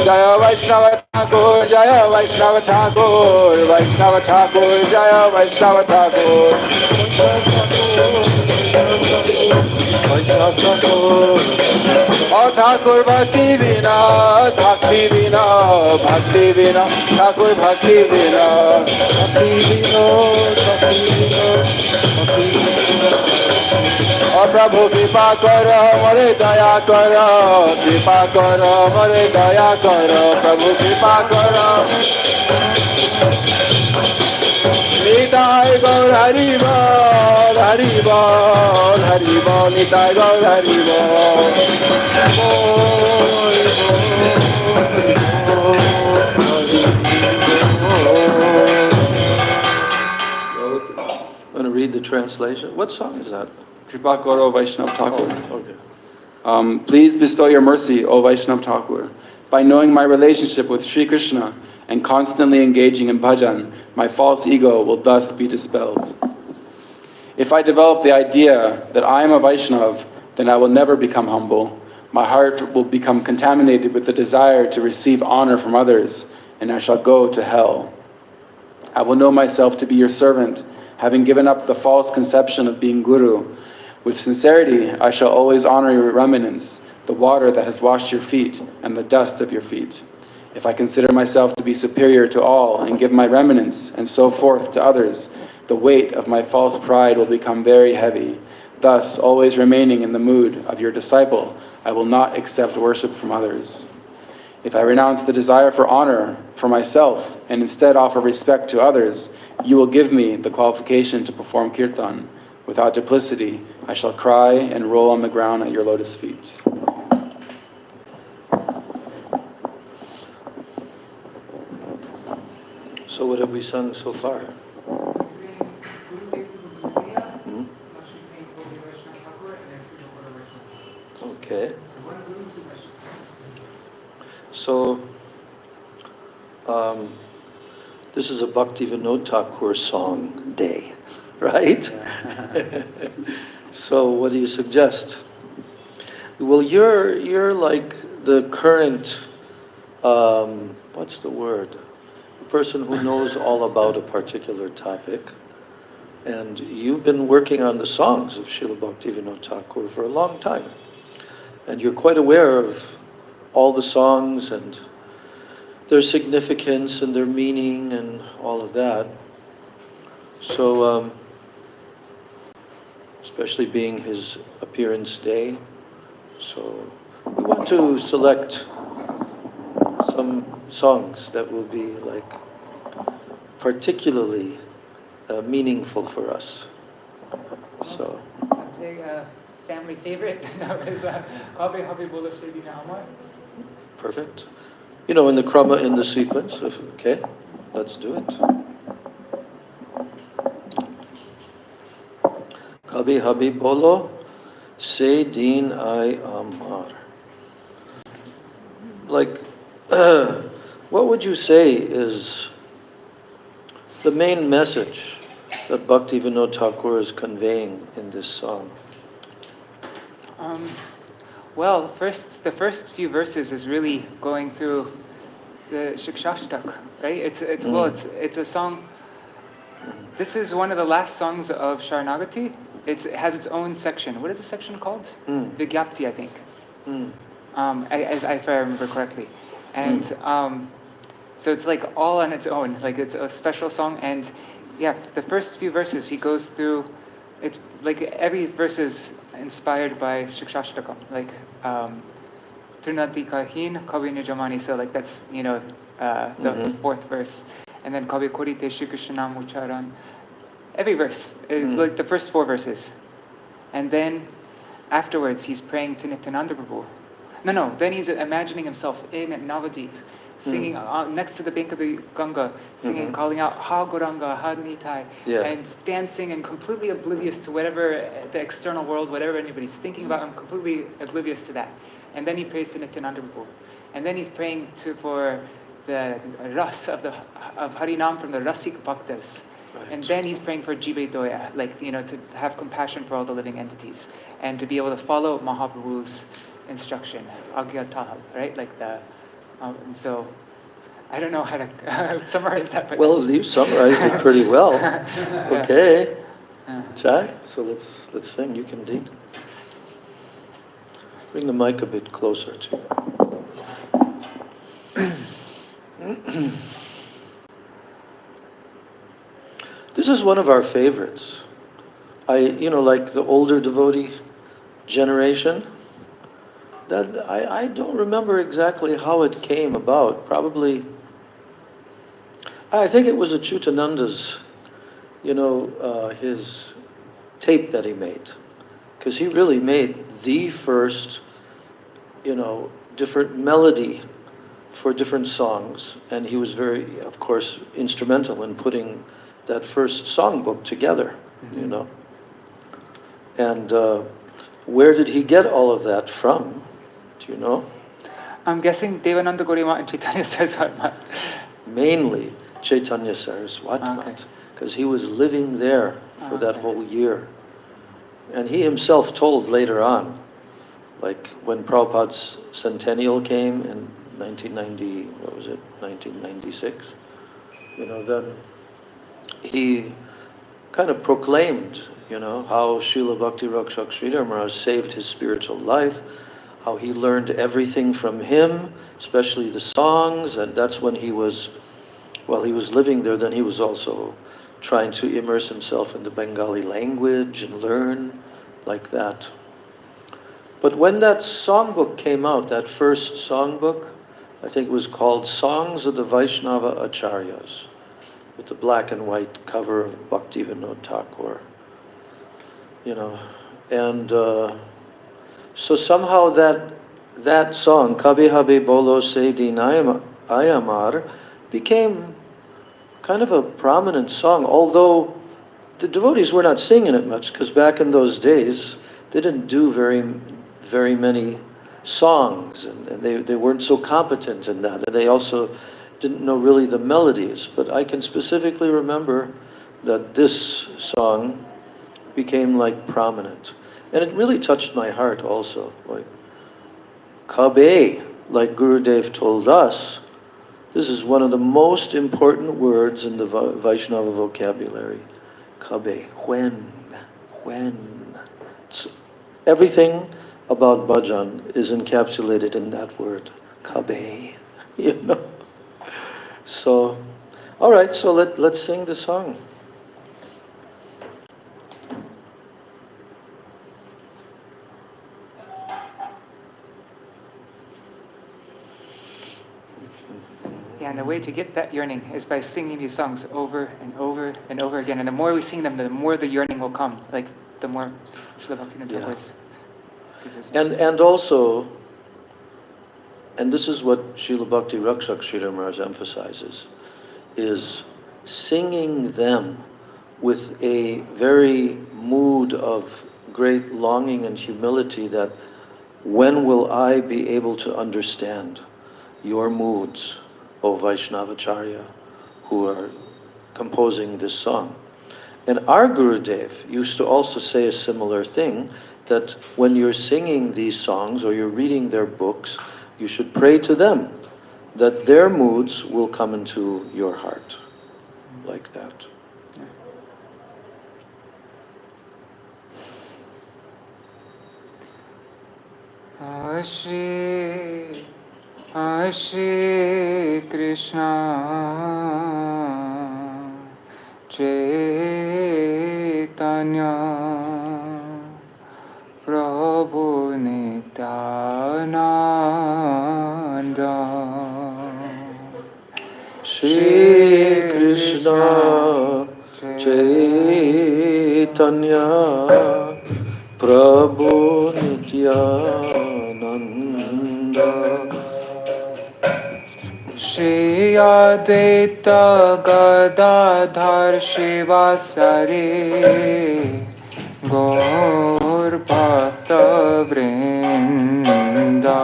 Jaya Vaishnava Thakur, Jaya Vaishnava Thakur, Vaishnava Thakur, Jaya Vaishnava Thakur. Vaishnava Thakur. Oh Thakur Bhakti Vina, Bhakti Vina, Bhakti Vina, Thakur Bhakti Vina, Bhakti Vina, Bhakti Vina, Bhakti Vina. Oh Prabhu Kripa Karo, More Daya Karo, Kripa Karo, More Daya Karo, Prabhu Kripa Karo. Nitai Gaur Hari Bol, Hari Bol, Hari Bol, Nitai Gaur Hari Bol. I'm going to read the translation. What song is that? Kripa Karo Vaishnav Thakur. Oh, okay. Please bestow your mercy, O Vaishnav Thakur. By knowing my relationship with Sri Krishna and constantly engaging in bhajan, my false ego will thus be dispelled. If I develop the idea that I am a Vaishnav, then I will never become humble. My heart will become contaminated with the desire to receive honor from others, and I shall go to hell. I will know myself to be your servant, having given up the false conception of being Guru. With sincerity, I shall always honor your remnants, the water that has washed your feet, and the dust of your feet. If I consider myself to be superior to all, and give my remnants, and so forth to others, the weight of my false pride will become very heavy. Thus, always remaining in the mood of your disciple, I will not accept worship from others. If I renounce the desire for honor for myself, and instead offer respect to others, you will give me the qualification to perform kirtan. Without duplicity, I shall cry and roll on the ground at your lotus feet. So what have we sung so far? Okay. So, this is a Bhakti Vinod Thakur song day, right? So what do you suggest? Well, you're like the current, what's the word? A person who knows all about a particular topic. And you've been working on the songs of Srila Bhakti Vinod Thakur for a long time. And you're quite aware of all the songs and their significance and their meaning and all of that. So, especially being his appearance day, so we want to select some songs that will be like particularly meaningful for us. So, I'll take a family favorite. Kabe Habi Bolo Shedina Amar. Perfect. You know, in the krama, in the sequence. Okay, let's do it. Kabi Habi Bolo Se Din I Amar. Like, what would you say is the main message that Bhakti Vinod Thakur is conveying in this song? Well, the first few verses is really going through the Shikshashtak, right? It's a song. This is one of the last songs of Sharanagati. It has its own section. What is the section called? Vigyapti, I think. If I remember correctly. And so it's like all on its own. Like it's a special song. And yeah, the first few verses he goes through. It's like every verse is inspired by Shikshashtakam. Like Trinati Kahin Kavi Nijamani. So like that's the fourth verse. And then Kavi Korite Shri Krishna Mucharan. Every verse, like the first four verses. And then afterwards he's praying to Nityananda Prabhu. No, then he's imagining himself in Navadip, singing next to the bank of the Ganga, singing, calling out, Ha Goranga, Ha Nitai, and dancing and completely oblivious to whatever the external world, whatever anybody's thinking about, I'm completely oblivious to that. And then he prays to Nityananda Prabhu. And then he's praying for the ras of Harinam from the Rasik Bhaktas. Right. And then he's praying for Jive Doya, to have compassion for all the living entities and to be able to follow Mahaprabhu's instruction, agyataha, right? Like the, and so I don't know how to summarize that. But Well, you summarized it pretty well. Yeah. Okay. Chai, so let's sing. You can lead. Bring the mic a bit closer to you. This is one of our favorites. Like the older devotee generation, that I don't remember exactly how it came about. Probably, I think it was Achyutananda's, his tape that he made. Because he really made the first, different melody for different songs. And he was very, of course, instrumental in putting that first songbook together, And where did he get all of that from? Do you know? I'm guessing Devananda Gorimat and Chaitanya Saraswati. Mainly Chaitanya Saraswati, because he was living there for that whole year. And he himself told later on, like when Prabhupada's centennial came in 1996, then he kind of proclaimed, how Srila Bhakti Rakshak Sridhar Maharaj saved his spiritual life, how he learned everything from him, especially the songs, and that's when while he was living there, then he was also trying to immerse himself in the Bengali language and learn like that. But when that songbook came out, that first songbook, I think it was called Songs of the Vaishnava Acharyas, with the black and white cover of Bhaktivinoda Thakur, and so somehow that song, Kabhi Habe Bolo Se Din Ayamar, became kind of a prominent song, although the devotees were not singing it much, because back in those days, they didn't do very many songs, and they weren't so competent in that, and they also didn't know really the melodies. But I can specifically remember that this song became like prominent. And it really touched my heart also. Like, Kabe, like Gurudev told us, this is one of the most important words in the Vaishnava vocabulary. Kabe, when. Everything about bhajan is encapsulated in that word, Kabe, So, all right, so let's sing the song. Yeah, and the way to get that yearning is by singing these songs over and over and over again. And the more we sing them, the more the yearning will come. Like the more Srila Bhaktivinoda Thakur's. And also, and this is what Srila Bhakti Rakshak Sridhar Maharaj emphasizes, is singing them with a very mood of great longing and humility that when will I be able to understand your moods, O Vaishnavacharya, who are composing this song. And our Gurudev used to also say a similar thing, that when you're singing these songs or you're reading their books, you should pray to them that their moods will come into your heart, like that. Shri Krishna Chaitanya Prabhu Nityananda Shri Krishna Chaitanya Prabhu Nityananda Shri Advaita Gadadhar Shivasari Gaur Bhakta Vrinda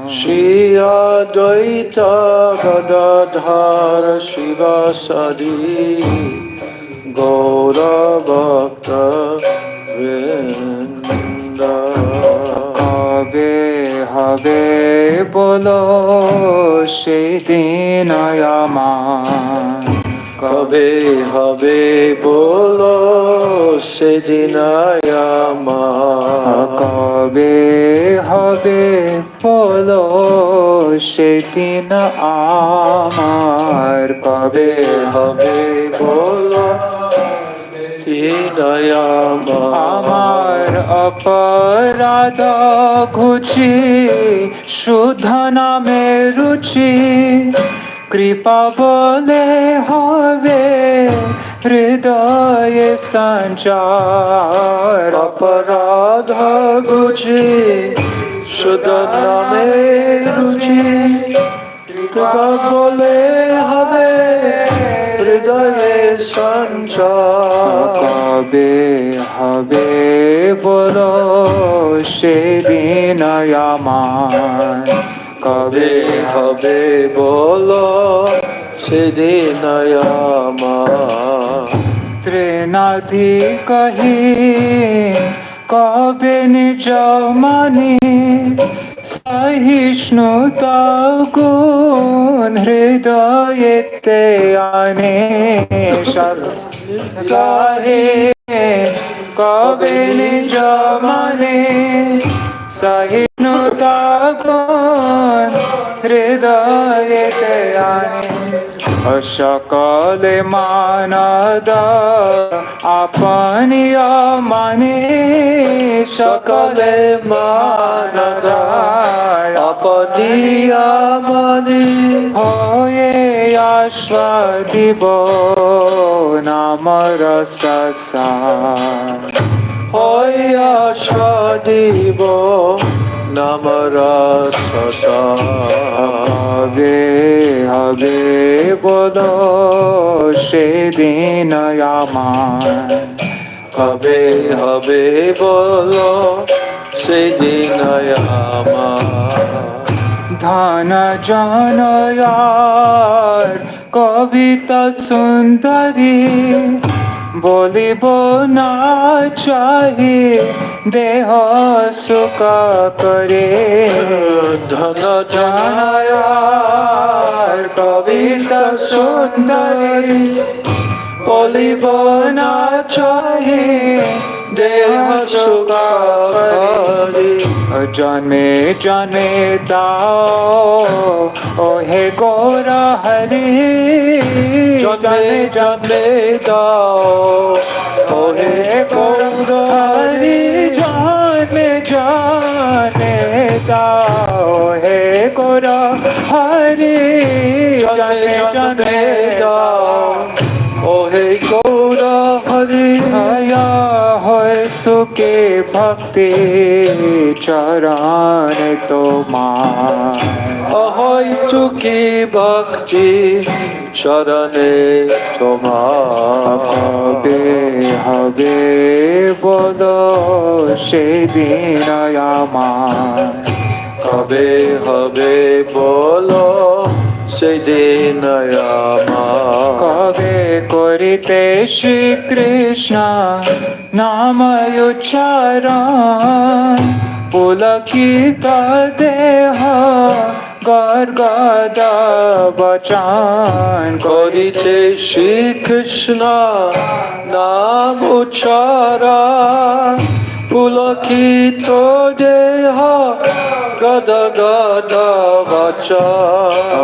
Shri Advaita Gadadhar Shivasari Gaura Bhakta Vrinda সেদিন আমার। কবে হবে বলো সেদিন আমার, কবে হবে বলো আমার অপরাধ ঘুচি শুদ্ধ নামে রুচি, কৃপা বলে হবে হৃদয়ে সঞ্চার। অপরাধ ঘুচি শুদ্ধ নামে রুচি, কৃপা বলে হবে হৃদয়ে সঞ্চার। কবে হবে বলো সেদিন আমার, কবে হবে বলো সেদিন আমার। ত্রিনাধি কহি কবে নিজ মানি, সহিষ্ণুতা গুণ হৃদয়েতে আনে। গাহে কবে নিজ মানে, সহিষ্ণুতা গুণ হৃদয়েতে আনে। সকলে মানদ আপনি মানে, সকলে মানদ আপনি মানে, হয়ে আস্বাদিব নামর সসার। হয়ে আস্বাদিব নামর সসার। কবে হবে বলো সেদিন আমার, কবে হবে বলো সেদিন আমার। ধন জনয়ার কবিতা সুন্দরী, বলিব না চাহি দেহ সুখ করে। ধন জনয়ার কবিতা সুন্দরী, বলিব না চাহি দেহ সুখ করে। জন্মে জন্মে দাও ও হে গৌর হরি, জন্মে জন্মে দাও ও হে গৌর হরি। জন্মে জন্মে দাও হে গৌর হরি, জন্মে জন্মে দাও ও হে গৌর হরি। আয়া হয় তোকে ভক্তি চরণ তোমার, অহৈ চুকি ভক্তি শরণে তোমার। কবে হবে বলো সেদিন আমার, কবে হবে বলো সেদিন আমার। কবে করিতে শ্রীকৃষ্ণ নাম উচ্চারণ, পুলকিত দেহ গর্গদ বচন। করিতে শ্রীকৃষ্ণ নাম উচ্চারণ, পুলকিত দেহ গদ গদ বচন।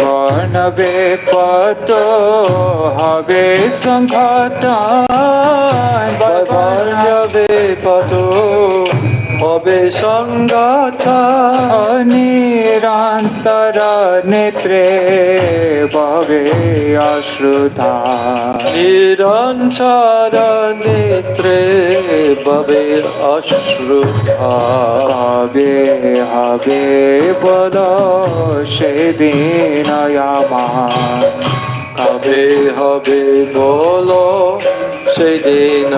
বর্ণবে পত হবে সংঘাতন, বর্ণবে পত হবে সংঘাতন। নিরন্তর নেত্রে ভবে অশ্রুধা, নিরন্তর নেত্রে ভবে অশ্রুধা। কবে হবে বলো সেদিন আমার, কবে হবে বলো সেদিন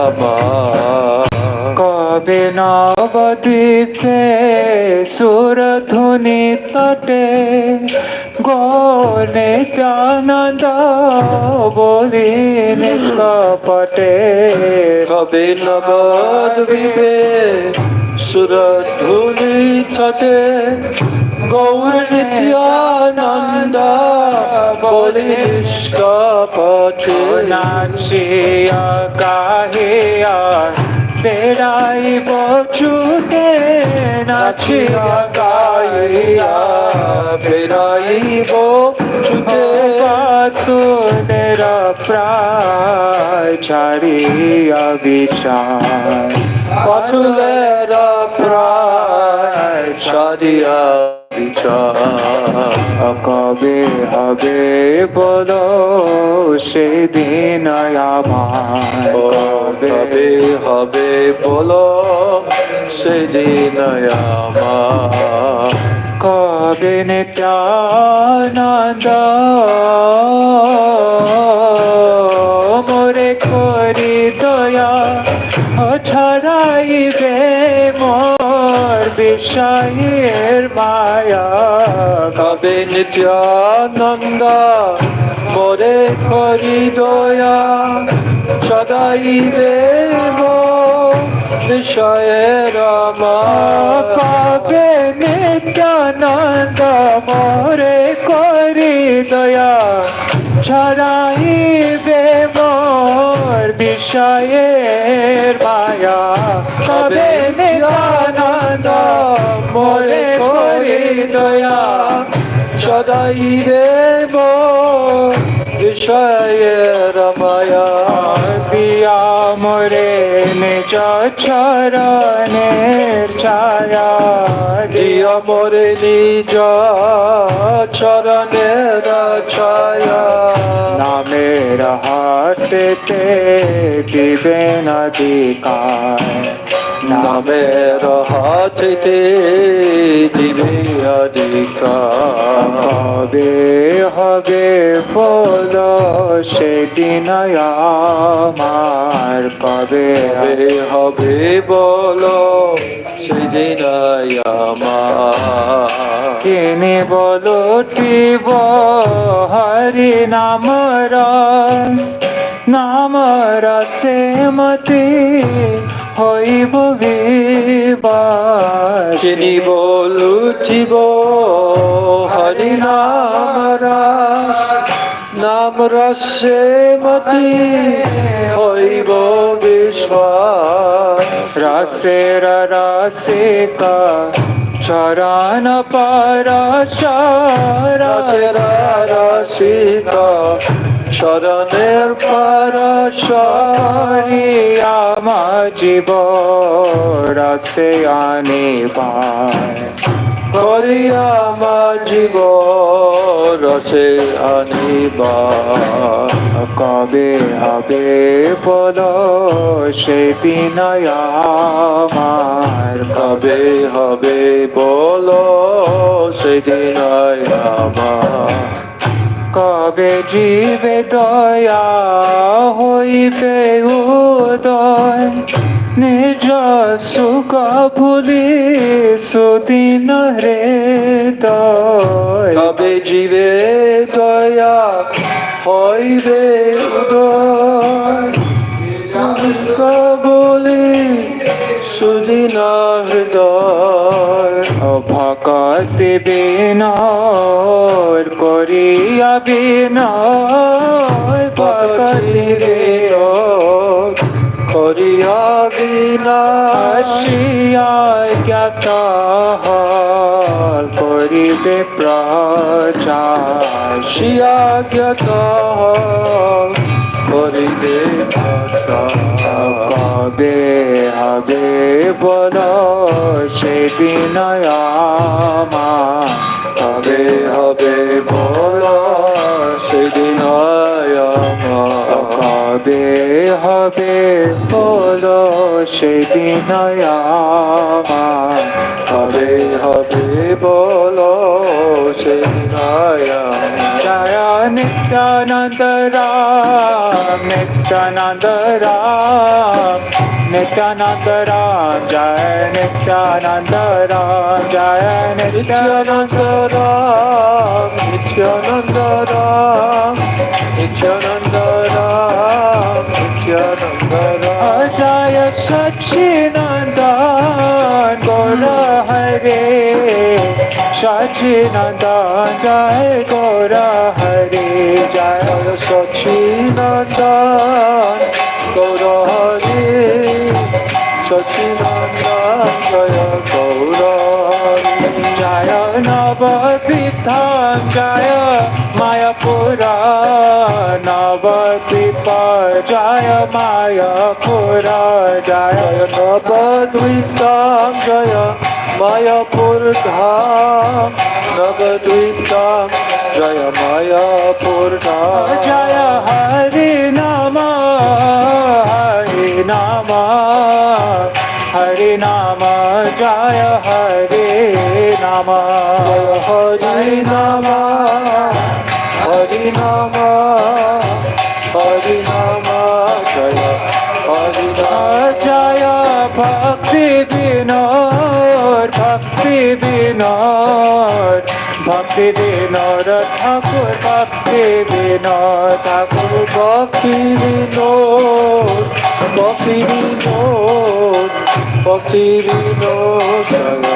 আমার। কবে নবদ্বীপে সুরধুনি তটে গৌর নিত্যানন্দ বলি নিষ্কপটে। কবে নবদ্বীপে সুরধুলি তটে গৌর নিত্যানন্দ বলি পথে নাচিয়া গাহিয়া বেড়াইব ছুটে নাচিয়া গাহিয়া বেড়াইব ছুটে তুলের প্রায় ছাড়িয়া বিচার পাথুলের প্রায় ছাড়িয়া কবে হবে বলো সেদিন আমার কবে হবে বলো সেদিন আমার কবে নিত্যানন্দ মোরে করি দয়া ছড়াইবে মোর বিষয়ের মায়া কবে নিত্যানন্দ মোরে করি দয়া সদাইবে বিষয়ের কবে নিত্যানন্দ মোরে করি দয়া ছড়াইবে মোর বিষয়ের মায়া কবে নিত্যানন্দ মোরে করি দয়া সদাইবে বিষয়ের মায়া দিয়া মোরে নিজ চরণের ছায়া দিয়া মোরে নিজ চরণের ছায়া নামের হাতেতে দিবেন অধিকার নামের হাতেতে দিবে অধিকার কবে হবে বলো সেদিন আমার কবে হবে বলো সেদিন আমার কিনে বলো টিব হরি নাম রস নাম রসে মতি হইব বিবাস চিনি বলুঠিব হরি নাম রস নাম রসে মতি হইব বিশ্বাস রসের রসিকা চরণ পরশ রসের রসিকা শরণের পরশ আমা জীব রসে আনিবার করিয়া মা জীব রসে আনিবার কবে হবে বলো সেদিন আমার কবে হবে বলো সেদিন আমার কবে জীবে দয়া হইবে উদয় নিজ সুখ ভুলি সুদিন হৃদয় কবে জীবে দয়া হইবে উদয় বলি সুদিন হৃদয় ভকতি বিনয় করিয়া বিনয় ভকতি বিনয় করিয়া বিনা আসিয়া জ্ঞাত করিবে প্রচার শিয়া জ্ঞাত করিবে কবে হবে বলো সেদিন আমার কবে হবে বলো সেদিন আমার কবে হবে বলো সেদিন আমার কবে হবে বলো সেদিন আমার জয় নিত্যানন্দ রাম নিত্যানন্দ রাম নিত্যানন্দ রাম জয় নিত্যানন্দ রাম জয় নিত্যানন্দ রাম নিত্যানন্দ রাম নিত্যানন্দ রাম নিত্যানন্দ রাম জয় সচ্চিদানন্দ গৌর হরে Sachinandan Jai Gaura Hari Jai Sachinandan Gaura Hari Sachinandan Jaya Gaura Hari Jaya Navadvipam Jaya Mayapura Navadvipa Jaya Mayapura Jaya Navadvipam Jaya Mayapur Dham Navadvipam Jaya Mayapur Dham Jaya Hari Nama Hari Nama Hari Nama Jaya Hari Nama Jaya Hari Nama Hari Nama Hari Nama Jaya Hari Nama Jaya Bhakti Vinod Bhakti Vinod Bhakti Vinod Thakur Bhakti Vinod Thakur Bhakti Vinod Bhakti Vinod Bhakti Vinod Jaya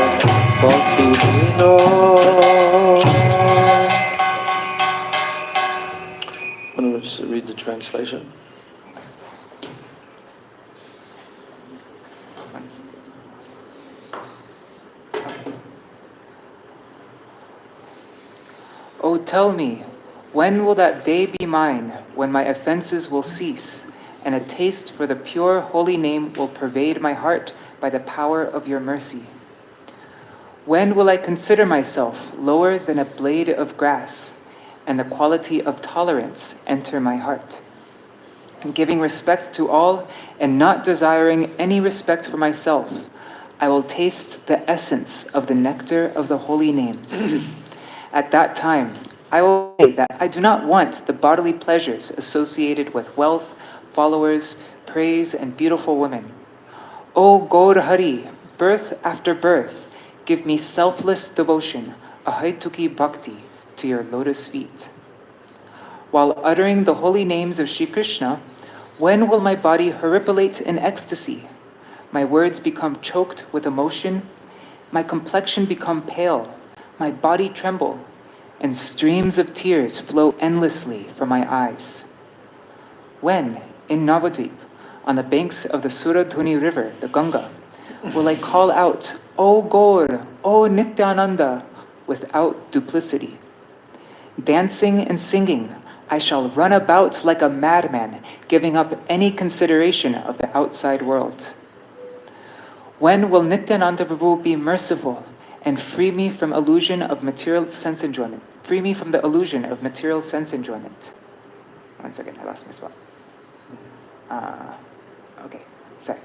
Bhakti Vinod. Want to read the translation? Oh, tell me, when will that day be mine, when my offenses will cease, and a taste for the pure holy name will pervade my heart by the power of your mercy? When will I consider myself lower than a blade of grass, and the quality of tolerance enter my heart? And giving respect to all, and not desiring any respect for myself, I will taste the essence of the nectar of the holy names. At that time, I will say that I do not want the bodily pleasures associated with wealth, followers, praise, and beautiful women. O Gaur Hari, birth after birth, give me selfless devotion, ahaituki bhakti, to your lotus feet. While uttering the holy names of Sri Krishna, when will my body horripilate in ecstasy? My words become choked with emotion, my complexion become pale, my body tremble, and streams of tears flow endlessly from my eyes. When, in Navadvip, on the banks of the Suradhuni river, the Ganga, will I call out, O Gaur, O Nityananda, without duplicity? Dancing and singing, I shall run about like a madman, giving up any consideration of the outside world. When will Nityananda Prabhu be merciful and free me from illusion of material sense enjoyment? Free me from the illusion of material sense enjoyment. 1 second, I lost my spot. Okay, sorry.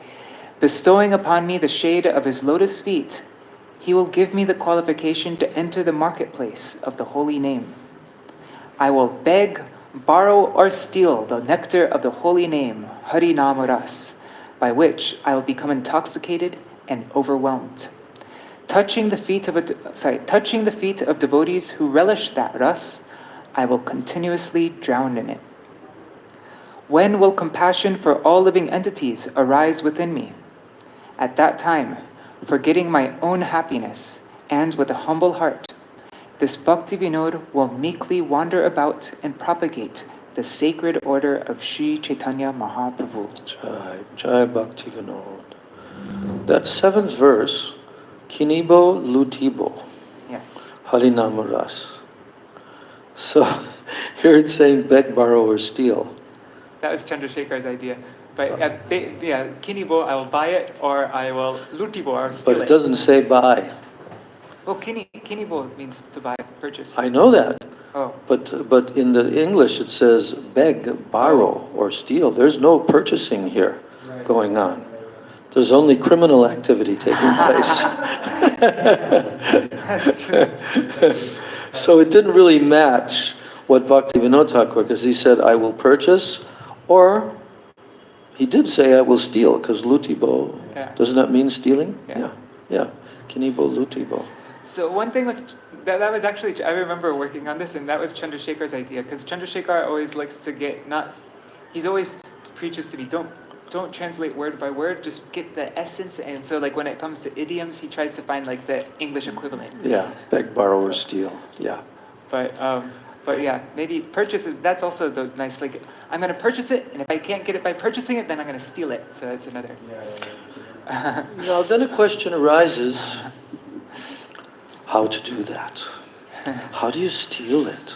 Bestowing upon me the shade of his lotus feet, he will give me the qualification to enter the marketplace of the holy name. I will beg, borrow, or steal the nectar of the holy name, Hari Nam Ras, by which I will become intoxicated and overwhelmed. Touching the feet of devotees who relish that ras, I will continuously drown in it. When will compassion for all living entities arise within me? At that time, forgetting my own happiness, and with a humble heart, this Bhakti Vinod will meekly wander about and propagate the sacred order of Sri Chaitanya Mahaprabhu. Jai Bhakti Vinod. That 7th verse, Kinibo Lutibo. Yes. Harinama Ras. So here it's saying beg, borrow, or steal. That was Chandrasekhar's idea. But Kinibo, I will buy it, or I will Lutibo, or steal it. But it doesn't say buy. Well, Kinibo means to buy, purchase. I know that. Oh. But in the English it says beg, borrow, or steal. There's no purchasing here going on. There's only criminal activity taking place. That's true. So it didn't really match what Bhaktivinoda Thakur, because he said, I will purchase, or he did say, I will steal, because lutibo, doesn't that mean stealing? Yeah. Kinibo lutibo. So one thing with that was actually, I remember working on this, and that was Chandrasekhar's idea, because Chandrasekhar always likes to he always preaches to me, don't don't translate word by word, just get the essence. And so like when it comes to idioms, he tries to find like the English equivalent. Yeah, beg, borrow, or steal. Yeah. But yeah, maybe purchases, that's also the nice, like, I'm going to purchase it, and if I can't get it by purchasing it, then I'm going to steal it. So that's another. Now then a question arises, how to do that? How do you steal it?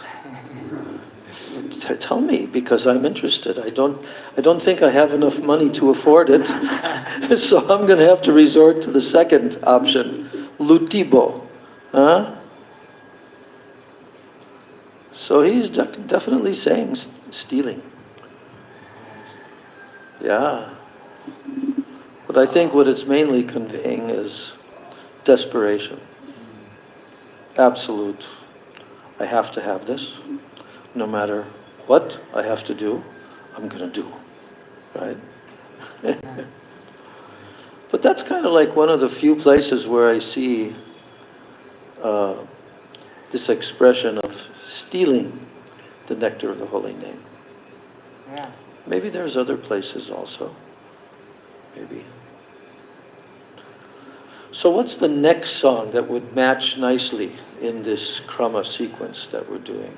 Tell me, because I'm interested. I don't think I have enough money to afford it, so I'm going to have to resort to the second option, lutibo. Huh? So he's definitely saying stealing. Yeah. But I think what it's mainly conveying is desperation. Absolute. I have to have this. No matter what I have to do, I'm going to do. Right? But that's kind of like one of the few places where I see this expression of stealing the nectar of the holy name. Yeah. Maybe there's other places also. Maybe. So what's the next song that would match nicely in this krama sequence that we're doing?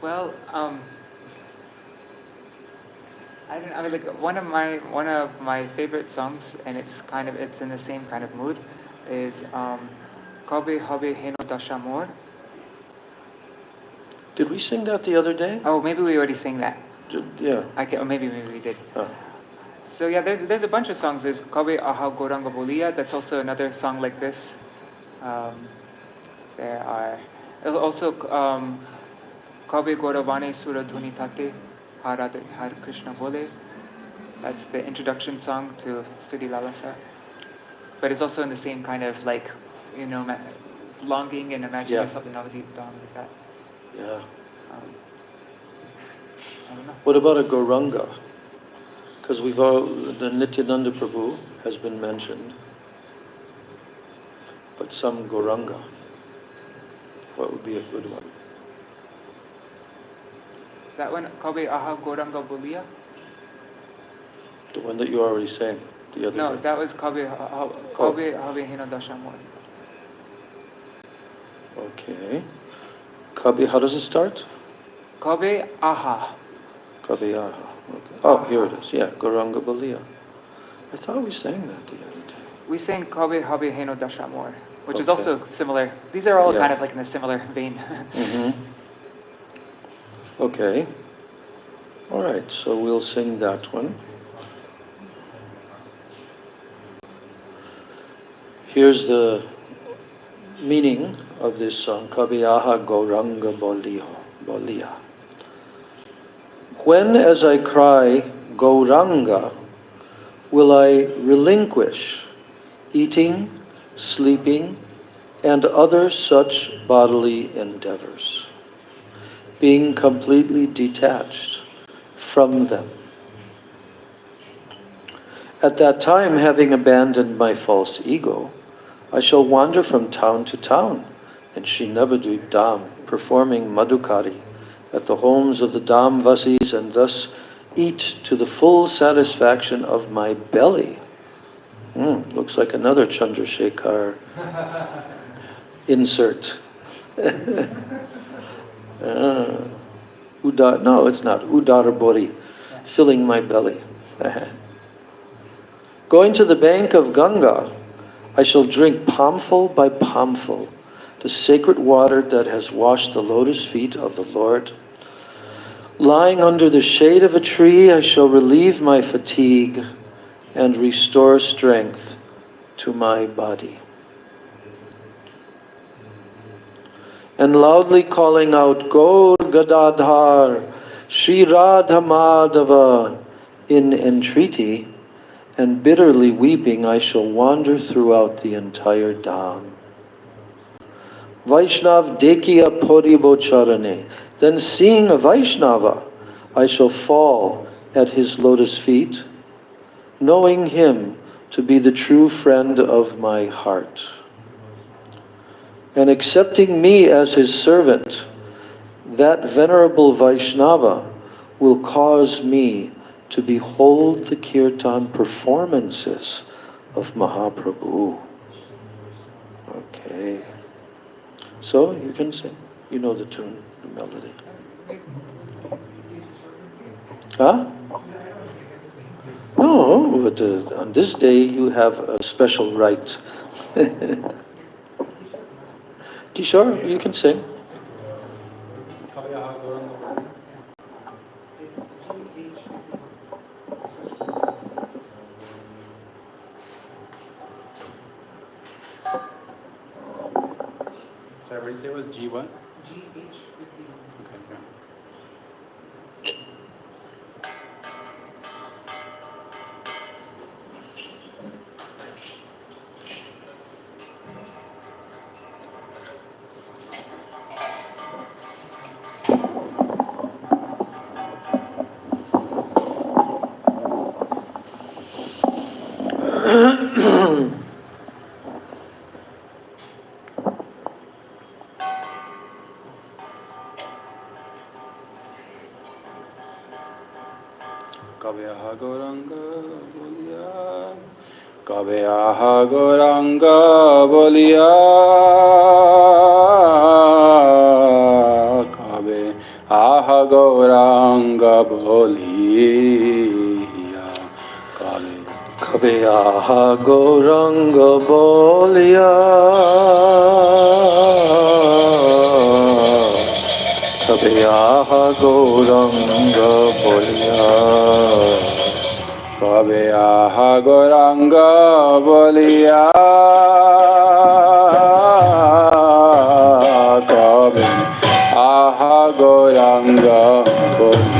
Well, I don't know, I mean, like one of my favorite songs, and it's in the same kind of mood, is Kabe Habe Heno Dashamor. Did we sing that the other day? Oh, maybe we already sang that. Yeah. Or maybe we did. Oh. So yeah, there's a bunch of songs. There's Kabe Aha Goranga Bolia. That's also another song like this. There are also Kabe Goravane Sura Dhuni Tate Hare Krishna Bole. That's the introduction song to Stuti Lalasa. But it's also in the same kind of like, longing and imagining yourself in Navadip Dham like that. Yeah. I don't know. What about a Gauranga? Because the Nityananda Prabhu has been mentioned, but some Gauranga. What would be a good one? That one, Kabe Aha Goranga Bolia? The one that you already sang the other day. No, that was Kabe Habe Hino Dashamor. Okay. Kabe, how does it start? Kabe Aha. Kabe Aha. Okay. Oh, here it is. Yeah, Gauranga Balia. I thought we sang that the other day. We sang Kabe Habe Heno Dashamor, which is Okay. also similar. These are all Yeah. kind of like in a similar vein. Mm-hmm. Okay. All right, so we'll sing that one. Here's the meaning of this song, Kabiyaha Gauranga Bolia. When, as I cry, Gauranga, will I relinquish eating, sleeping, and other such bodily endeavors, being completely detached from them. At that time, having abandoned my false ego, I shall wander from town to town in Srinavadvip Dham, performing Madhukari at the homes of the Dhamvasis, and thus eat to the full satisfaction of my belly. Looks like another Chandrasekhar insert. No, it's not. Udarabori, filling my belly. Going to the bank of Ganga, I shall drink palmful by palmful the sacred water that has washed the lotus feet of the Lord. Lying under the shade of a tree, I shall relieve my fatigue and restore strength to my body. And loudly calling out, Gaur Gadadhar, Shri Radha Madhava, in entreaty, and bitterly weeping, I shall wander throughout the entire Dham. Vaishnav Dekhiya Poribo Charane. Then seeing a Vaishnava, I shall fall at his lotus feet, knowing him to be the true friend of my heart. And accepting me as his servant, that venerable Vaishnava will cause me to behold the kirtan performances of Mahaprabhu. Okay. So you can sing. You know the tune, the melody. Huh? No, but on this day you have a special right. Kishore, you can sing. Sorry, what did you say it was? G what? GH15. Okay, yeah. Kabe aha goranga bolia, kabe aha goranga bolia, Kabe aha goranga bolia, kabe aha goranga bolia, kabe aha goranga bolia, kabe aha goranga bolia, kabe aha goranga bolia,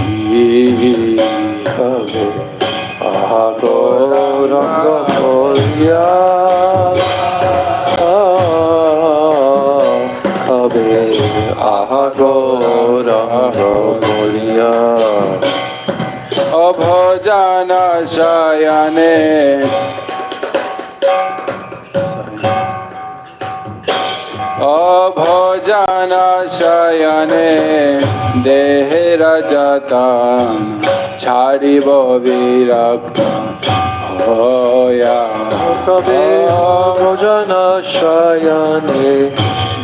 kabe aha goranga bolia. Abhajana shayane Abhajana shayane Dehera jatan Charibo virakta Hoya Kabe abhajana shayane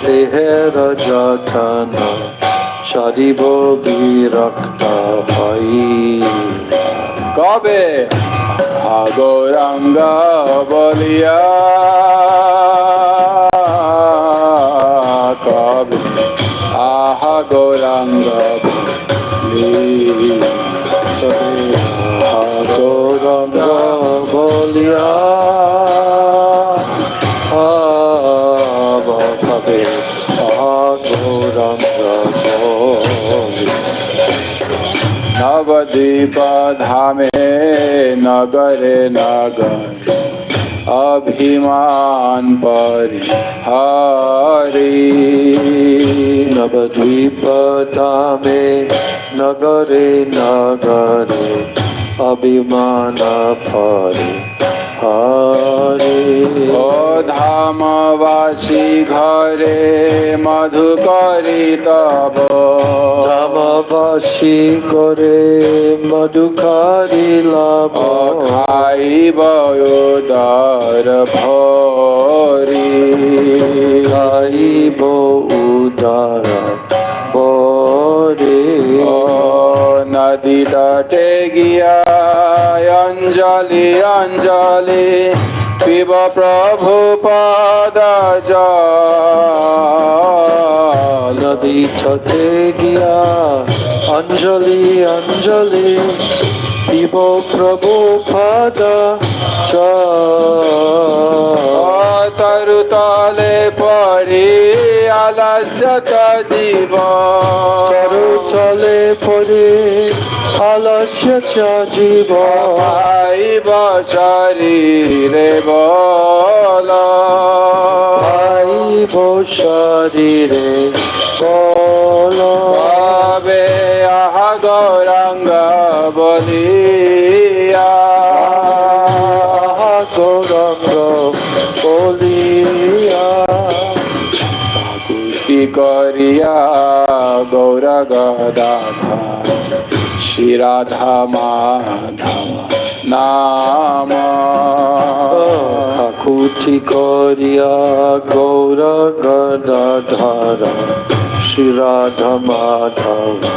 Dehera jatana Charibo virakta hai. Kabe Agoranga bolia, Kabe Agoranga bolia, Kabe agoranga bolia, Kabe agoranga bolia. Navadipa dhame nagare nagar Abhiman parihari Navadvipa dhame nagare nagare Abhimana parihari. O dhamavasi ghare madhukari tabo Dhamavasi kore madhukari labo Khaiba udar bhori Khaibo udara bhori. O nadi tate giya anjali anjali Piba Prabhupada jal Nadi chate giya anjali anjali Pibo Prabhupada jal. Taru tale pari alasyata jiva Taru tale pari alasya jiva Aiba sharire bola Aibo sharire bola Kabe aha gauranga bolia Aha gauranga bolia Bhakti kariya gaura gadadha Shri Radha Madhava Nama. Kakuti Koriya Gaura Gadadhara Shri Radha Madhava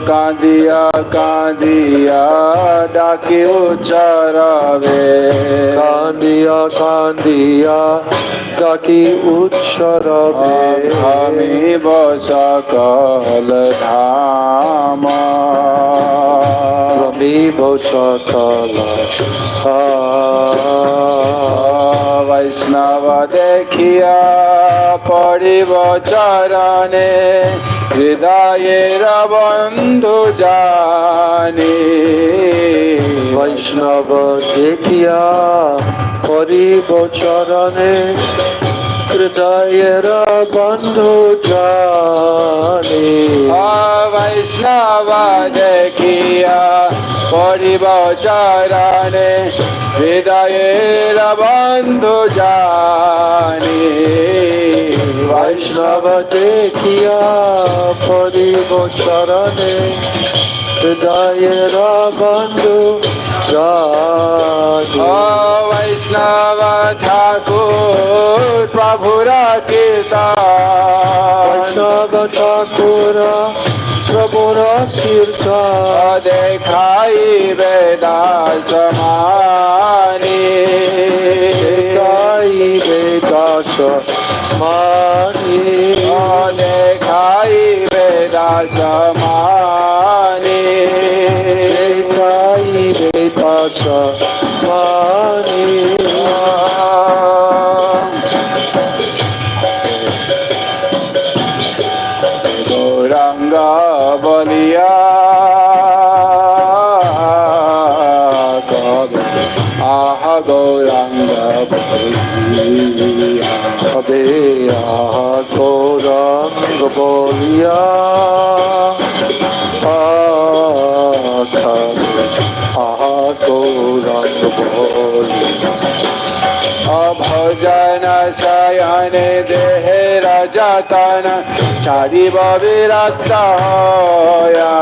Kandiya Kandiya Daki Ucharave. Kandiya Kandiya Daki Ucharave. Ami Sakal Dhama. Ami Sakala Vaishnava Dekhiya Pariva Charane Hridayera Bandhu Jani. Vaishnava Dekhiya Pariva Charane Hridayera Bandhu Jani. Vaishnava Dekhiya Pariva Charane Hridayera Bandhu Jani. Vaishnava Dekhiya Pariva Charane Hridayera Bandhu Jani. Vaishnava Thakur Prabhura Kirtan. Vaishnava Thakura Prabhura Kirtan. Dekhai Veda Samani. Dekhai Veda Samani. Dekhai Veda Samani. Dekhai Veda Samani. Gauranga Baliya Aha Gauranga Baliya. Abe aha Gauranga Baliya. Aha Gauranga Baliya. Bhajana Sayane Dehe Rajatana Chariva Virata Hoya.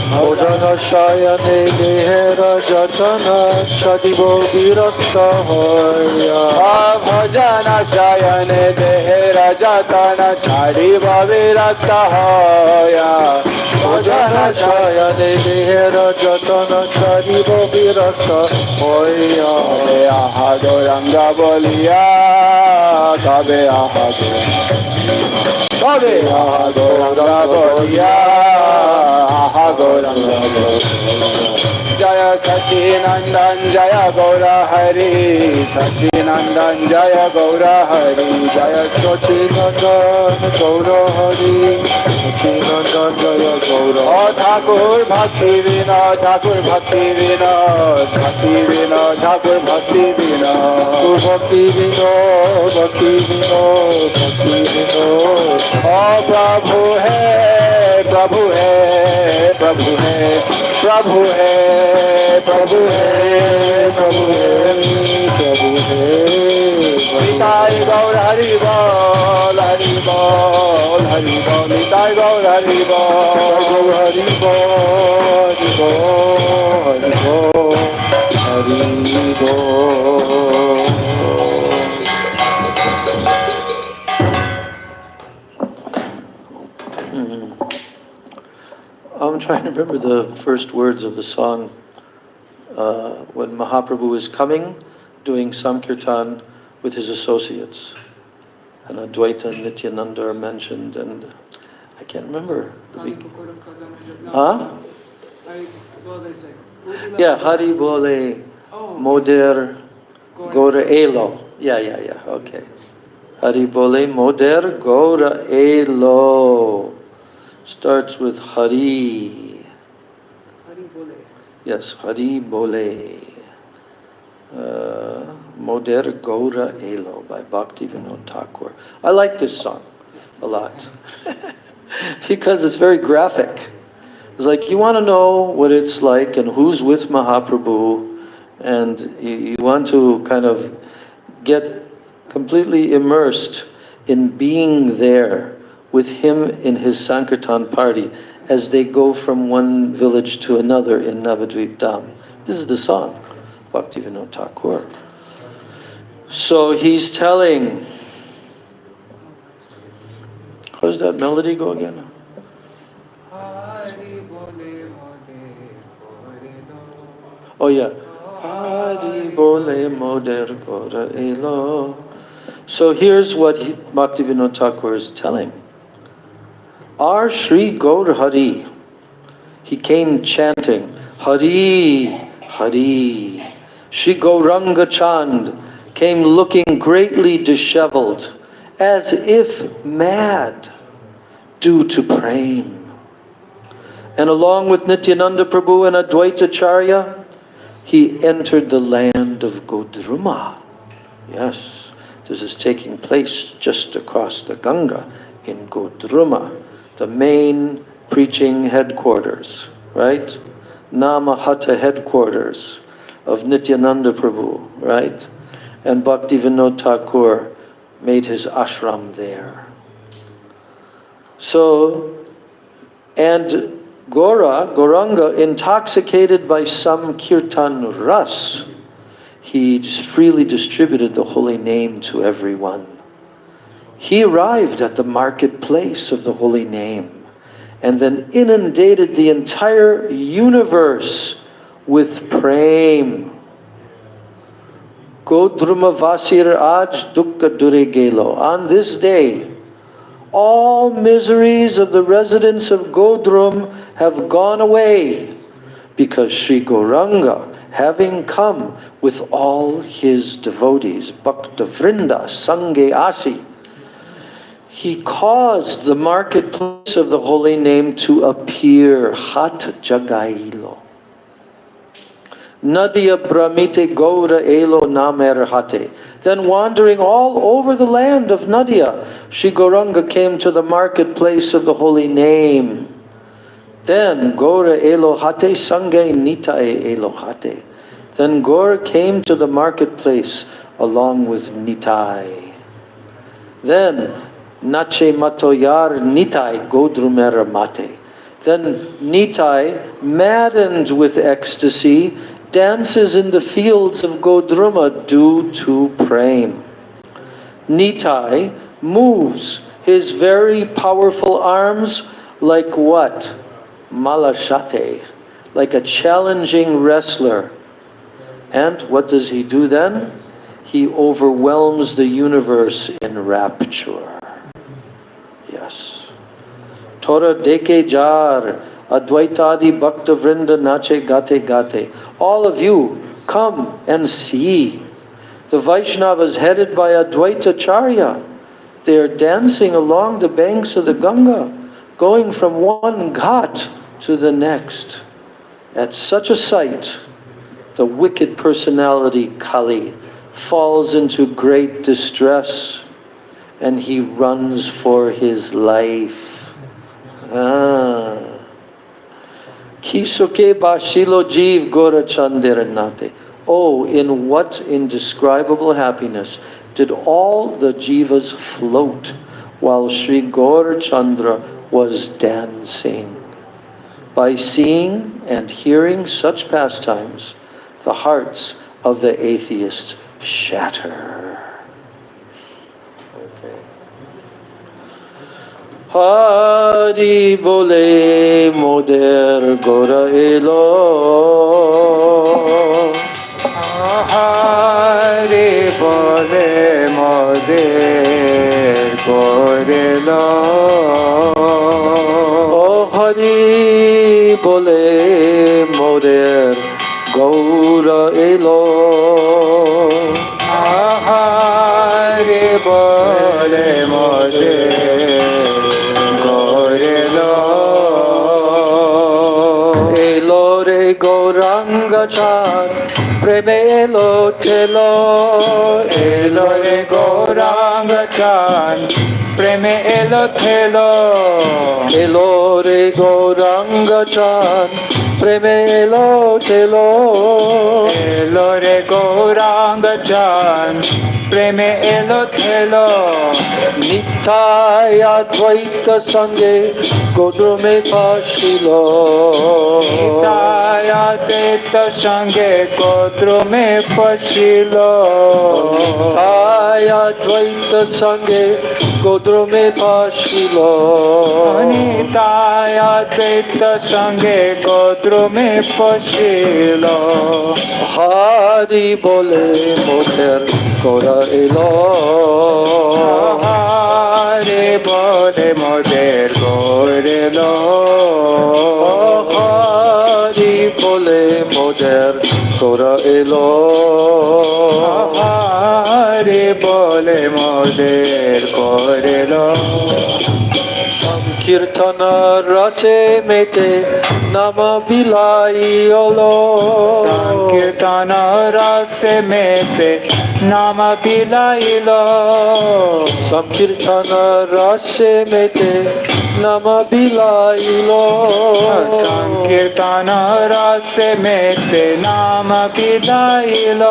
Bhajana Sayane Dehe Rajatana Chariva Virata Hoya. Bhajana Sayane Dehe Rajatana Chariva Virata Hoya. Bhajana Sayane Dehe Rajatana Chariva Virata Hoya. Aha Gauranga Baliya Kabe aha Kabe aha Gauranga Baliya aha Gauranga Baliya. Jaya Sachinandan Jaya Gaura Hari. Sachinandan Jaya Gaura Hari. Jaya Sachinandan Gaura Hari. Sachinandan Jaya Gaura. Thakur Bhakti Vinod, Thakur Bhakti Vinod, Bhakti Vinod, Thakur Bhakti Vinod, Bhakti Vinod, Bhakti Vinod, Bhakti Vinod. Prabhu hai, Prabhu hai, Prabhu hai, Prabhu hai, Prabhu hai, Prabhu hai, Prabhu hai. Nitai Gaur Hari Bol, Hari Bol, Hari Bol, Nitai Gaur Hari Bol, Hari Bol, Hari Bol, Hari Bol. I'm trying to remember the first words of the song when Mahaprabhu is coming, doing Sankirtan with his associates. And Advaita and Nityananda are mentioned, and I can't remember. Huh? Yeah, Hari Bole, Moder, Gora Elo. Yeah, okay. Hari Bole, Moder, Gora Elo. Starts with Hari. Yes, Hari Bole. Moder Gaura Elo by Bhakti Vinod Thakur. I like this song a lot because it's very graphic. It's like you want to know what it's like and who's with Mahaprabhu, and you want to kind of get completely immersed in being there with him in his Sankirtan party as they go from one village to another in Navadvip Dham. This is the song, Bhaktivinoda Thakur. So he's telling, how does that melody go again? Oh yeah. Hari bole moder gora elo. So here's what Bhaktivinoda Thakur is telling. Our Sri Gaur Hari, he came chanting, Hari, Hari. Sri Gauranga Chand came looking greatly disheveled, as if mad, due to praying. And along with Nityananda Prabhu and Advaita Acharya, he entered the land of Godruma. Yes, this is taking place just across the Ganga in Godruma, the main preaching headquarters, right? Namahata headquarters of Nityananda Prabhu, right? And Bhaktivinoda Thakur made his ashram there. So, and Gauranga, intoxicated by some kirtan ras, he just freely distributed the holy name to everyone. He arrived at the marketplace of the holy name and then inundated the entire universe with prem. Godruma vasir aj dukkha dure gelo. On this day, all miseries of the residents of Godrum have gone away because Sri Gauranga, having come with all his devotees, Bhakta Vrinda, Sange Asi, he caused the marketplace of the holy name to appear, Hat Jagailo. Nadia Brahmite Gaura Elo Namer Hate. Then wandering all over the land of Nadia, Sri Gauranga came to the marketplace of the holy name. Then Gaura Elo Hate Sange Nitae Elo Hate. Then Gaur came to the marketplace along with Nitai. Then Nache Matoyar Nitai Godrumera Mate. Then Nitai, maddened with ecstasy, dances in the fields of Godruma due to prem. Nitai moves his very powerful arms like what? Malashate, like a challenging wrestler. And what does he do then? He overwhelms the universe in rapture. Yes. Tora deke jar, Advaitadi Bhakta Vrinda Nache Gate Gate. All of you, come and see. The Vaishnavas headed by Advaita Acharya, they are dancing along the banks of the Ganga, going from one ghat to the next. At such a sight, the wicked personality Kali falls into great distress and he runs for his life. Kisuke bashilo jeev gora chandiranate. Oh, in what indescribable happiness did all the jivas float while Sri Gaura Chandra was dancing. By seeing and hearing such pastimes, the hearts of the atheists shatter. Okay. Hari bole moder gora elo. Hari bole moder gora elo. Oh Hari bole moder Gaura elo. Hari bole moder Gaura elo. Elo re Gauranga Char, preme elo telo. Elo re Gauranga Chan, preme elo thelo. Elo re Gauranga Chan, preme elo telo. Elo re Gauranga Chan, প্রেমে এলো থেলো নিতাই অদ্বৈত সঙ্গে গোদ্রমে ফাঁসিল নিতাই অদ্বৈত সঙ্গে গোদ্রমে fossil Nitai অদ্বৈত সঙ্গে গোদ্রমে ফাঁসিল নিতাই অদ্বৈত সঙ্গে গোদ্রমে ফসিল হারি বলে মোদের করা এলো হারে বলে মোদের গড়েল হারি বলে মোদের করা এলো হারে বলে মোদের গড়েল সংকীর্তন রসে মেতে নাম বিলাইল সংকীর্তন রসে মেতে নাম বিলাইল সংকীর্তন রসে মেতে নাম বিলাইল সংকীর্তন রসে মেতে নাম বিলাইল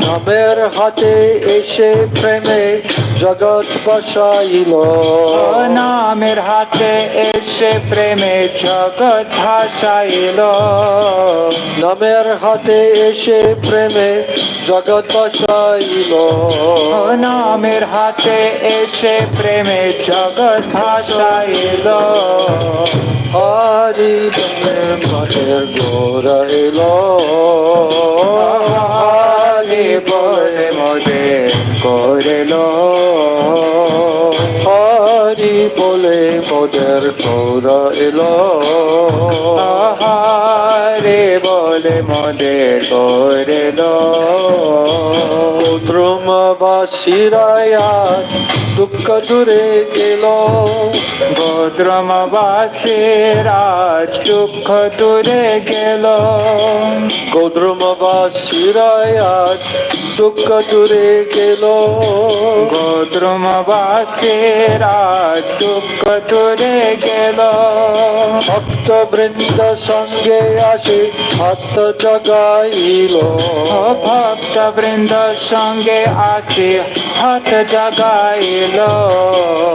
নামের হাতে এসে প্রেমে জগৎ বসাইল নামের হাতে এসে প্রেমে জগৎ ভাসাইল নামের হাতে এসে প্রেমে জগৎ বসাইল নামের হাতে এসে প্রেমে জগৎ ভাসাইল হারি মাঠের গোড়াইল হারি বলে মোদের করেল হারি বলে মোদের গোড়াইল হারে বলে মোদের করেল দ্রুমবাসীরায়া দুঃখ দূরে গেল গোদ্রমবাসীর আজ দুঃখ দূরে গেল গৌদ্রমবাসীরায়া দুঃখ দূরে গেল গোদ্রমবাসীর আজ দুঃখ দূরে গেল ভক্ত বৃন্দ সঙ্গে আসে হাত জগাইল ভক্ত বৃন্দ সঙ্গে আসি হাত জাগাইল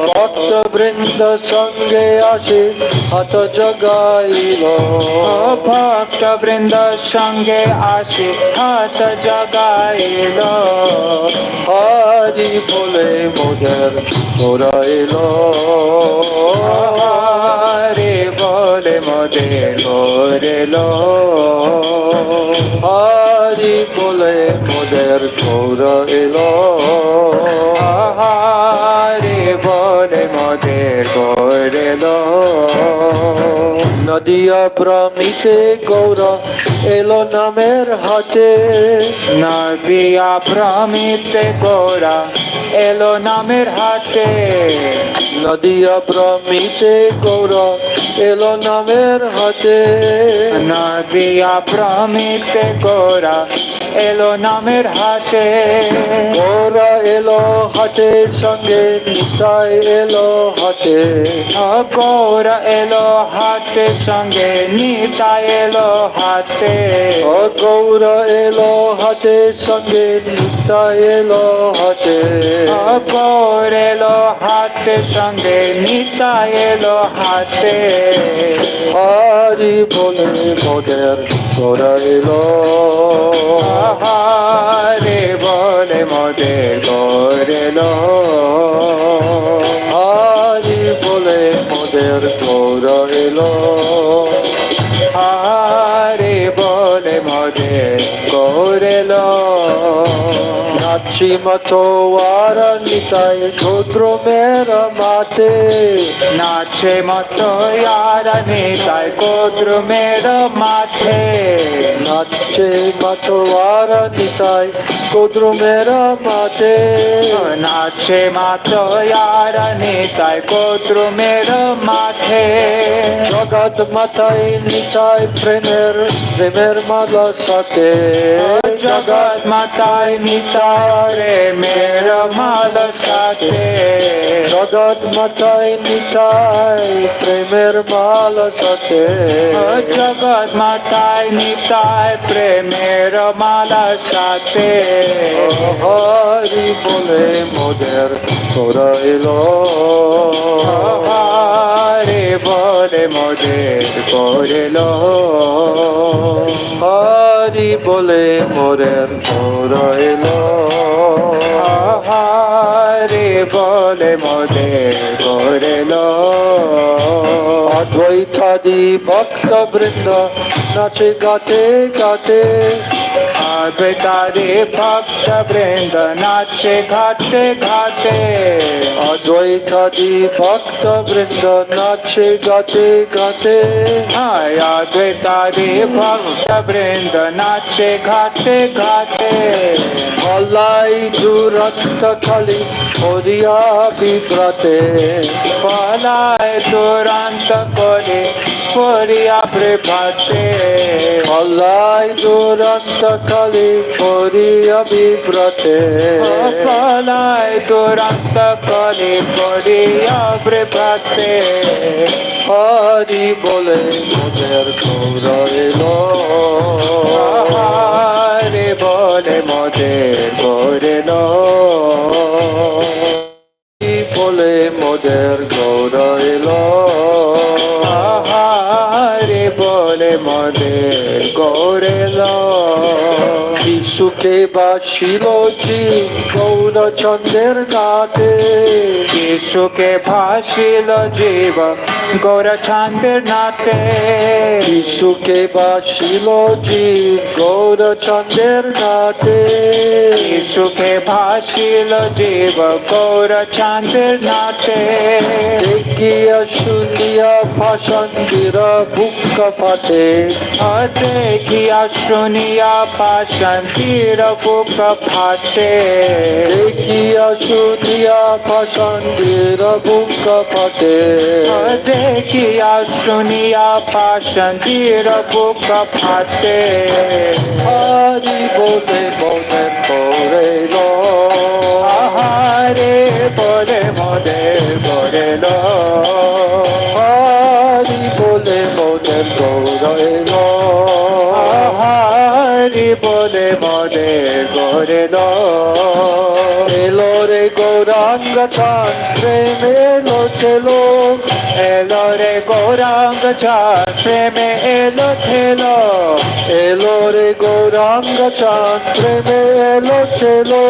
ভক্ত বৃন্দ সঙ্গে আসে হাত জগাইল ভক্ত বৃন্দ সঙ্গে আসি হাত জাগাইল হারি বলে মোদের গোড়াইল হারে বলে মোদের গড়েল হারি বলে মোদের গোড়াইল হারে বলে মোদের গড়েল নদিয়া প্রমিতে গৌরা এলো নামের হাতে নদিয়া প্রমিতে গোরা এলো নামের হাতে নদিয়া প্রমিতে গৌরা এলো নামের হাতে নদিয়া প্রমিতে গোরা এলো নামের হাতে গৌরা এলো হাতে সঙ্গে নিতাই এলো হাতে গৌরা এলো হাতে সঙ্গে নিতাই এলো হাতে গৌরা এলো হাতে সঙ্গে নিতাই এলো হাতে গৌর এলো হাতে সঙ্গে নিতাই এলো হাতে হারি বলে মোদের গৌরা এলো হারে বলে মোদের গড়েল হারি বলে মোদের গৌরা এলো হারে বলে মোদের গড়েল নাচি মতোয়ার নিতাই ক্ষুদ্র মেরা মাতে নাচে মতো यार নিতাই কোদ্র মের মাঠে নাচে মতোয়ার নিতাই ক্ষুদ্র মেরা মাতে নাচে মতো यार নিতাই কোদ্র মের মাঠে জগৎ মাতাই নিতাই প্রেমের মালা সাথে জগৎ মাতায় নিতারে মের মালা সাথে জগৎ মাতায় নিতাই প্রেমের মালা সাথে জগৎ মাতায় নিতায় প্রেমের মালা সাথে হরি বলে মোদের করাইল হরে বলে মোদের করিল হরি বলে মোদের করাইল হরে বলে মোদের করিল অদ্বৈতাদি ভক্ত বৃন্দ নাচে গাতে গাতে অদ্বৈতাদি ভক্ত বৃন্দ নাচে ঘাটে ঘাটে অদ্বৈতাদি ভক্ত বৃন্দ নাচে গাতে গাতে অদ্বৈতাদি ভক্ত বৃন্দ নাচে ঘাটে ঘাটে মলাই দুরন্ত খালি হরিয়া বিব্রতে পলায় দুরন্ত করে করিয়া প্রভাতে মলাই দুরন্ত খালি হরিয়া বিব্রতে পলায় দুরন্ত করে করিয়া প্রভাতে হরি বলে মোদের গৌরইল হরে বলে মোদের করিল বলে মোদের গৌরইল হরে বলে মোদের করিল বিশুকে বাসিল জি গৌরচন্দ্রের নাথে শিশুকে ভাসিল জীব গৌরচন্দ্রের নাথে বিশুকে বাসিল জি গৌরচন্দ্রের নাথে শিশুকে ভাসিল জীব গৌরচন্দ্রের নাথে দেখিয়া শুনিয়া ভাষন্দির বুক ফাটে দেখিয়া শুনিয়া পাশান্তির বুক ফাটে দেখিয়া শুনিয়া ভাষন্দির বুক ফাটে দেখিয়া শুনিয়া পাশান্তির বুক ফাটে হরি বলে মোদের করিল হরে বলে মোদের করিল হরি বলে মোদের গৌরইল হরি বলে মোদের করিল এলো রে গৌরাঙ্গ চান প্রেমে লোচেলো এলো রে গৌরাঙ্গ চাঁদ প্রেমে এলো থেলো এলো রে গৌরাঙ্গ চান প্রেমে লোচেলো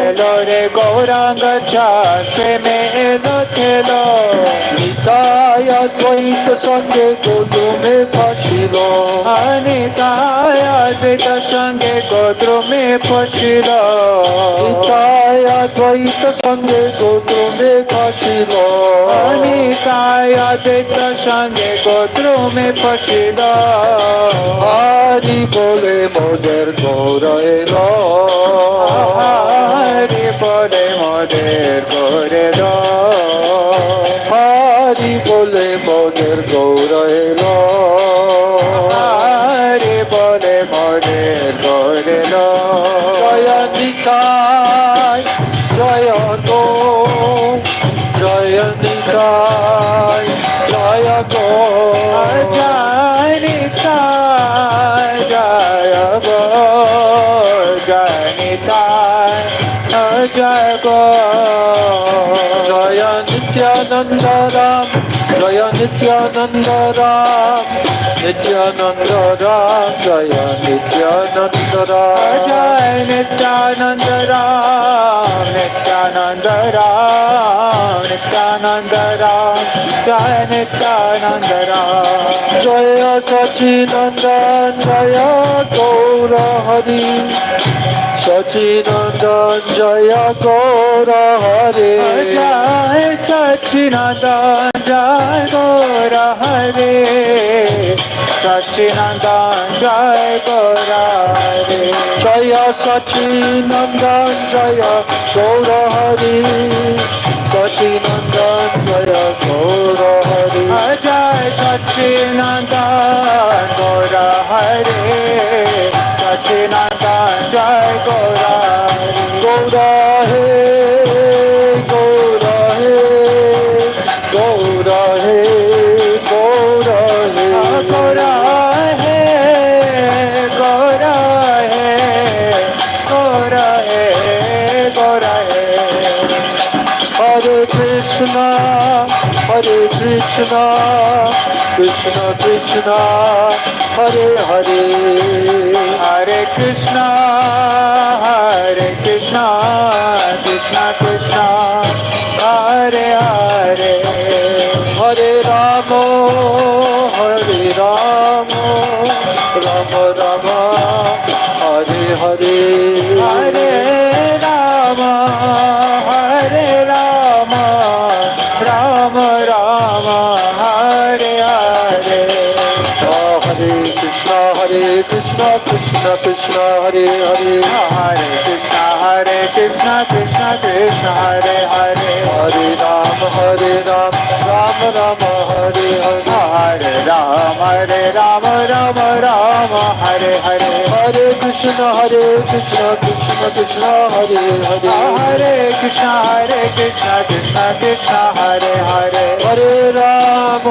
এলো রে গৌরাঙ্গ চাঁদ প্রেমে এলো থেলো নিতাই অদ্বৈত সঙ্গে গোদুমে ফাঁসিল অনিতায় অদ্বৈত সঙ্গে গোদ্রুমে ফসিল নিতাই অদ্বৈত সঙ্গে গোদুমে ফাঁসিল অনিতায় অদ্বৈত সঙ্গে গোদ্রুমে ফসিল হরি বলে মোদের গৌরইল হরি বলে মোদের করিল হরি বলে মোদের গৌরইল হরি বলে মোদের করিল জয় নিতাই জয় গো জয় নিতাই জয় গো জয় নিতাই জয় গো জয় নিতাই জয় গো জয় নিত্যানন্দ রাম জয় নিত্যানন্দ রাম নিত্যানন্দ রাম জয় নিত্যানন্দ রাম জয় নিত্যানন্দ রাম নিত্যানন্দ রাম নিত্যানন্দ রাম জয় নিত্যানন্দ রাম জয় সচিনন্দন জয় গৌর হরি সচিনন্দন জয় গৌর হরে জয় সচিনন্দন জয় গৌর হরে সচিনন্দন জয় গৌর হরে জয় সচিনন্দন জয় গৌর হরি সচিনন্দন জয় গৌর হরি জয় সচিনন্দন গৌর হরে Sachinandan Krishna, Krishna Krishna, Hare Hare, Hare Krishna, Krishna Krishna, Hare Hare, Hare Rama, Hare Rama, Rama Rama, Hare Hare, Hare Rama, Hare Rama, Rama Rama, Hare Hare. Hare Krishna, Krishna Krishna, Hare Hare, Hare Krishna, Krishna Krishna, Hare Hare, Hare Ram, Ram Ram, Hare Hare, Hare Rama, Rama Rama, Hare Hare, Hare Krishna, Krishna Krishna, Hare Hare, Hare Krishna, Krishna Krishna, Hare Hare, Hare Ram,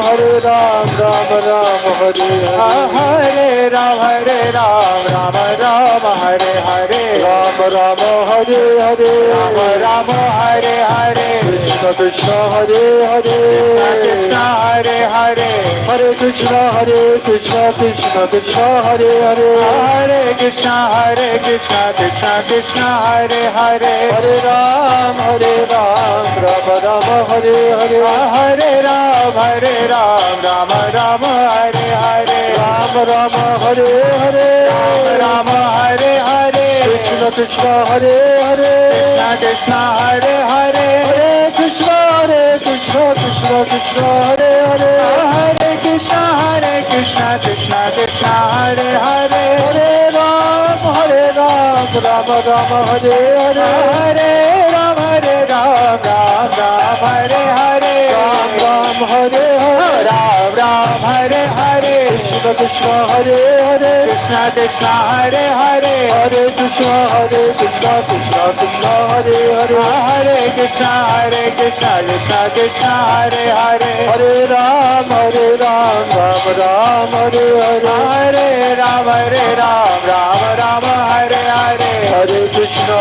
Ram Ram, Hare Hare, Hare Ram, Rama Rama, Hare Hare, Ram Ram, Hare Hare, Rama Rama, Hare Hare, Krishna Krishna, Hare Hare, Krishna Hare Hare, Hare Krishna, Krishna Krishna, Hare Hare, Hare Krishna, Krishna Krishna, Hare Hare, Hare Ram, Ram Ram, Hare Hare, Hare Ram, Rama Rama, Hare Hare, Ram Ram, Hare Hare, Rama Hare Hare, Krishna Krishna, Hare Hare, Krishna Hare Hare, Hare Krishna, Krishna Krishna, Hare Hare, Hare Krishna, Krishna Krishna, Hare Hare, Hare Ram, Ram Ram, Hare Hare, Hare Ram, Ram Hare Hare, Ram Ram, Hare Hare, Ram Hare Hare, Krishna Krishna, Hare Hare, Krishna Krishna, Hare Hare, Hare Krishna, Krishna Krishna, Hare Hare, Hare Krishna, Krishna Krishna, Hare Hare, Hare Ram, Ram Ram, Hare Hare, Hare Ram, Rama Rama, Hare Hare, Hare Krishna,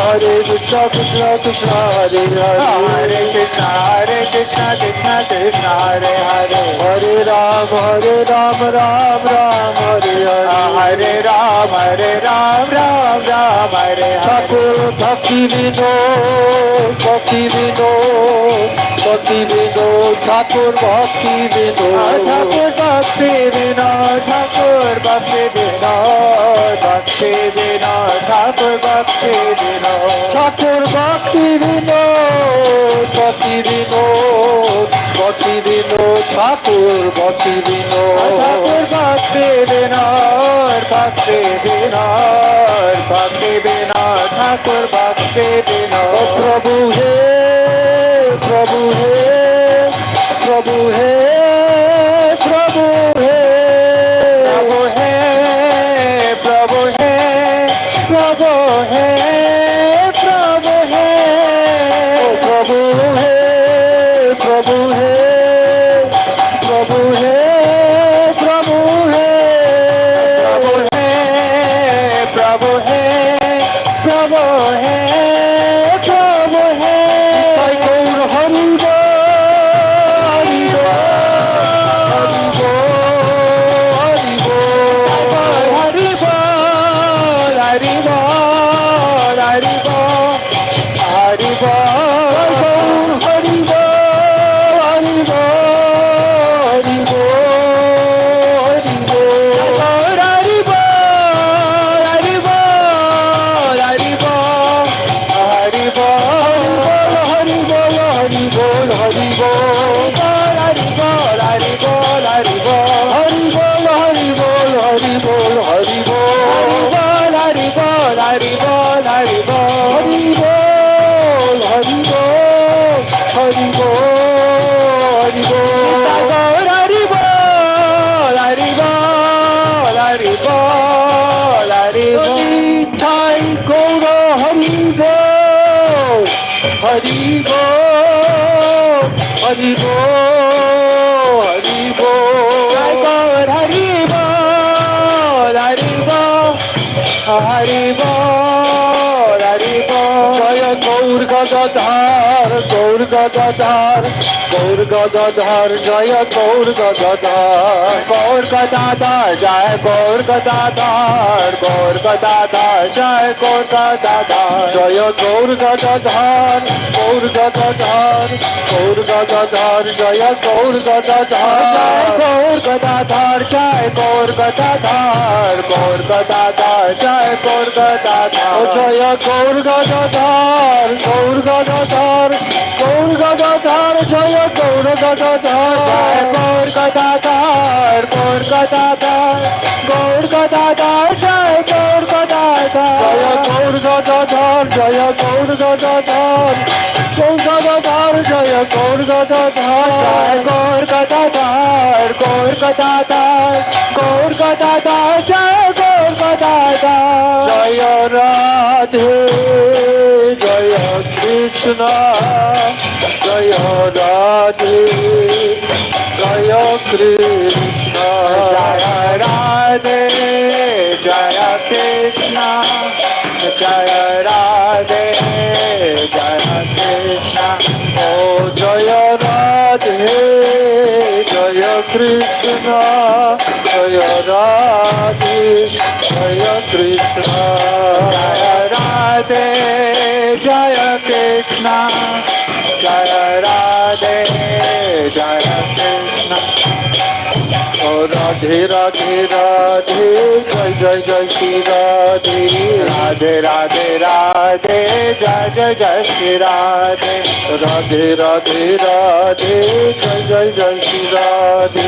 Krishna Krishna, Hare Hare, Hare Krishna, Krishna Krishna, Hare Hare, Hare Ram, Ram Ram, Hare Hare, Hare Ram, Hare Hare, Thakur Bhakti Vinod, Bhakti Vinod, Bhakti Vinod, Thakur Bhakti Vinod, Thakur Bhakti Vinod, Thakur Bhakti Vinod, Bhakti Vinod, Thakur Bhakti Vinod, Thakur Bhakti Vinod, Bhakti Vinod, Bhakti Vinod, Thakur Bhakti Vinod, Thakur Bhakti Vinod, Bhakti Vinod, Bhakti Vinod, Thakur Bhakti Vinod. Prabhu he, Prabhu he, Prabhu he, Prabhu he, Prabhu hai, Prabhu hai, Prabhu hai, Prabhu hai. Prabhu he, Prabhu he, Prabhu he, Prabhu he, Prabhu hai, Prabhu hai, Sai Gaur Hari Bol, Hari Bol, Hari Bol, Hari Bol, Hari Bol, Hari Bol, Hari Bol, Hari Bol, Hari Bol, Hari Bol, Hari Bol, Hari Bol, Hari Bol, Hari Bol, Jai Gaur Hari Bol, Hari Bol, Hari Bol, Hari Bol. Jaya Gaur Gadadhar, Gaur Gadadhar, Gaur Gadadhar, Jaya Gaur Gadadhar, Gaur Gadadhar, Jaya Gaur Gadadhar, Gaur Gadadhar, Jaya Gaur Gadadhar, Jaya Gaur Gadadhar, Gaur Gadadhar, Gaur Gadadhar, Jaya Gaur Gadadhar, Gaur Gadadhar, Jaya Gaur Gadadhar, Gaur Gadadhar, Jaya Gaur Gadadhar, Jaya Gaur Gadadhar, Gaur Gadadhar, Gaur Gadadhar, Jaya Gaur Gadadhar, Jaya Gaur Gadadhar, Gaur Gadadhar, Gaur Gadadhar, Jaya Gaur Gadadhar, Jaya Gaur Gadadhar, Jaya Gaur Gadadhar, Gaur Gadadhar, Jaya Gaur Gadadhar, Jaya Gaur Gadadhar, Gaur Gadadhar, Gaur Gadadhar, Jaya Gaur Gadadhar, Jaya Radhe, Jaya Krishna, Jaya Radhe, Jaya Krishna, Jaya Radhe, Jaya Krishna, Jaya Radhe, Jaya Krishna, Oh Jaya Radhe, Jaya Krishna, Jaya Radhe, Jaya Krishna, Jaya Radhe, Jaya Krishna, Jaya Radhe, Jaya Krishna. Oh Radhe Radhe Radhe, Jai Jai Jai Shri Radhe, Radhe Radhe Radhe, Jai Jai Jai Shri Radhe, Radhe Radhe Radhe, Jai Jai Jai Shri Radhe,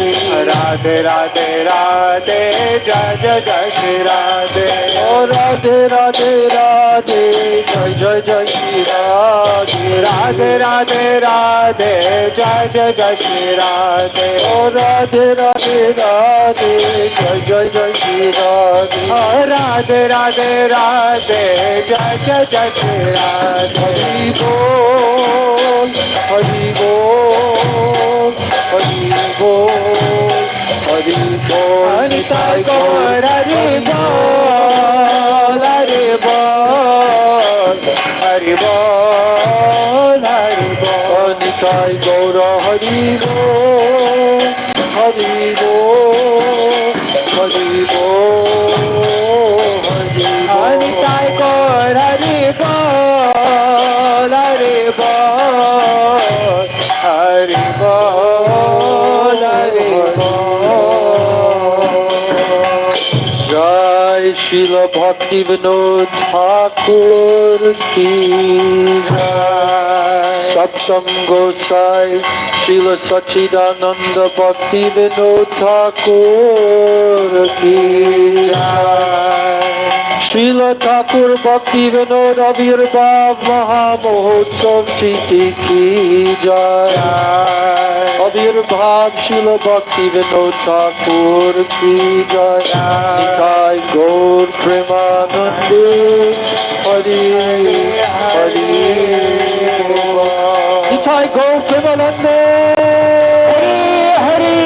Radhe Radhe Radhe, Jai Jai Jai Shri Radhe, Oh Radhe Radhe Radhe, Jai Jai Jai Shri Radhe, Radhe Radhe Radhe, Jai Jai Jai Shri Radhe, Oh Radhe Radhe Radhe, Jai Jai Jai Shri Radhe, Oh Radhe Radhe Radhe, Jai Jai Jai Shri Radhe, Hari Bol, Hari Bol, Hari Bol, Hari Bol, Nitai Gaur Hari Bol, Hari Bol, Hari Bol, Hari Bol, Nitai Gaur Hari Bol, Hari Bol, Hari Bol, Hari Bol, Nitai Gaur Hari Bol, Hari Bol, Hari Bol, Hari Bol. Jai Srila Bhakti Vinod Thakur ki Jai. Saptam Gosai Srila Sachidananda Bhakti Vinod Thakur ki Jai. Srila Thakur Bhakti Vinod Avirbhav Mahamahotsav Chiti ki Jai. Avirbhav Srila Bhakti Vinod Thakur ki Jai. Nitai Gaur Premanande Hari Hari Nitai Gaur Premanande Hari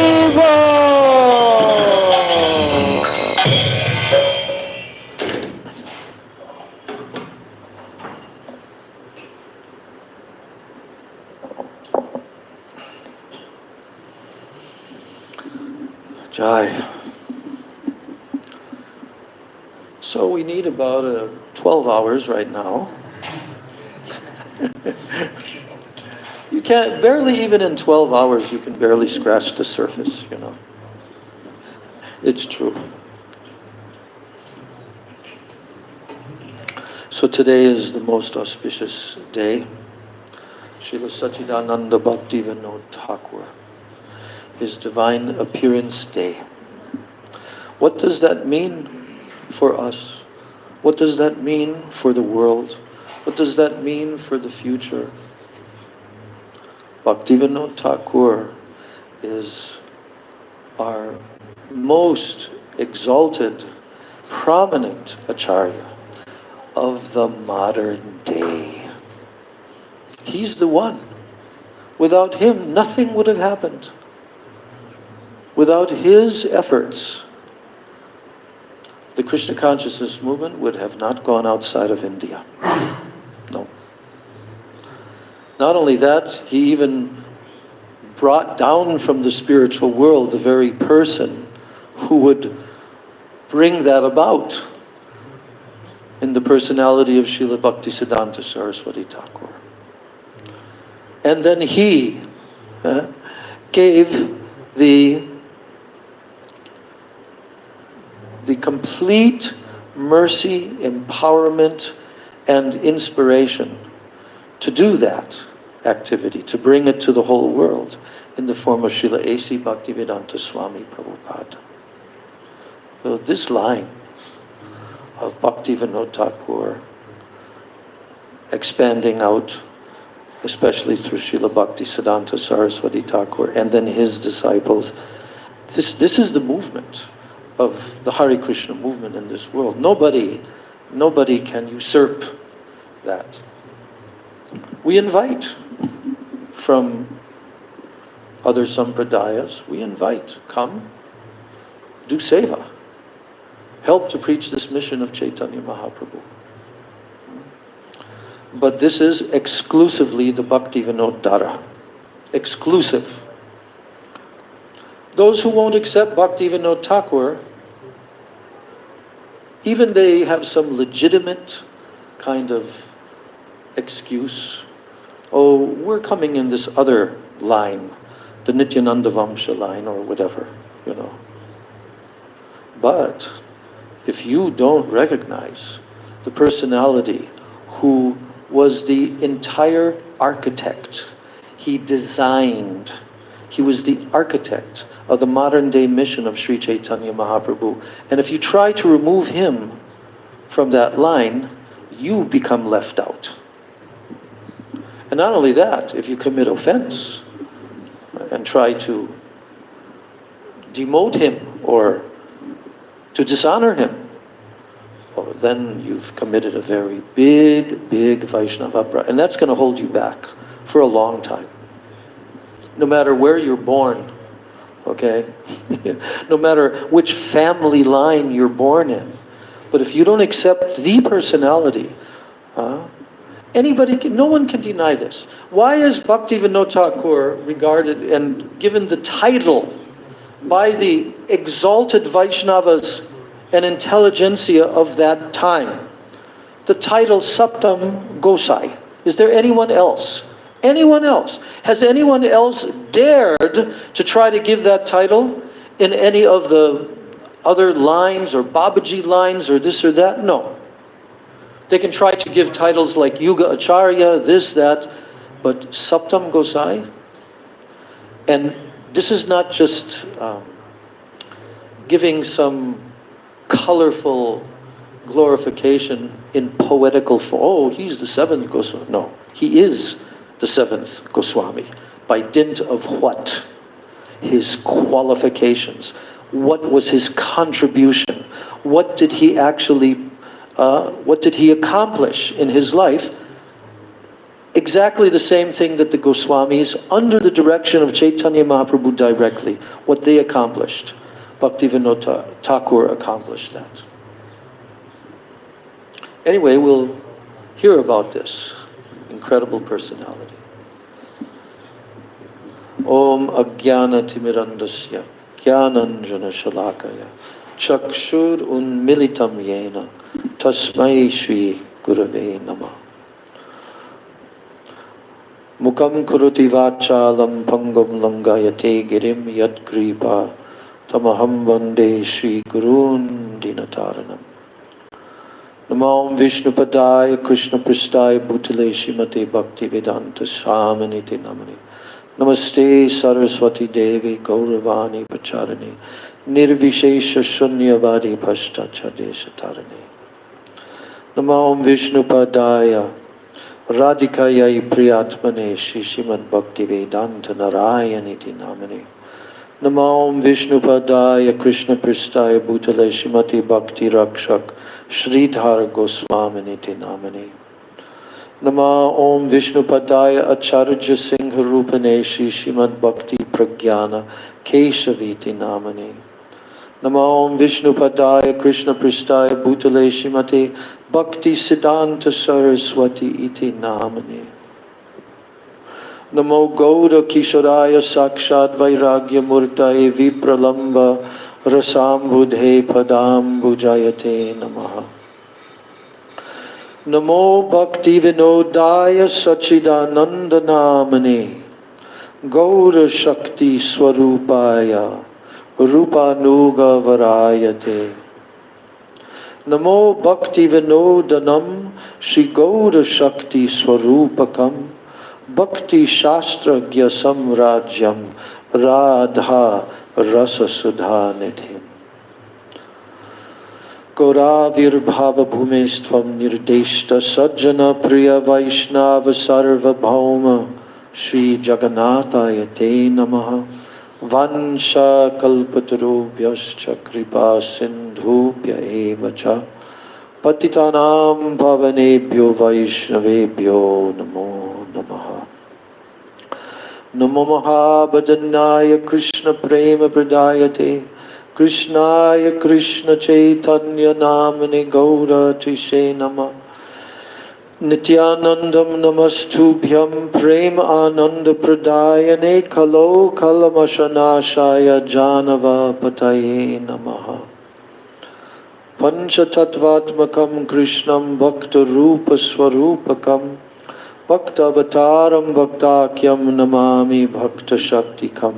Jai. So we need about 12 hours right now. You can't, barely even in 12 hours, you can barely scratch the surface, you know. It's true. So today is the most auspicious day. Srila Sachidananda Bhaktivinoda Thakur, his divine appearance day. What does that mean for us? What does that mean for the world? What does that mean for the future? Bhaktivinoda Thakur is our most exalted, prominent acharya of the modern day. He's the one. Without him, nothing would have happened. Without his efforts, the Krishna consciousness movement would have not gone outside of India. No. Not only that, he even brought down from the spiritual world the very person who would bring that about in the personality of Srila Bhaktisiddhanta Saraswati Thakur. And then he gave the complete mercy, empowerment, and inspiration to do that activity, to bring it to the whole world in the form of Srila A.C. Bhaktivedanta Swami Prabhupada. So this line of Bhaktivinoda Thakur expanding out, especially through Srila Bhaktisiddhanta Saraswati Thakur and then his disciples, this is the movement of the Hare Krishna movement in this world. Nobody can usurp that. We invite from other sampradayas, we invite, come, do seva, help to preach this mission of Chaitanya Mahaprabhu. But this is exclusively the Bhaktivinoda Dhara. Exclusive. Those who won't accept Bhaktivinoda Thakur, even they have some legitimate kind of excuse. Oh, we're coming in this other line, the Nityananda Vamsha line or whatever, you know. But if you don't recognize the personality who was the entire architect, he designed, he was the architect of the modern day mission of Sri Chaitanya Mahaprabhu. And if you try to remove him from that line, you become left out. And not only that, if you commit offense and try to demote him or to dishonor him, well, then you've committed a very big Vaishnava uprising. And that's going to hold you back for a long time. No matter where you're born, okay? No matter which family line you're born in. But if you don't accept the personality, no one can deny this. Why is Bhaktivinoda Thakur regarded and given the title by the exalted Vaishnavas and intelligentsia of that time? The title Saptam Gosai. Is there anyone else? Anyone else? Has anyone else dared to try to give that title in any of the other lines or Babaji lines or this or that? No. They can try to give titles like Yuga Acharya, this, that, but Saptam Gosai? And this is not just giving some colorful glorification in poetical form. Oh, he's the seventh Goswami. No, he is the seventh Goswami. By dint of what? His qualifications. What was his contribution? What did he actually, what did he accomplish in his life? Exactly the same thing that the Goswamis, under the direction of Chaitanya Mahaprabhu directly, what they accomplished. Bhaktivinoda Thakur accomplished that. Anyway, we'll hear about this incredible personality. Om Ajnana Timirandasya Jnananjana Shalakaya Chakshur Unmilitam Yena Tasmai Shri Gurave Namah. Mukam Kuruti Vachalam Pangam Langayate Girim Yat Kripa Tamaham Vande Shri Gurun Dinataranam. Namam Vishnupadaya Krishna Pristaya Bhutale Shrimate Bhaktivedanta Swaminiti Namani. Namaste Saraswati Devi Gauravani Pacharani Nirvishesha Shunyavadi Pashtachadesha Tarani. Namam Vishnupadaya Radhikaya Priyatmane Srimad Bhaktivedanta Narayaniti Namani. Namam Vishnupadaya Krishna Pristaya Bhutale Shrimati Bhakti Rakshak Sridhar Goswaminiti Namani. Nama Om Vishnupadaya Acharya Singha Rupane Shri Srimad Bhakti Pragyana Keshaviti Namani. Nama Om Vishnupadaya Krishna Pristaya Bhutale Shrimati Bhakti Siddhanta Saraswati Iti Namani. Namo Gauda Kishoraya Sakshat Vairagya Murtaye Vipralamba Rasambudhe Padam Bujayate Namaha. Namo Bhakti Vinodaya Sachidananda Namane Gauda Shakti Swarupaya Rupanuga Varayate. Namo Bhakti Vinodanam Shri Gauda Shakti Swarupakam Bhakti Shastra Gyasam Rajyam Radha Rasa Sudha Nidhim. Gauravir Bhava Bhumestvam Nirdeshta Sajjana Priya Vaishnava Sarva Bhauma Shri Jagannataya Te Namaha. Vansha Kalpatarubhyascha Kripa Sindhubhya Evacha Patitanam Pavanebhyo Vaishnavebhyo Namo Namaha. Namo Mahabhajanaya Krishna Prema Pradayate Krishnaya Krishna Chaitanya Namane Gaura Tishe Nama Nityanandam Namastubhyam Prema Ananda Pradayane Kalo Kalamashanashaya Janava Pataye Namaha. Panchatattvatmakam Krishnam Bhakta Rupa Swarupakam Bhakta Avataram Bhaktakyam Namami Bhakta Shaktikam.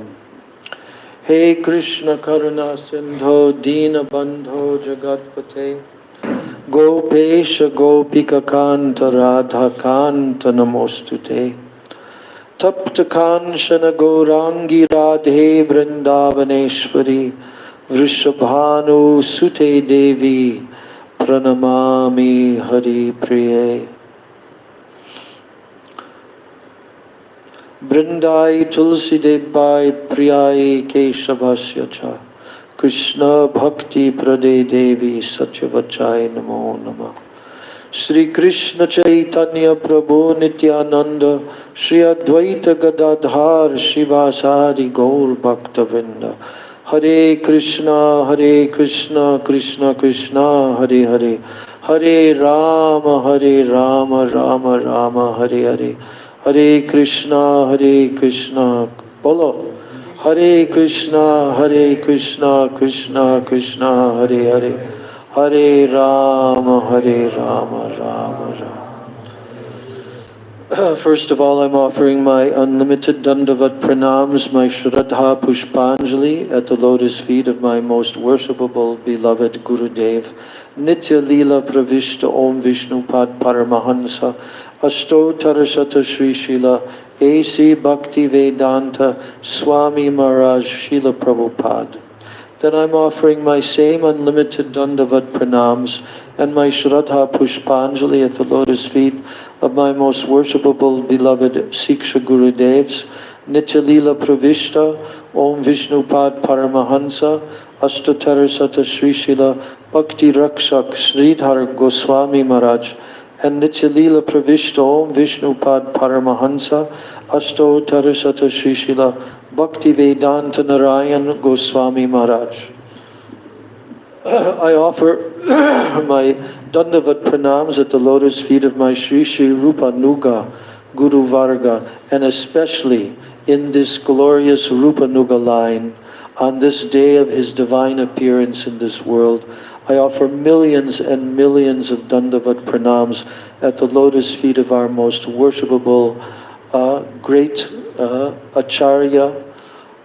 He Krishna Karuna Sindho Dina Bandho Jagatpate Gopesha Gopika Kanta Radha Kanta Namostute Tapta Kanshana Gaurangi Radhe Vrindavaneshwari Vrishabhanu Sute Devi Pranamami Hari Priye. Brindai Tulsi Debai Priyai Keshavasya Cha Krishna Bhakti Prade Devi Satyavachai Namo Namah. Shri Krishna Chaitanya Prabhu Nityananda Shri Advaita Gadadhar Shivasadi Gaur Bhakta Vrinda. Hare Krishna Krishna Krishna Hare Hare Hare Rama Rama Rama Hare Hare Hare Krishna Bolo Hare Krishna Krishna Krishna Hare Hare Hare Rama Rama Rama. First of all, I'm offering my unlimited Dandavat Pranams, my Shraddha Pushpanjali at the lotus feet of my most worshipable beloved Gurudev, Nitya Leela Pravishta Om Vishnu Pad Paramahansa, Ashto Tarashata Sri Shila, A.C. Bhakti Vedanta, Swami Maharaj, Srila Prabhupada. Then I'm offering my same unlimited Dandavat Pranams and my Shraddha Pushpanjali at the lotus feet of my most worshipable beloved Siksha Gurudevs, Nitya Leela Pravishta, Om Vishnu Pad Paramahansa, Ashtatarasata Sri Shila, Bhakti Rakshak Sridhar Goswami Maharaj, and Nitya Leela Pravishta Om Vishnu Pad Paramahansa, Ashtotarasata Sri Shila, Bhakti Vedanta Narayan Goswami Maharaj. I offer my Dandavat Pranams at the lotus feet of my Sri Sri Rupa Nuga Guru Varga, and especially in this glorious Rupa Nuga line, on this day of his divine appearance in this world. I offer millions and millions of Dandavat Pranams at the lotus feet of our most worshipable great Acharya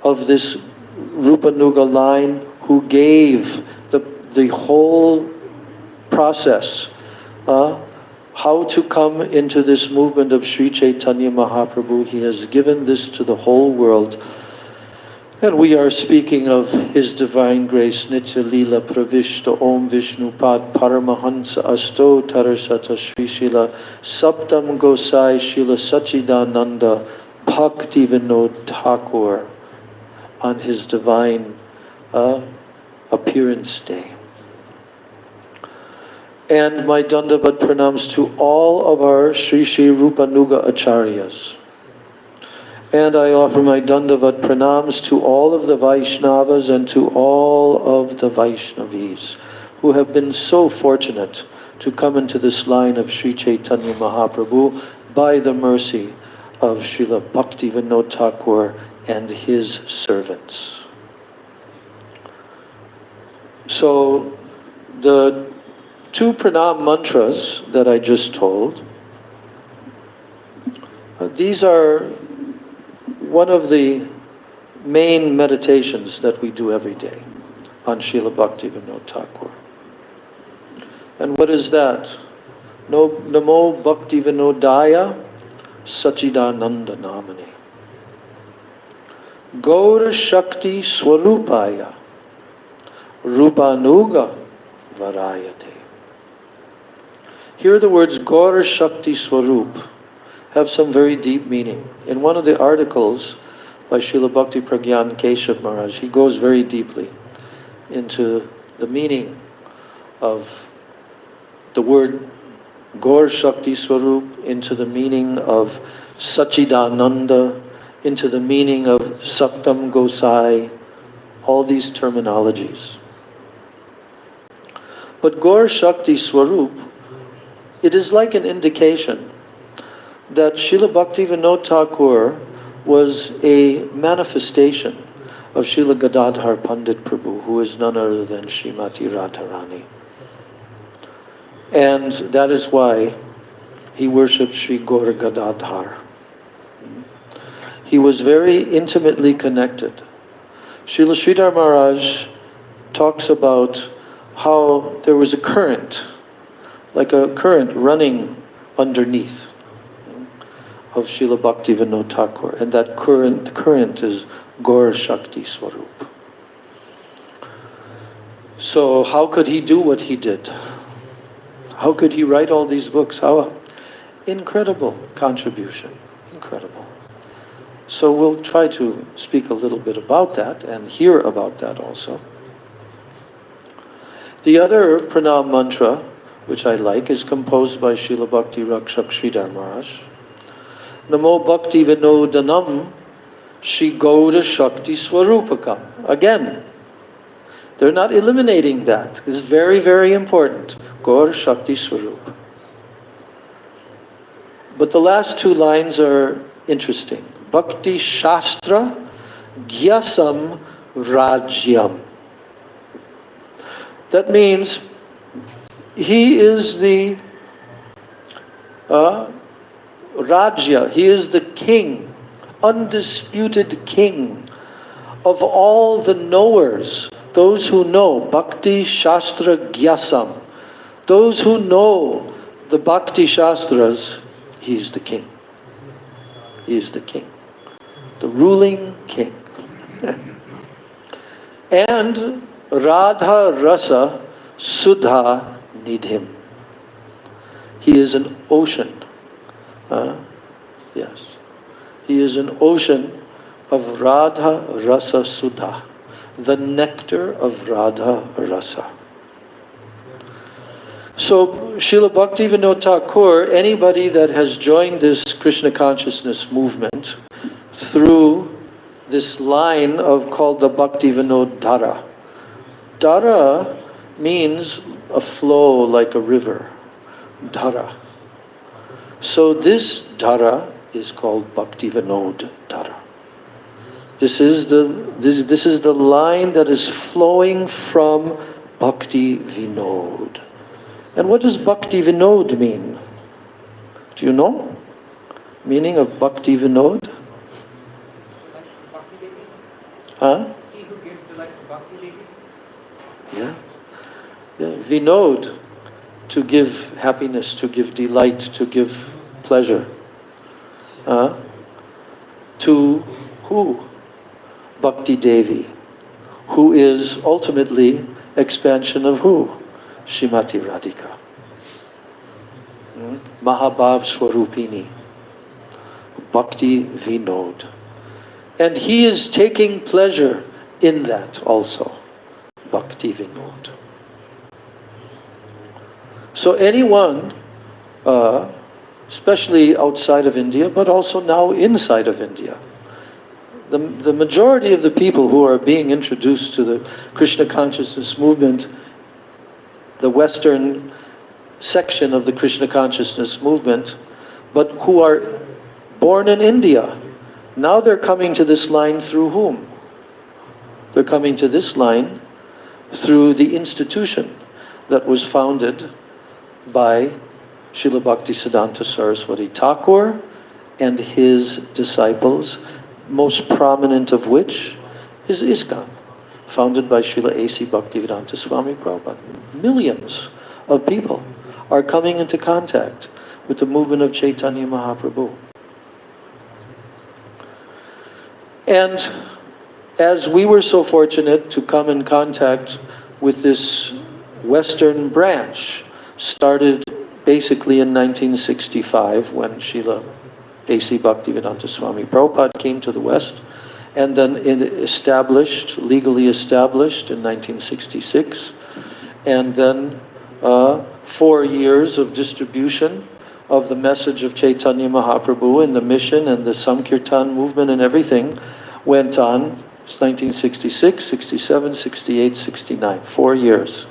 of this Rupa Nuga line, who gave the whole process, how to come into this movement of Sri Chaitanya Mahaprabhu. He has given this to the whole world. And we are speaking of His Divine Grace, Nitya Leela Pravishta Om Vishnu Pad Paramahansa Asto Tarasata Sri Shila Saptam Gosai Shila Sachidananda Bhakti Vinod Thakur on his divine appearance day. And my Dandavat Pranams to all of our Sri Sri Rupa Nuga Acharyas. And I offer my Dandavat Pranams to all of the Vaishnavas and to all of the Vaishnavis who have been so fortunate to come into this line of Sri Chaitanya Mahaprabhu by the mercy of Srila Bhaktivinoda Thakur and his servants. So the two pranam mantras that I just told, these are one of the main meditations that we do every day on Srila Bhaktivinoda Thakur. And what is that? Namo Bhaktivinodaya Sachidananda Namane Gaura Shakti Swarupaya Rupanuga Varayate. Here the words Gaura Shakti Swarup have some very deep meaning. In one of the articles by Srila Bhakti Pragyan Keshav Maharaj, he goes very deeply into the meaning of the word Gaur Shakti Swarup, into the meaning of Sachidananda, into the meaning of Saktam Gosai, all these terminologies. But Gaur Shakti Swarup, it is like an indication that Srila Bhaktivinoda Thakur was a manifestation of Srila Gadadhar Pandit Prabhu, who is none other than Srimati Radharani. And that is why he worshipped Sri Gaura Gadadhar. He was very intimately connected. Srila Sridhar Maharaj talks about how there was a current, like a current running underneath of Srila Bhaktivinoda Thakur, and that current is Gaur Shakti Swarup. So how could he do what he did? How could he write all these books? How incredible contribution, incredible. So we'll try to speak a little bit about that and hear about that also. The other pranam mantra, which I like, is composed by Srila Bhakti Rakshak Sridhar Maharaj. Namo Bhakti Vinodanam Shri Gaura Shakti Swarupakam. Again, they're not eliminating that. It's very, very important. Gaura Shakti Swarup. But the last two lines are interesting. Bhakti Shastra Gyasam Rajyam. That means he is the Rajya, he is the king, undisputed king of all the knowers, those who know Bhakti Shastra Gyasam. Those who know the Bhakti Shastras, he is the king. He is the king. The ruling king. And Radha Rasa Sudha Nidhim. He is an ocean. Yes. He is an ocean of Radha Rasa Sudha. The nectar of Radha Rasa. So, Srila Bhaktivinoda Thakur, anybody that has joined this Krishna consciousness movement through this line called the Bhaktivinoda Dhara. Dhara means a flow like a river. Dhara. So this Dhara is called Bhaktivinoda Dhara. This is the line that is flowing from Bhakti Vinod. And what does Bhakti Vinod mean? Do you know? Meaning of Bhakti Vinod? Huh? He who gives delight to Bhakti Devi. Yeah. Vinod, to give happiness, to give delight, to give pleasure. To who? Bhakti Devi, who is ultimately expansion of who? Srimati Radhika. Mahabhav Swarupini. Bhakti Vinod. And he is taking pleasure in that also. Bhakti Vinod. So anyone, especially outside of India, but also now inside of India, the majority of the people who are being introduced to the Krishna consciousness movement, the Western section of the Krishna consciousness movement, but who are born in India. Now they're coming to this line through whom? They're coming to this line through the institution that was founded by Srila Bhaktisiddhanta Saraswati Thakur and his disciples, most prominent of which is ISKCON, founded by Srila A.C. Bhaktivedanta Swami Prabhupada. Millions of people are coming into contact with the movement of Chaitanya Mahaprabhu. And as we were so fortunate to come in contact with this Western branch, started basically in 1965 when Srila A.C. Bhaktivedanta Swami Prabhupada came to the West, and then legally established in 1966, and then 4 years of distribution of the message of Chaitanya Mahaprabhu and the mission and the Sankirtan movement and everything went on. It's 1966, 67, 68, 69, 4 years.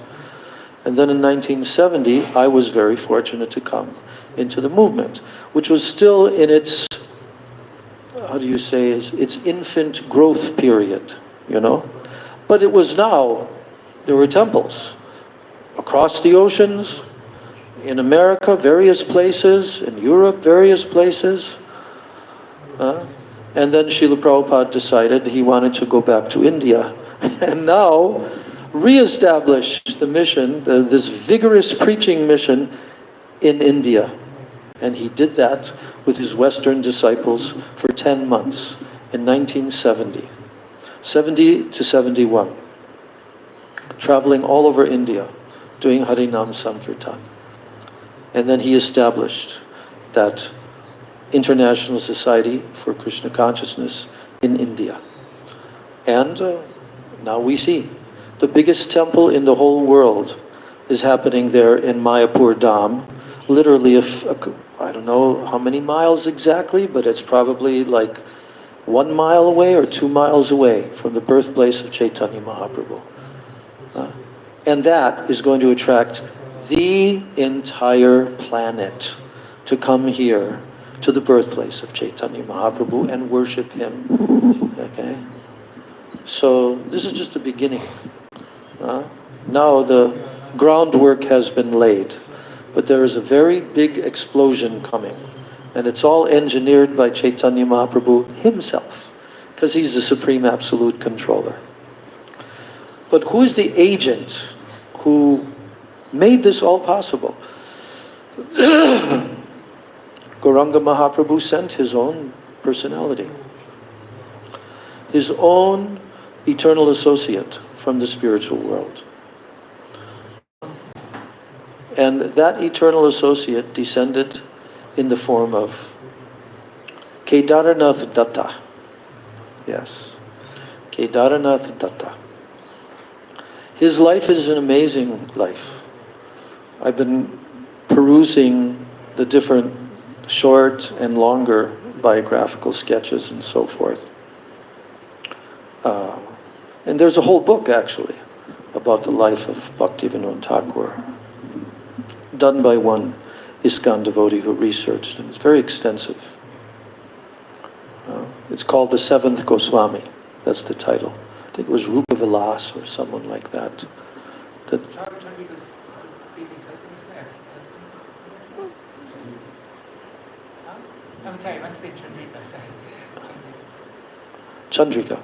And then in 1970, I was very fortunate to come into the movement, which was still in its, how do you say, its infant growth period, you know? But it was now, there were temples across the oceans, in America, various places, in Europe, various places. And then Srila Prabhupada decided he wanted to go back to India and now re-establish the mission, this vigorous preaching mission in India. And he did that with his Western disciples for 10 months in 1970, 70 to 71, traveling all over India, doing Harinam Sankirtan. And then he established that International Society for Krishna Consciousness in India. And now we see the biggest temple in the whole world is happening there in Mayapur Dham, literally, I don't know how many miles exactly, but it's probably like 1 mile away or 2 miles away from the birthplace of Chaitanya Mahaprabhu. And that is going to attract the entire planet to come here to the birthplace of Chaitanya Mahaprabhu and worship him. Okay? So this is just the beginning. Now the groundwork has been laid, but there is a very big explosion coming, and it's all engineered by Chaitanya Mahaprabhu himself, because he's the Supreme Absolute Controller. But who is the agent who made this all possible? Gauranga Mahaprabhu sent his own personality, his own eternal associate from the spiritual world. And that eternal associate descended in the form of Kedaranath Datta. Yes, Kedaranath Datta. His life is an amazing life. I've been perusing the different short and longer biographical sketches and so forth. And there's a whole book, actually, about the life of Bhaktivinoda Thakur, done by one ISKCON devotee who researched, and it's very extensive. It's called The Seventh Goswami. That's the title. I think it was Rupa Vilas or someone like that. I'm sorry, one say Chandrika, sorry. Chandrika.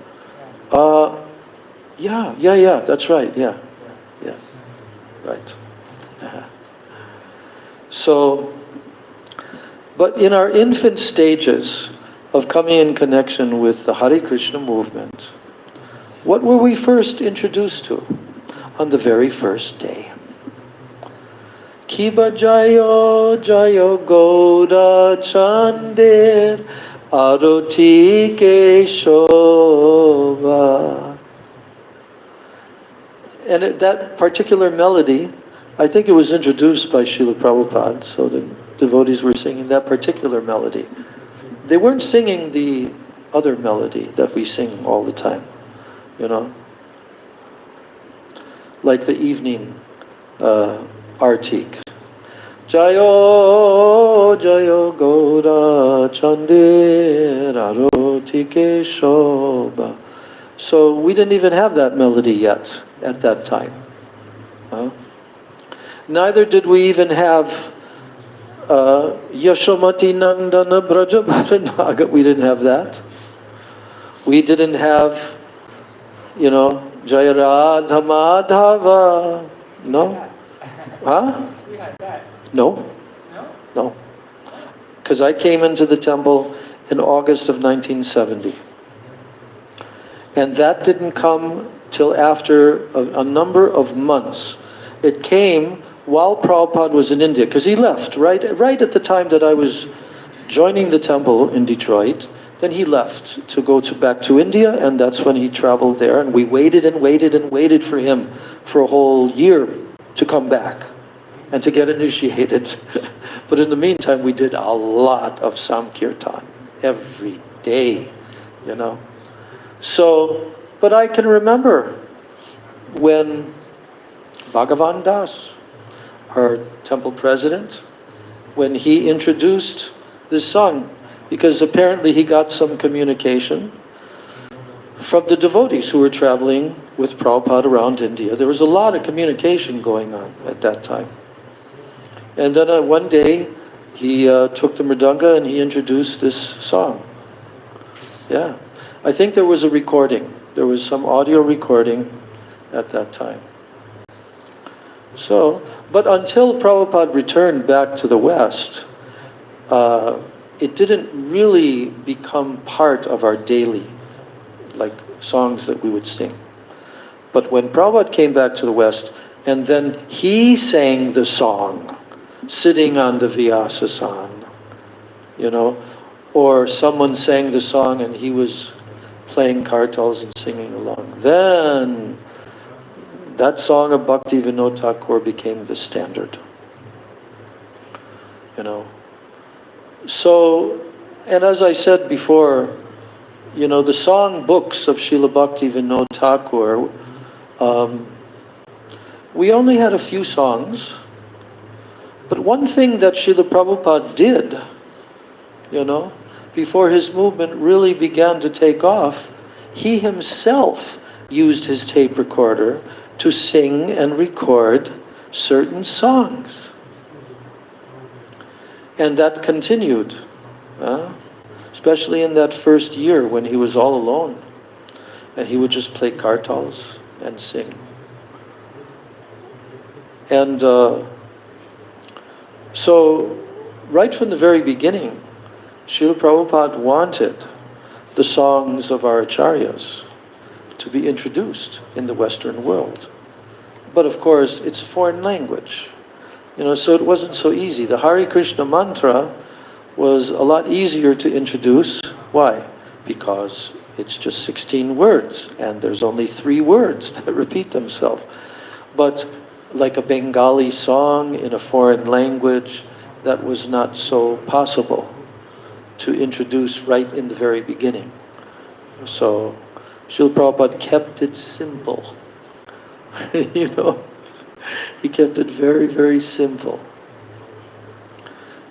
Yeah, that's right, yeah. Right. So, but in our infant stages of coming in connection with the Hare Krishna movement, what were we first introduced to on the very first day? Kiba Jayo Jayo Goda Chandir Aroti Keshova. And that particular melody, I think it was introduced by Srila Prabhupada, so the devotees were singing that particular melody. They weren't singing the other melody that we sing all the time, you know, like the evening Artik. Jayo Jayo Gaura Chandir Arotike Shobha. So we didn't even have that melody yet at that time. Neither did we even have Yashomati Nandana Braja Bharanaga. We didn't have that. We didn't have, Jaya Radha Madhava. No? Huh? We had that. No. No? No. Because I came into the temple in August of 1970. And that didn't come till after a number of months. It came while Prabhupada was in India, because he left right at the time that I was joining the temple in Detroit. Then he left to go back to India, and that's when he traveled there. And we waited and waited and waited for him for a whole year to come back and to get initiated. But in the meantime, we did a lot of Sankirtan every day, So, but I can remember when Bhagavan Das, our temple president, when he introduced this song, because apparently he got some communication from the devotees who were traveling with Prabhupada around India. There was a lot of communication going on at that time. And then one day, he took the mridanga and he introduced this song. Yeah. I think there was a recording. There was some audio recording at that time. So, but until Prabhupada returned back to the West, it didn't really become part of our daily, songs that we would sing. But when Prabhupada came back to the West, and then he sang the song, sitting on the Vyasasana, or someone sang the song and he was playing kartals and singing along, then that song of Bhakti Vinod Thakur became the standard. So, and as I said before, the song books of Srila Bhakti Vinod Thakur, we only had a few songs, but one thing that Srila Prabhupada did, before his movement really began to take off, he himself used his tape recorder to sing and record certain songs. And that continued, especially in that first year when he was all alone. And he would just play kartals and sing. And so, right from the very beginning, Srila Prabhupada wanted the songs of our acharyas to be introduced in the Western world. But of course, it's a foreign language. So it wasn't so easy. The Hare Krishna mantra was a lot easier to introduce. Why? Because it's just 16 words, and there's only 3 words that repeat themselves. But like a Bengali song in a foreign language, that was not so possible to introduce right in the very beginning. So Srila Prabhupada kept it simple. He kept it very, very simple.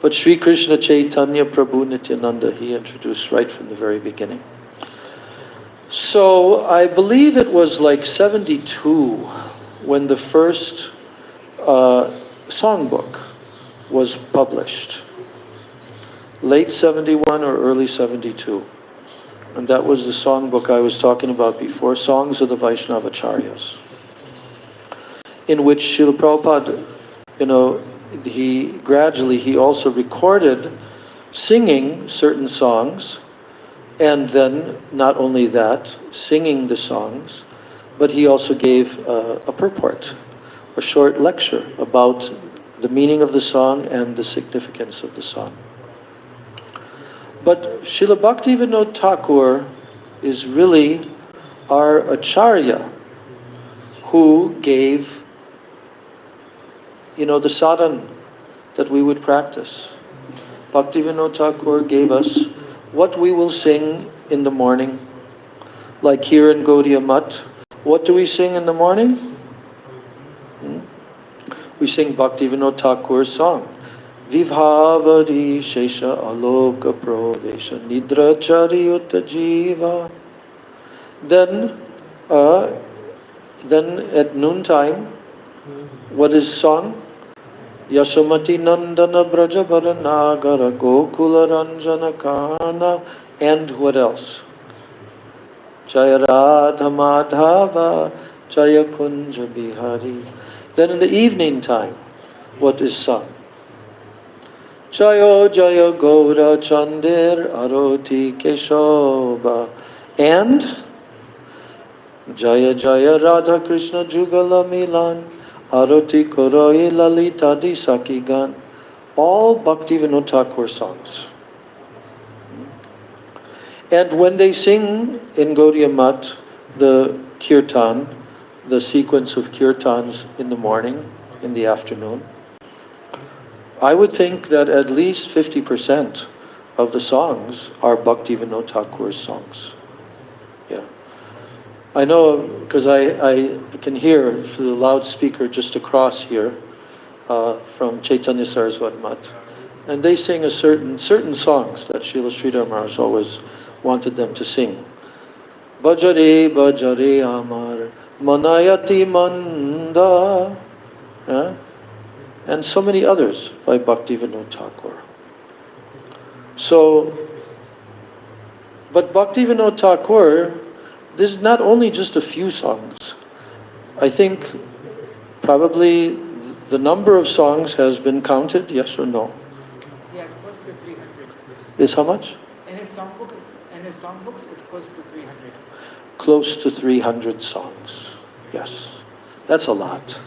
But Sri Krishna Chaitanya Prabhu Nityananda, he introduced right from the very beginning. So I believe it was 72 when the first songbook was published. Late 71 or early 72. And that was the songbook I was talking about before, Songs of the Vaishnava Acharyas, in which Srila Prabhupada, he also recorded singing certain songs, and then not only that, singing the songs, but he also gave a purport, a short lecture about the meaning of the song and the significance of the song. But Srila Bhakti Vinod Thakur is really our acharya who gave, the sadhana that we would practice. Bhakti Vinod Thakur gave us what we will sing in the morning. Like here in Gaudiya Math, what do we sing in the morning? We sing Bhakti Vinod Thakur's song. Vibhavari Shesha Aloka Pravesha Nidra Chariyuta Jiva. Then at noontime, what is sung? Yasomati Nandana Brajabara Nagara Gokula Ranjana Kana. And what else? Jaya Radha Madhava Jaya Kunja Bihari. Then in the evening time, what is sung? Jaya Jaya Gaura Chandir Aroti Keshobha. And Jaya Jaya Radha Krishna Jugala Milan Aroti Koroi Lalita Di Sakigan. All Bhaktivinoda Thakur songs. And when they sing in Gaudiya Math the kirtan, the sequence of kirtans in the morning, in the afternoon, I would think that at least 50% of the songs are Bhaktivinoda Thakur's songs. Yeah. I know because I can hear through the loudspeaker just across here from Chaitanya Saraswat Math. And they sing a certain songs that Srila Sridhar Maharaj always wanted them to sing. Bajare Bajare Amar Manayati Manda. Yeah? And so many others by Bhaktivinoda Thakur. So, but Bhaktivinoda Thakur, there's not only just a few songs. I think probably the number of songs has been counted, yes or no? Yes, close to 300. Is how much? In his songbooks, it's close to 300. Close to 300 songs. Yes. That's a lot.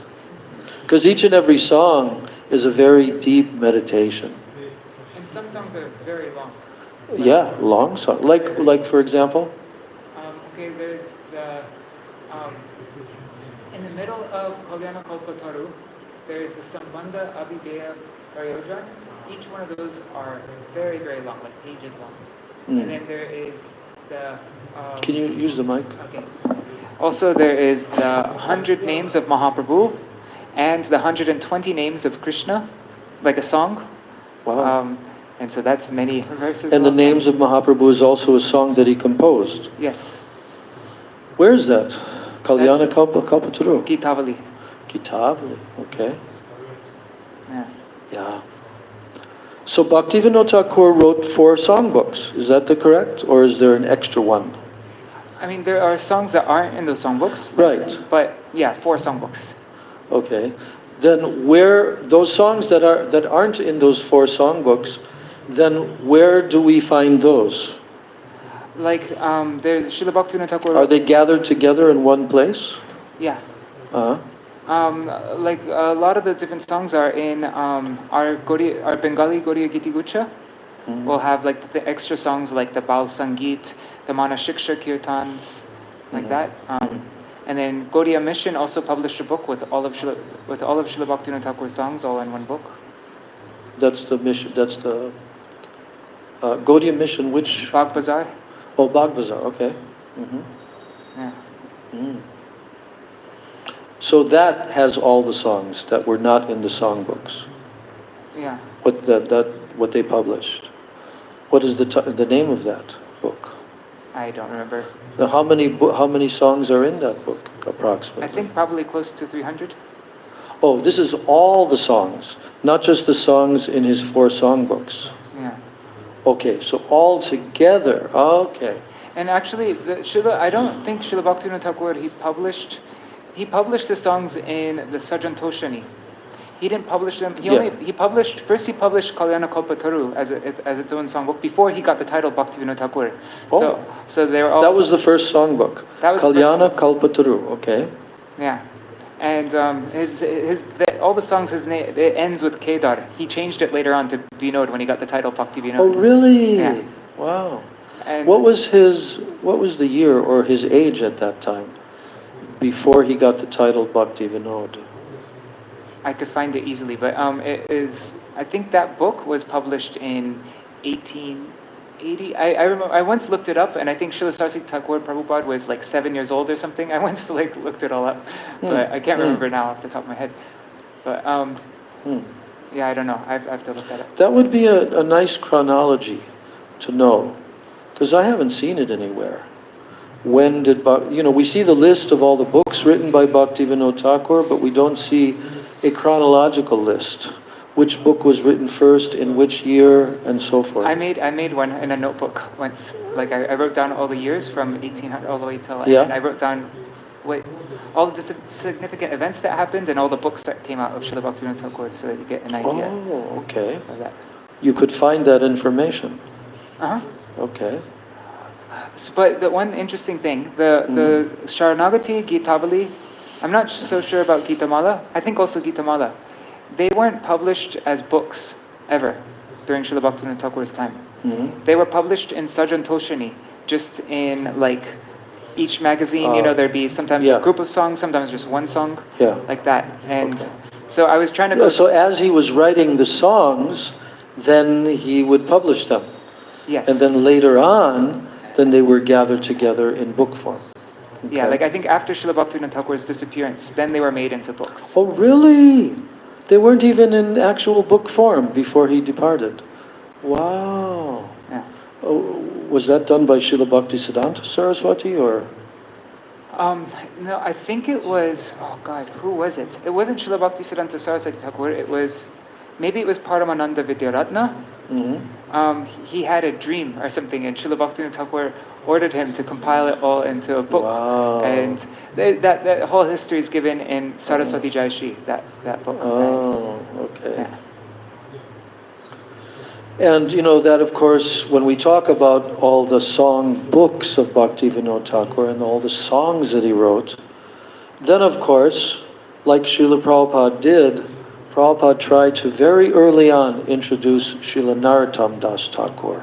Because each and every song is a very deep meditation. And some songs are very long. Yeah, long song. Like for example? Okay, there's the in the middle of Kalyana Kalpataru, there is the Sambandha Abhideya Prayojan. Each one of those are very, very long, like pages long. And then there is the... Can you use the mic? Okay. Also, there is the 100 names of Mahaprabhu and the 120 names of Krishna, like a song. Wow. And so that's many verses. And the names of Mahaprabhu is also a song that he composed. Yes. Where is that? Kalyana Kalpataru? Gitavali. Gitavali, okay. Yeah. Yeah. So Bhaktivinoda Thakur wrote 4 songbooks. Is that correct? Or is there an extra one? I mean, there are songs that aren't in those songbooks. Right. But yeah, 4 songbooks. Okay. Then where those songs that aren't in those 4 songbooks, then where do we find those? Like there's Srila Bhaktivinoda Thakur. Are they gathered together in one place? Yeah. Uh-huh. Like a lot of the different songs are in our Bengali Gaudiya Giti Gucha. We'll have like the extra songs like the Bal Sangeet, the Mana Shiksha Kirtans, like that. And then Gaudiya Mission also published a book with all of Srila Bhaktivinoda Thakur's songs all in one book. That's the mission. That's the Gaudiya Mission. Which? Bagh Bazaar. Oh, Bagh Bazaar. Okay. Yeah. So that has all the songs that were not in the songbooks. Yeah. What they published. What is the name of that book? I don't remember. Now, how many songs are in that book approximately? I think probably close to 300. Oh, this is all the songs, not just the songs in his 4 songbooks. Yeah. Okay, so all together. Okay. And actually, I don't think Srila Bhaktivinoda Thakur he published the songs in the Sajantoshani. He didn't publish them. He published Kalyana Kalpataru as its own songbook before he got the title Bhaktivinoda Thakur. Oh. So they were all. That was the first songbook. That was Kalyana Kalpataru. Okay. Yeah, and all the songs it ends with Kedar. He changed it later on to Vinod when he got the title Bhaktivinoda. Oh, really? Yeah. Wow. And What was the year or his age at that time, before he got the title Bhaktivinoda? I could find it easily, but it is. I think that book was published in 1880. I remember. I once looked it up, and I think Srila Saraswati Thakur Prabhupada was like 7 years old or something. I once looked it all up, but I can't remember now off the top of my head. But Yeah, I don't know. I have to look that up. That would be a nice chronology to know, because I haven't seen it anywhere. When did, we see the list of all the books written by Bhaktivinoda Thakur, but we don't see a chronological list. Which book was written first, in which year, and so forth. I made one in a notebook once. Like I wrote down all the years from 1800 all the way till, Yeah. and I wrote down all the significant events that happened and all the books that came out of Srila Bhaktivinoda Thakur, so that you get an idea Oh, okay. of that. You could find that information. Uh-huh. Okay. But the one interesting thing, the Sharanagati, Gitabali, I'm not so sure about Gitamala. I think also Gitamala. They weren't published as books ever during Srila Bhaktivinoda Thakur's time. Mm-hmm. They were published in Sajantoshini, just in like each magazine. There'd be sometimes a group of songs, sometimes just one song, like that. And so I was trying to go. So as he was writing the songs, then he would publish them. Yes. And then later on, then they were gathered together in book form. Okay. Yeah, like I think after Srila Bhaktivinoda Thakur's disappearance, then they were made into books. Oh, really? They weren't even in actual book form before he departed. Wow. Yeah. Oh, was that done by Srila Bhaktisiddhanta Saraswati or? No, I think it was, oh God, who was it? It wasn't Srila Bhaktisiddhanta Saraswati Thakur, maybe it was Paramananda Vidyaratna. Mm-hmm. He had a dream or something, and Srila Bhaktivinoda Thakur ordered him to compile it all into a book. Wow. And that whole history is given in Saraswati Jayashri, that book. Oh, okay. Yeah. And that, of course, when we talk about all the song books of Bhaktivinoda Thakur and all the songs that he wrote, then, of course, like Srila Prabhupada did, Prabhupada tried to very early on introduce Srila Narottam Das Thakur,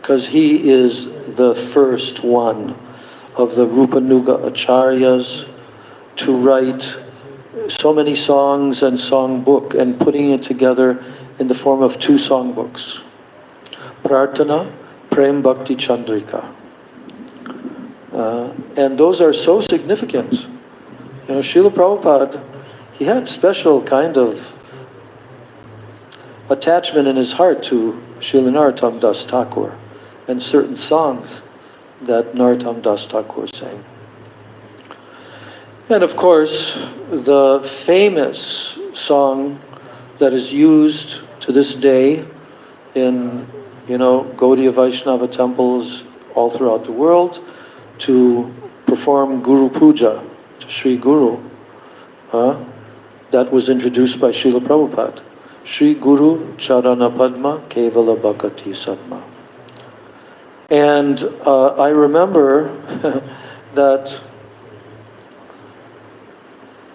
because he is the first one of the Rupanuga Acharyas to write so many songs and song book, and putting it together in the form of 2 song books, Prarthana, Prem Bhakti Chandrika. And those are so significant. Srila Prabhupada, he had special kind of attachment in his heart to Srila Narottam Das Thakur and certain songs that Narottam Das Thakur sang. And of course, the famous song that is used to this day in, Gaudiya Vaishnava temples all throughout the world to perform Guru Puja to Sri Guru, that was introduced by Srila Prabhupada. Sri Guru Charana Padma Kevala Bhakati Satma. And I remember that,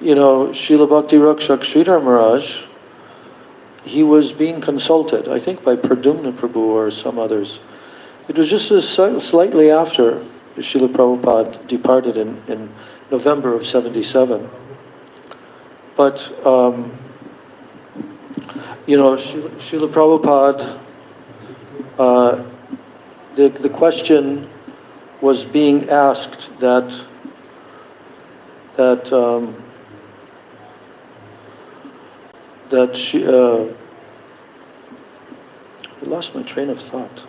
Srila Bhakti Rakshak Sridhar Maharaj, he was being consulted, I think by Pradyumna Prabhu or some others. It was just slightly after Srila Prabhupada departed in November of 77. But, Srila Prabhupada, the question was being asked that she, I lost my train of thought.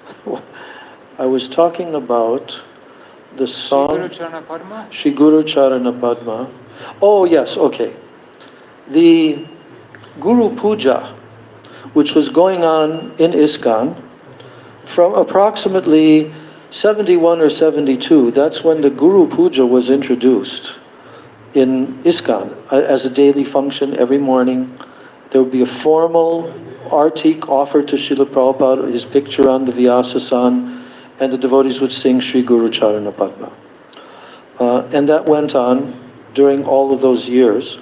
I was talking about the song Shri Guru Charana Padma? Shri Guru Charana Padma. Oh yes, okay. The Guru Puja, which was going on in ISKCON from approximately 71 or 72, that's when the Guru Puja was introduced in ISKCON as a daily function every morning. There would be a formal artik offered to Srila Prabhupada, his picture on the Vyasasan, and the devotees would sing Shri Guru Charana Padma. And that went on during all of those years.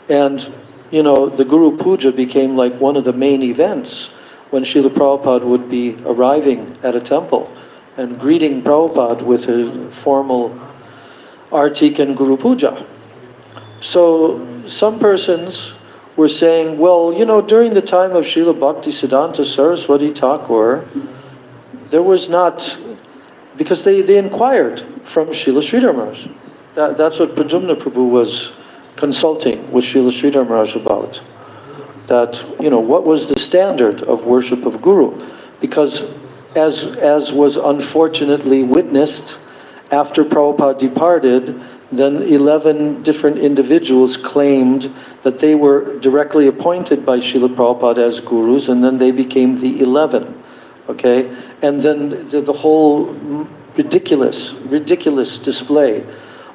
And, the Guru Puja became like one of the main events when Srila Prabhupada would be arriving at a temple and greeting Prabhupada with his formal artik and Guru Puja. So some persons were saying, well, during the time of Srila Bhaktisiddhanta Saraswati Thakur, there was not, because they inquired from Srila Sridhar Maharaj. That's what Pradyumna Prabhu was consulting with Srila Sridhar Maharaj about. that, what was the standard of worship of Guru? Because as was unfortunately witnessed, after Prabhupada departed, then 11 different individuals claimed that they were directly appointed by Srila Prabhupada as gurus, and then they became the 11. Okay? And then the whole ridiculous display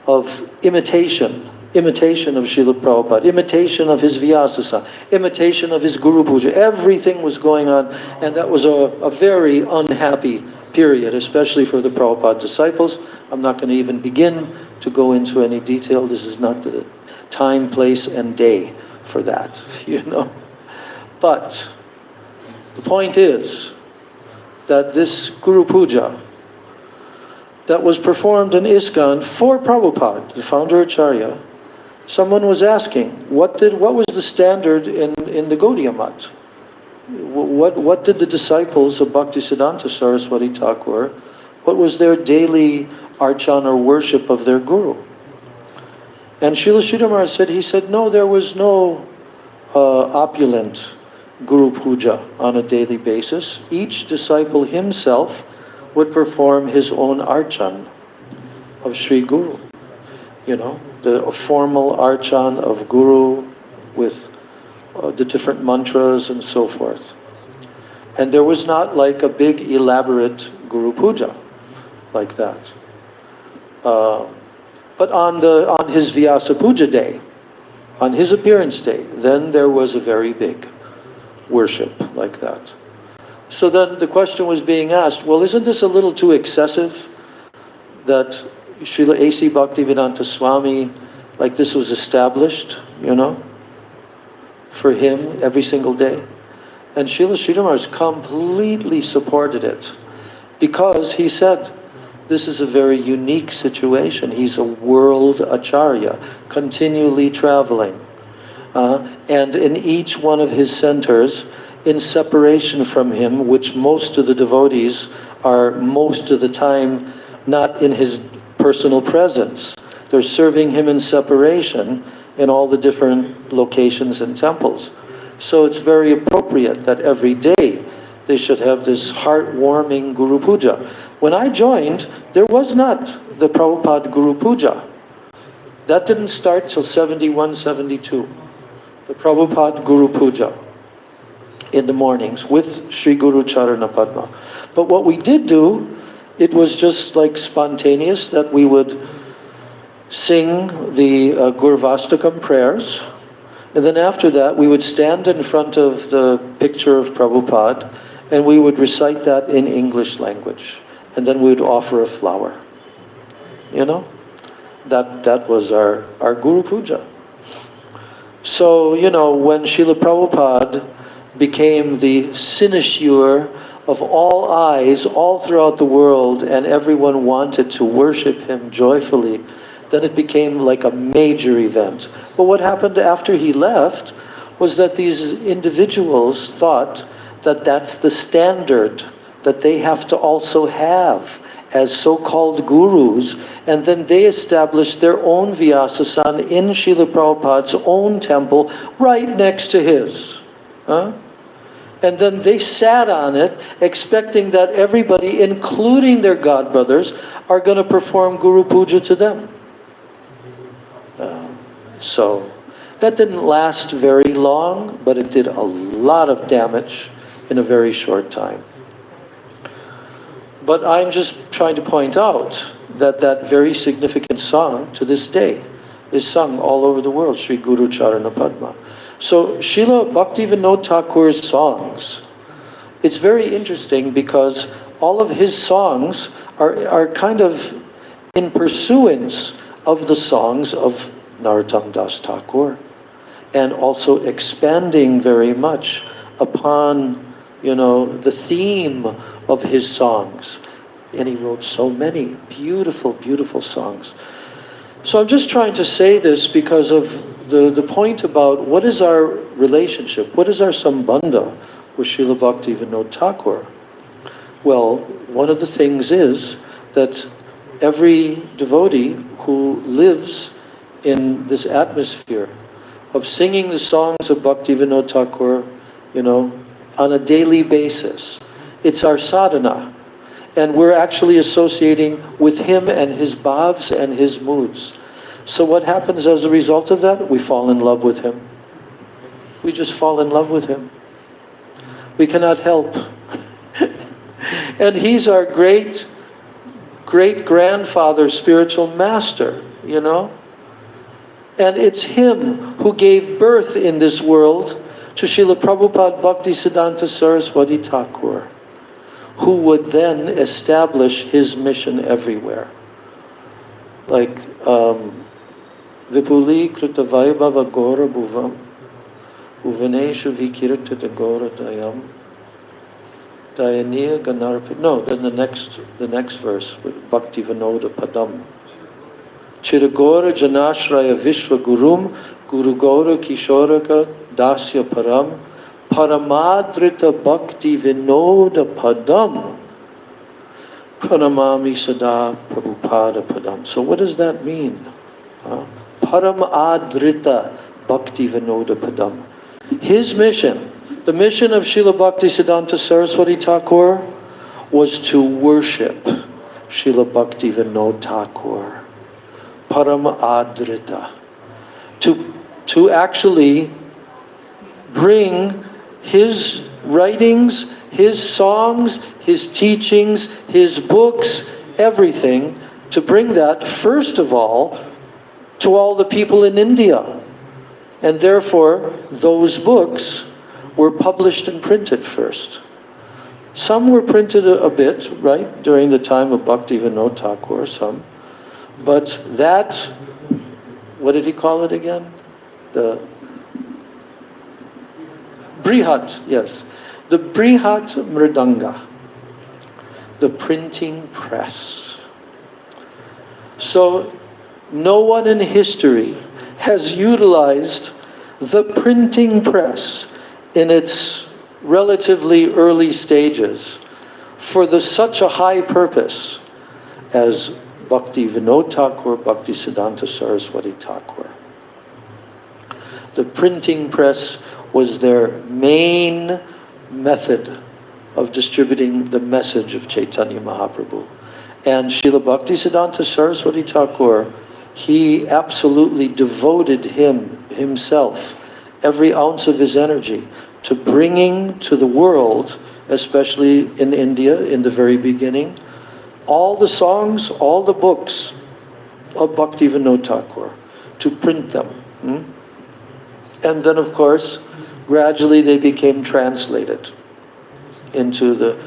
of imitation of Srila Prabhupada, imitation of his Vyasasa, imitation of his Guru Puja. Everything was going on, and that was a very unhappy period, especially for the Prabhupada disciples. I'm not going to even begin to go into any detail. This is not the time, place, and day for that, But the point is that this Guru Puja that was performed in ISKCON for Prabhupada, the founder Acharya, someone was asking, what was the standard in the Gaudiya Math? What did the disciples of Bhaktisiddhanta Saraswati Thakur, what was their daily archan or worship of their Guru? And Srila Sridhar Maharaj said, no, there was no opulent Guru Puja on a daily basis. Each disciple himself would perform his own archan of Sri Guru. The formal archan of Guru with the different mantras and so forth. And there was not like a big elaborate Guru Puja like that. But on his Vyasa Puja day, on his appearance day, then there was a very big worship like that. So then the question was being asked, well, isn't this a little too excessive that Srila A.C. Bhaktivedanta Swami, like this was established, for him every single day? And Srila Sridhar Maharaj completely supported it because he said, this is a very unique situation. He's a world acharya, continually traveling. And in each one of his centers, in separation from him, which most of the devotees are most of the time not in his personal presence. They're serving him in separation in all the different locations and temples. So it's very appropriate that every day they should have this heartwarming Guru Puja. When I joined, there was not the Prabhupada Guru Puja. That didn't start till 71, 72. The Prabhupada Guru Puja in the mornings with Sri Guru Charana Padma. But what we did do, it was just like spontaneous, that we would sing the Gurvastakam prayers, and then after that we would stand in front of the picture of Prabhupada and we would recite that in English language, and then we would offer a flower. That was our Guru Puja. So, when Srila Prabhupada became the cynosure of all eyes all throughout the world, and everyone wanted to worship him joyfully, then it became like a major event. But what happened after he left was that these individuals thought that that's the standard that they have to also have as so-called gurus, and then they established their own Vyasasan in Srila Prabhupada's own temple right next to his. And then they sat on it, expecting that everybody, including their godbrothers, are going to perform Guru Puja to them. So that didn't last very long, but it did a lot of damage in a very short time. But I'm just trying to point out that that very significant song to this day is sung all over the world, Sri Guru Charana Padma. So Srila Bhaktivinoda Thakur's songs, it's very interesting because all of his songs are kind of in pursuance of the songs of Narottam Das Thakur, and also expanding very much upon, the theme of his songs. And he wrote so many beautiful, beautiful songs. So I'm just trying to say this because of the point about what is our relationship, what is our sambandha with Srila Bhaktivinoda Thakur. Well, one of the things is that every devotee who lives in this atmosphere of singing the songs of Bhaktivinoda Thakur, you know, on a daily basis. It's our sadhana. And we're actually associating with him and his bhavs and his moods. So what happens as a result of that? We fall in love with him. We just fall in love with him. We cannot help. And he's our great-grandfather, spiritual master, you know? And it's him who gave birth in this world to Srila Prabhupada Bhaktisiddhanta Saraswati Thakur, who would then establish his mission everywhere. Like, Vipuli Krita Vaibhava Gora Bhuvam, Bhuvaneshu Vikirtita Gora Dayam, Dayaniya Ganarpi. No, then the next verse, Bhakti Vinoda Padam. Chiragora Janashraya Vishwa Gurum, Guru Gora Kishoraka Dasya Param, Paramadrita Bhakti Vinoda Padam, Pranamami Sada Prabhupada Padam. So what does that mean? Paramadrita Bhakti Vinoda Padam. His mission, the mission of Srila Bhaktisiddhanta Saraswati Thakur, was to worship Srila Bhakti Vinoda Thakur. Paramadrita. To actually bring his writings, his songs, his teachings, his books, everything, to bring that, first of all, to all the people in India. And therefore, those books were published and printed first. Some were printed a bit, right, during the time of Bhaktivinoda Thakur, some. But that, what did he call it again? The Brihat, yes. The Brihat Mridanga, the printing press. So, no one in history has utilized the printing press in its relatively early stages for such a high purpose as Bhakti Vinod Thakur, Bhaktisiddhanta Saraswati Thakur. The printing press was their main method of distributing the message of Chaitanya Mahaprabhu. And Srila Bhaktisiddhanta Saraswati Thakur, he absolutely devoted himself, every ounce of his energy, to bringing to the world, especially in India in the very beginning, all the songs, all the books of Bhaktivinoda Thakur, to print them. And then, of course, gradually they became translated into the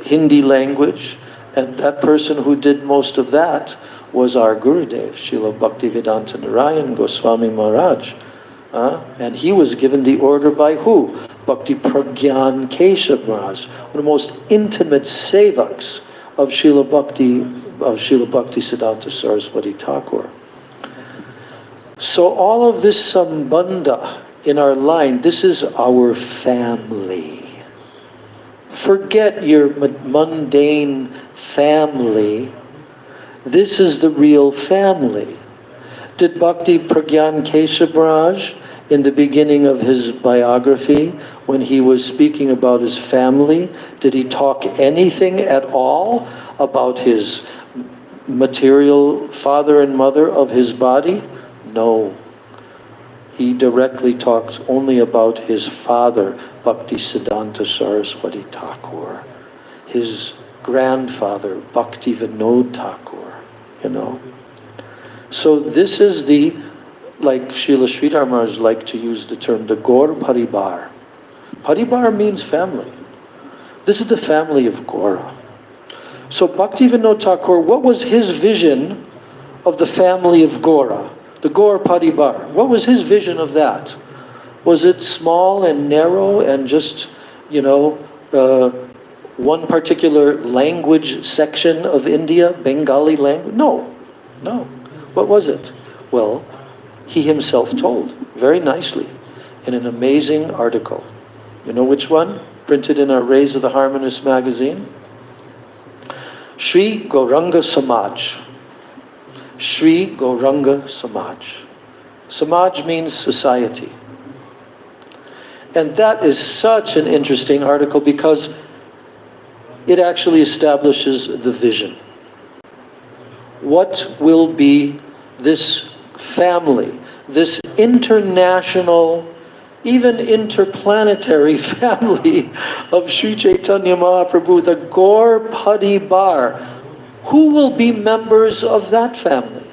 Hindi language, and that person who did most of that was our Gurudev, Srila Bhaktivedanta Narayan Goswami Maharaj. And he was given the order by who? Bhakti Pragyan Keshav Maharaj, one of the most intimate sevaks of Srila Bhaktisiddhanta Saraswati Thakur. So all of this sambandha in our line, this is our family. Forget your mundane family. This is the real family. Did Bhakti Pragyan Keshav Maharaj, in the beginning of his biography, when he was speaking about his family, did he talk anything at all about his material father and mother of his body? No. He directly talks only about his father, Bhaktisiddhanta Saraswati Thakur, his grandfather, Bhakti Vinod Thakur, you know. So this is the, like Srila Sridhar Maharaj liked to use the term, the Gaur Paribar. Paribar means family. This is the family of Gaura. So Bhakti Vinod Thakur, what was his vision of the family of Gaura? The Gaur Paribar. What was his vision of that? Was it small and narrow and just, you know, one particular language section of India, Bengali language? No, no. What was it? Well, he himself told very nicely in an amazing article. You know which one? Printed in our Rays of the Harmonious magazine. Sri Gauranga Samaj. Sri Gauranga Samaj. Samaj means society. And that is such an interesting article because it actually establishes the vision. What will be this family, this international, even interplanetary family of Sri Chaitanya Mahaprabhu, the Gaur Paribar? Who will be members of that family?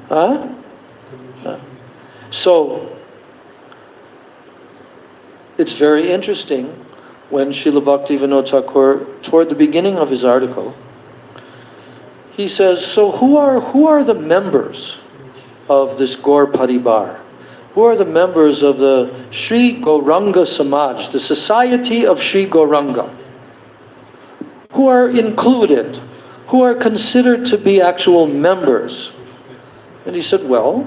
Huh? So, it's very interesting when Srila Bhaktivinoda Thakur, toward the beginning of his article, he says, so who are the members of this Gaur Paribar? Who are the members of the Sri Gauranga Samaj, the Society of Sri Gauranga? Who are included? Who are considered to be actual members? And he said, well,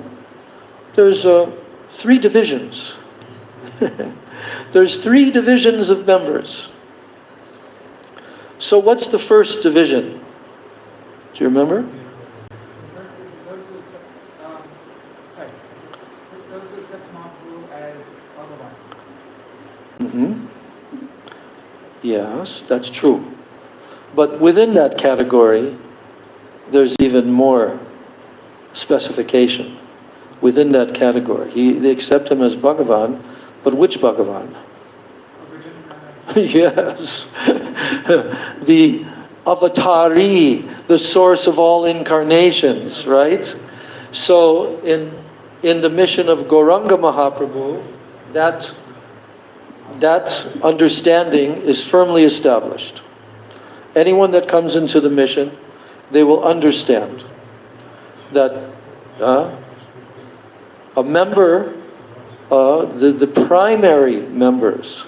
there's 3 divisions. There's 3 divisions of members. So what's the first division? Do you remember? Those who accept Mahaprabhu as Bhagavan. Yes, that's true. But within that category, there's even more specification. Within that category, they accept him as Bhagavan, but which Bhagavan? Yes. The avatari, the source of all incarnations, right? So in the mission of Gauranga Mahaprabhu, that understanding is firmly established. Anyone that comes into the mission, they will understand that a member, the primary members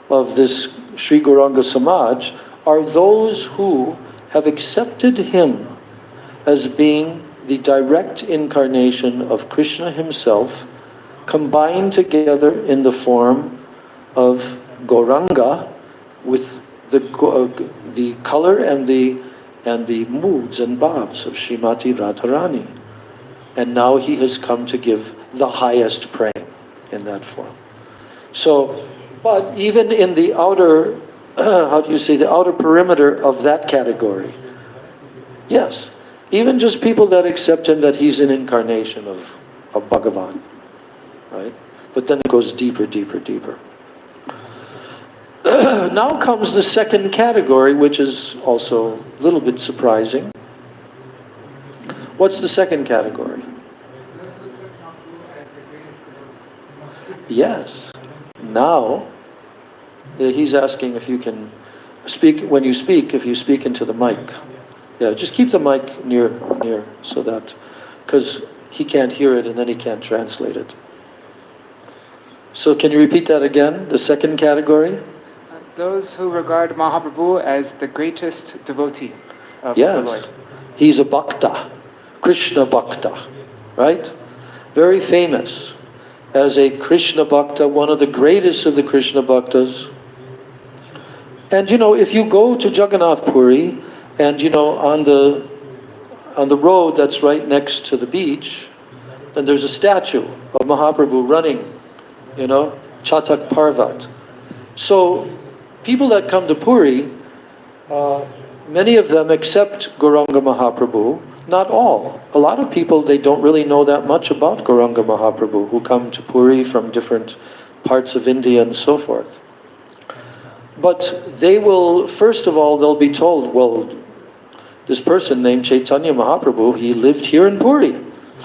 of this Sri Gauranga Samaj are those who have accepted him as being the direct incarnation of Krishna himself, combined together in the form of Gauranga with the color and the moods and bhavs of Srimati Radharani. And now he has come to give the highest praying in that form. So, but even in the outer, the outer perimeter of that category, yes, even just people that accept him that he's an incarnation of Bhagavan, right? But then it goes deeper, deeper, deeper. Now comes the second category, which is also a little bit surprising. What's the second category? Yes. Now, he's asking if you can speak, when you speak, if you speak into the mic. Yeah, just keep the mic near, so that, because he can't hear it and then he can't translate it. So can you repeat that again, the second category? Those who regard Mahaprabhu as the greatest devotee of the Lord. Yes, he's a bhakta, Krishna bhakta, right? Very famous as a Krishna bhakta, one of the greatest of the Krishna bhaktas. And if you go to Jagannath Puri, and on the road that's right next to the beach, then there's a statue of Mahaprabhu running, Chatak Parvat. So people that come to Puri, many of them accept Gauranga Mahaprabhu. Not all. A lot of people, they don't really know that much about Gauranga Mahaprabhu who come to Puri from different parts of India and so forth. But they will, first of all, they'll be told, well, this person named Chaitanya Mahaprabhu, he lived here in Puri.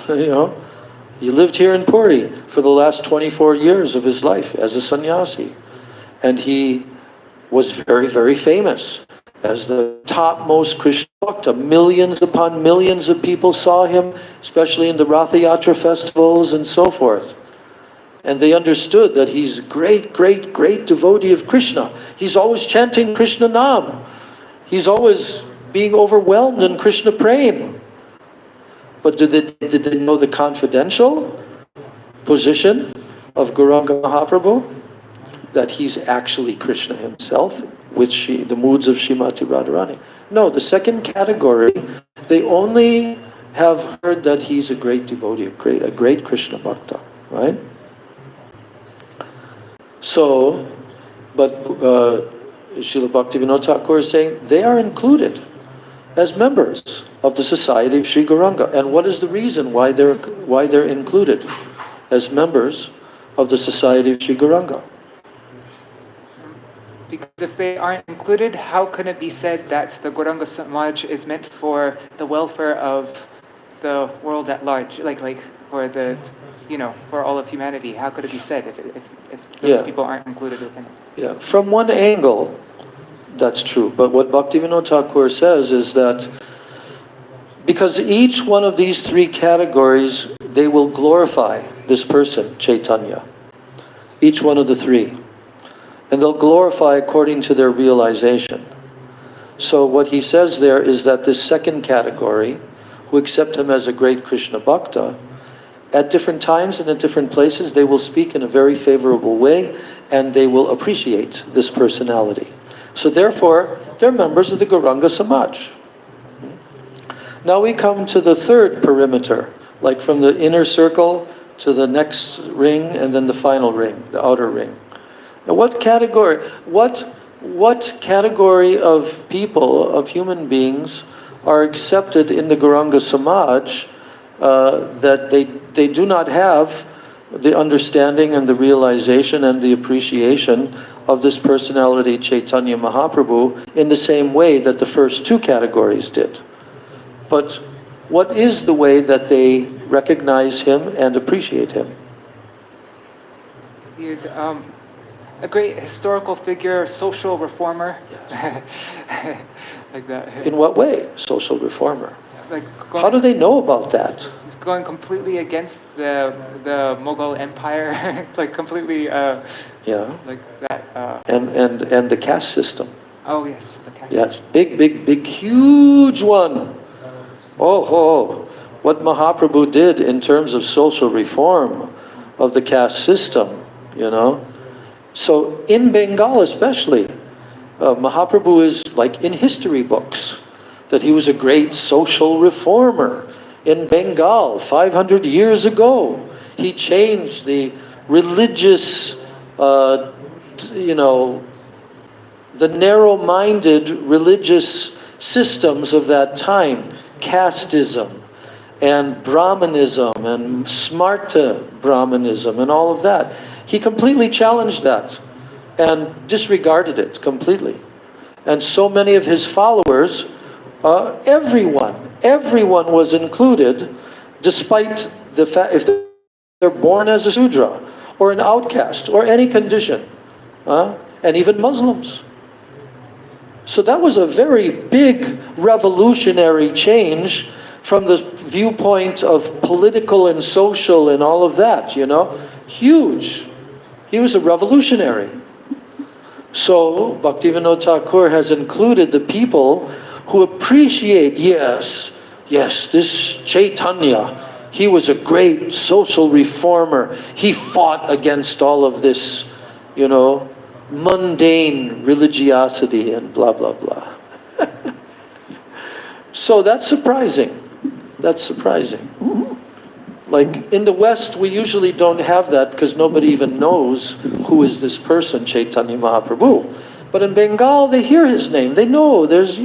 He lived here in Puri for the last 24 years of his life as a sannyasi. And he was very, very famous as the topmost Krishna bhakta. Millions upon millions of people saw him, especially in the Ratha Yatra festivals and so forth. And they understood that he's a great, great, great devotee of Krishna. He's always chanting Krishna Nam. He's always being overwhelmed in Krishna Prem. But did they know the confidential position of Gauranga Mahaprabhu? That he's actually Krishna himself with the moods of Srimati Radharani. No, the second category, they only have heard that he's a great devotee, a great Krishna Bhakta, right? So, but Srila Bhaktivinoda Thakur is saying they are included as members of the Society of Sri Gauranga. And what is the reason why they're included as members of the Society of Sri Gauranga? Because if they aren't included, how can it be said that the Gauranga Samaj is meant for the welfare of the world at large, like for the, for all of humanity? How could it be said if those people aren't included within it? Yeah, from one angle, that's true. But what Bhaktivinoda Thakur says is that because each one of these three categories, they will glorify this person, Chaitanya. Each one of the three. And they'll glorify according to their realization. So what he says there is that this second category, who accept him as a great Krishna Bhakta, at different times and at different places, they will speak in a very favorable way, and they will appreciate this personality. So therefore, they're members of the Gauranga Samaj. Now we come to the third perimeter, like from the inner circle to the next ring, and then the final ring, the outer ring. Now what category of people, of human beings, are accepted in the Gauranga Samaj that they do not have the understanding and the realization and the appreciation of this personality Chaitanya Mahaprabhu in the same way that the first two categories did. But what is the way that they recognize him and appreciate him? He is a great historical figure, social reformer. Yes. Like that. In what way? Social reformer. How do Going, they know about that? he's going completely against the Mughal Empire, like completely Yeah. like that. And the caste system. Oh yes, the caste. Yes. Big, huge one. Oh, what Mahaprabhu did in terms of social reform of the caste system, So in Bengal especially, Mahaprabhu is like in history books, that he was a great social reformer in Bengal 500 years ago. He changed the religious, the narrow-minded religious systems of that time, casteism and Brahmanism and Smarta Brahmanism and all of that. He completely challenged that and disregarded it completely. And so many of his followers, everyone was included, despite the fact if they're born as a Sudra or an outcast or any condition, and even Muslims. So that was a very big revolutionary change from the viewpoint of political and social and all of that, Huge. He was a revolutionary. So Bhaktivinoda Thakur has included the people who appreciate, yes, this Chaitanya, he was a great social reformer. He fought against all of this, mundane religiosity and blah, blah, blah. So that's surprising. Like in the West, we usually don't have that because nobody even knows who is this person, Chaitanya Mahaprabhu. But in Bengal, they hear his name. They know there's,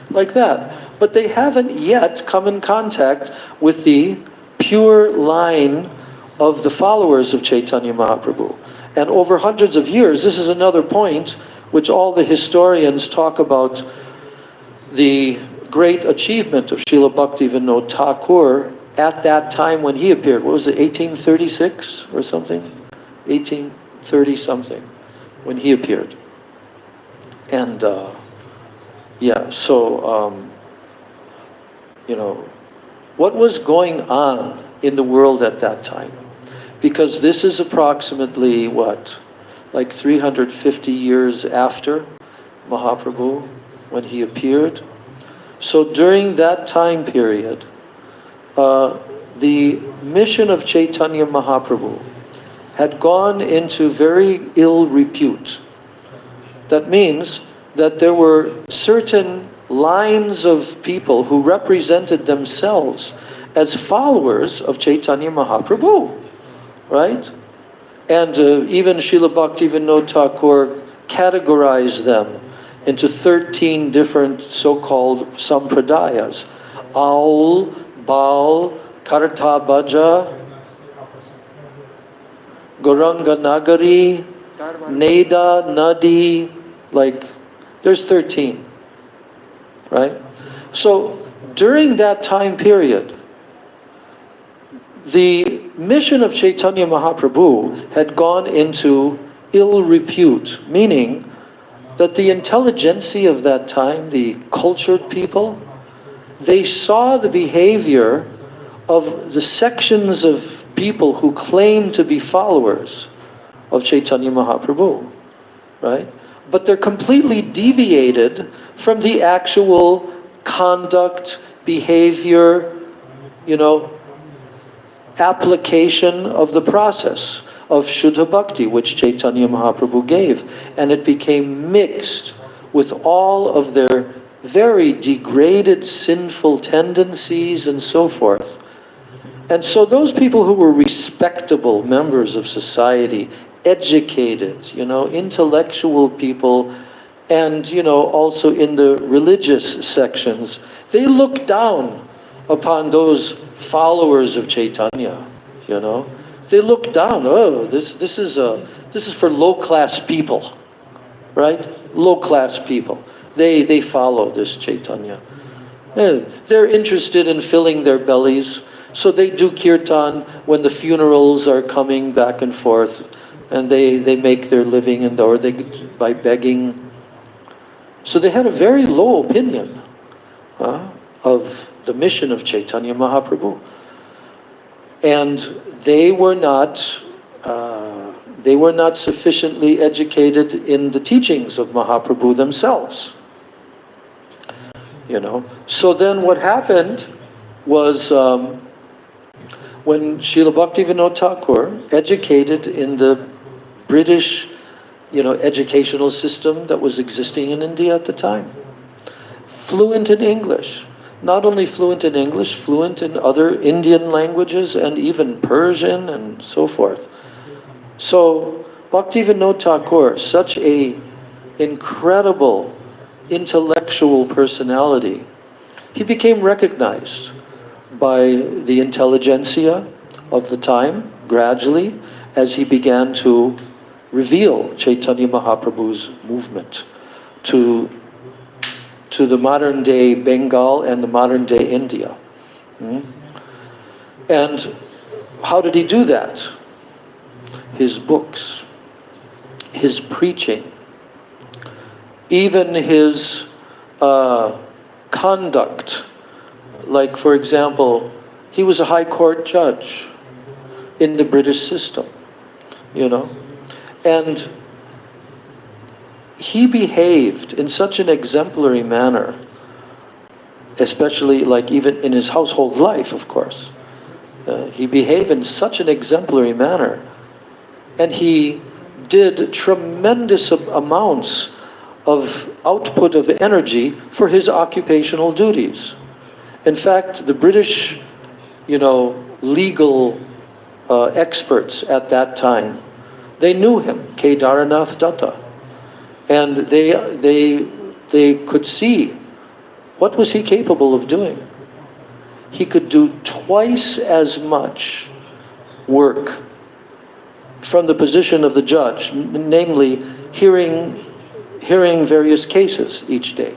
like that. But they haven't yet come in contact with the pure line of the followers of Chaitanya Mahaprabhu. And over hundreds of years, this is another point which all the historians talk about, the great achievement of Srila Bhaktivinoda Thakur at that time when he appeared. What was it, 1836 or something? 1830 something when he appeared. And what was going on in the world at that time? Because this is approximately like 350 years after Mahaprabhu when he appeared. So during that time period, the mission of Chaitanya Mahaprabhu had gone into very ill repute. That means that there were certain lines of people who represented themselves as followers of Chaitanya Mahaprabhu, right? And even Srila Bhaktivinoda Thakur categorized them into 13 different so-called sampradayas. Aul, Baal, Karta Bhaja, Gauranga Nagari, Neda, Nadi, like, there's 13, right? So during that time period, the mission of Chaitanya Mahaprabhu had gone into ill repute, meaning that the intelligentsia of that time, the cultured people, they saw the behavior of the sections of people who claimed to be followers of Chaitanya Mahaprabhu, right? But they're completely deviated from the actual conduct, behavior, application of the process of Shuddha Bhakti, which Chaitanya Mahaprabhu gave. And it became mixed with all of their very degraded, sinful tendencies and so forth. And so those people who were respectable members of society, educated, intellectual people, and, also in the religious sections, they looked down upon those followers of Chaitanya, They looked down, oh, this is for low-class people, right? Low-class people. They follow this Chaitanya. They're interested in filling their bellies, so they do kirtan when the funerals are coming back and forth, and they make their living by begging. So they had a very low opinion of the mission of Chaitanya Mahaprabhu. And they were not sufficiently educated in the teachings of Mahaprabhu themselves. So then what happened was when Srila Bhaktivinoda Thakur, educated in the British educational system that was existing in India at the time, fluent in English, not only fluent in English, fluent in other Indian languages and even Persian and so forth. So Bhaktivinoda Thakur, such a incredible intellectual personality, he became recognized by the intelligentsia of the time gradually as he began to reveal Chaitanya Mahaprabhu's movement to the modern day Bengal and the modern day India. And how did he do that? His books, his preaching, even his conduct. Like, for example, he was a high court judge in the British system, and he behaved in such an exemplary manner, especially like even in his household life, of course. He behaved in such an exemplary manner, and he did tremendous amounts of output of energy for his occupational duties. In fact, the British, legal experts at that time, they knew him, Kedaranath Datta. And they could see what was he capable of doing. He could do twice as much work from the position of the judge, namely hearing various cases each day.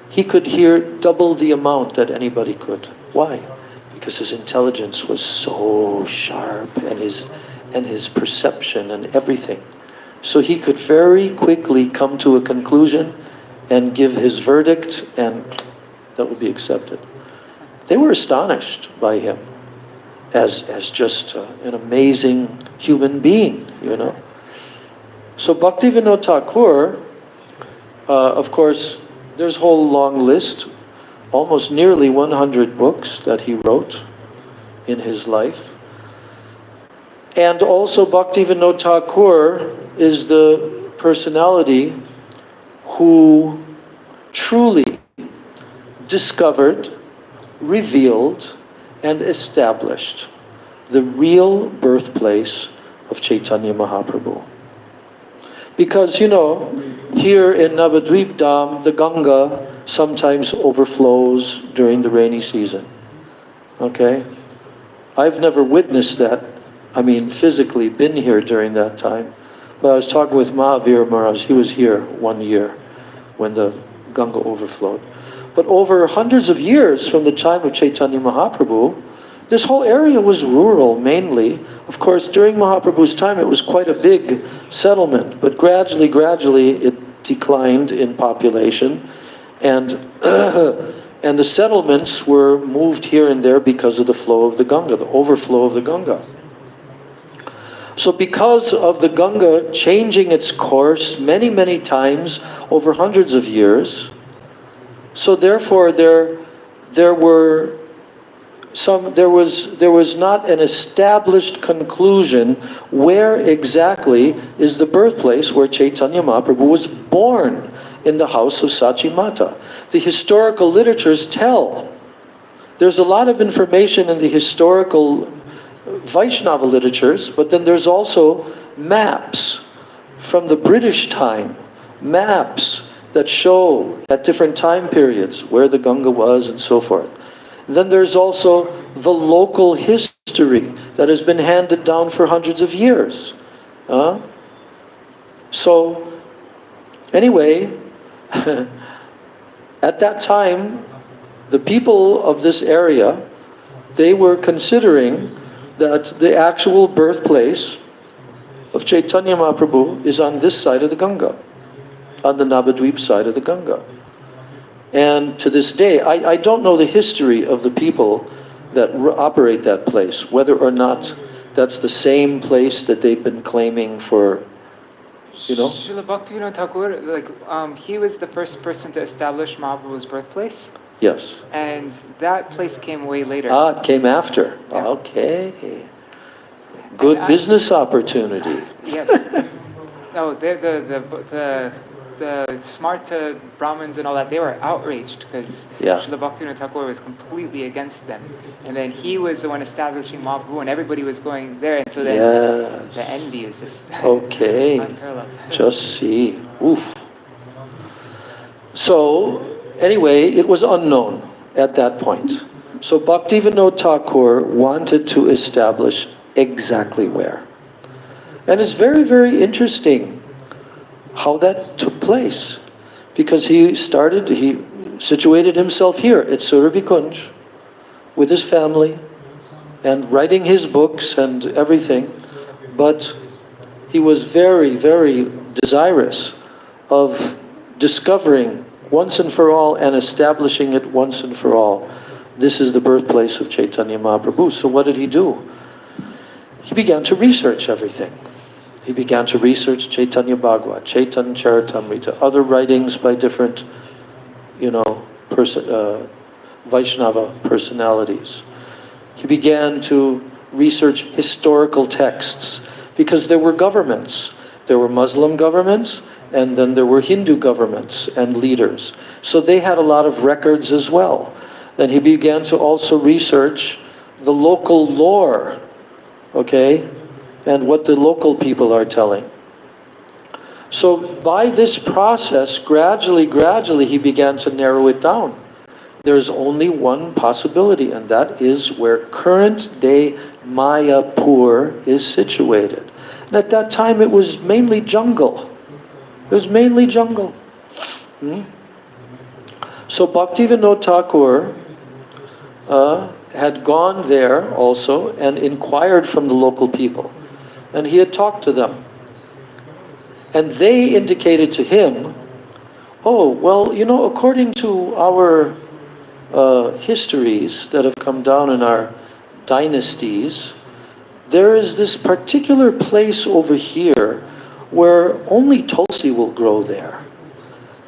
He could hear double the amount that anybody could. Why? Because his intelligence was so sharp, and his perception and everything. So he could very quickly come to a conclusion and give his verdict, and that would be accepted. They were astonished by him as just an amazing human being, So Bhaktivinoda Thakur, of course, there's a whole long list, almost nearly 100 books that he wrote in his life. And also Bhaktivinoda Thakur is the personality who truly discovered, revealed, and established the real birthplace of Chaitanya Mahaprabhu. Because, you know, here in Navadvip Dham, the Ganga sometimes overflows during the rainy season. Okay? I've never witnessed that, I mean, physically been here during that time. But I was talking with Mahavir Maharaj, he was here one year when the Ganga overflowed. But over hundreds of years from the time of Chaitanya Mahaprabhu, this whole area was rural mainly. Of course, during Mahaprabhu's time it was quite a big settlement, but gradually it declined in population, and and the settlements were moved here and there because of the flow of the Ganga, the overflow of the Ganga. So because of the Ganga changing its course many times over hundreds of years, so therefore there was not an established conclusion where exactly is the birthplace where Chaitanya Mahaprabhu was born in the house of Sachi Mata. The historical literatures tell. There's a lot of information in the historical Vaishnava literatures, but then there's also maps from the British time, maps that show at different time periods where the Ganga was and so forth. Then there's also the local history that has been handed down for hundreds of years. So, anyway, at that time, the people of this area, they were considering that the actual birthplace of Chaitanya Mahaprabhu is on this side of the Ganga, on the Navadvip side of the Ganga. And to this day, I don't know the history of the people that operate that place, whether or not that's the same place that they've been claiming for, you know. Srila Bhaktivinoda Thakur, he was the first person to establish Mahaprabhu's birthplace. Yes. And that place came way later. It came after. Yeah. Okay. Good business opportunity. Yes. No, the smart Brahmins and all that, they were outraged because Srila Bhaktivinoda Thakur was completely against them. And then he was the one establishing Mahaprabhu and everybody was going there. And so then the envy was just unparalleled. Just see. Oof. So, anyway, it was unknown at that point. So Bhaktivinoda Thakur wanted to establish exactly where. And it's very interesting how that took place. Because he situated himself here at Surabhi Kunj with his family and writing his books and everything. But he was very desirous of discovering once and for all and establishing it once and for all. This is the birthplace of Chaitanya Mahaprabhu. So what did he do? He began to research everything. He began to research Chaitanya Bhagavad, Chaitanya Charitamrita, other writings by different, Vaishnava personalities. He began to research historical texts because there were governments. There were Muslim governments and then there were Hindu governments and leaders. So they had a lot of records as well. Then he began to also research the local lore, and what the local people are telling. So by this process, gradually he began to narrow it down. There's only one possibility, and that is where current-day Mayapur is situated. And at that time, it was mainly jungle. So Bhaktivinoda Thakur had gone there also and inquired from the local people. And he had talked to them. And they indicated to him, according to our histories that have come down in our dynasties, there is this particular place over here where only Tulsi will grow there.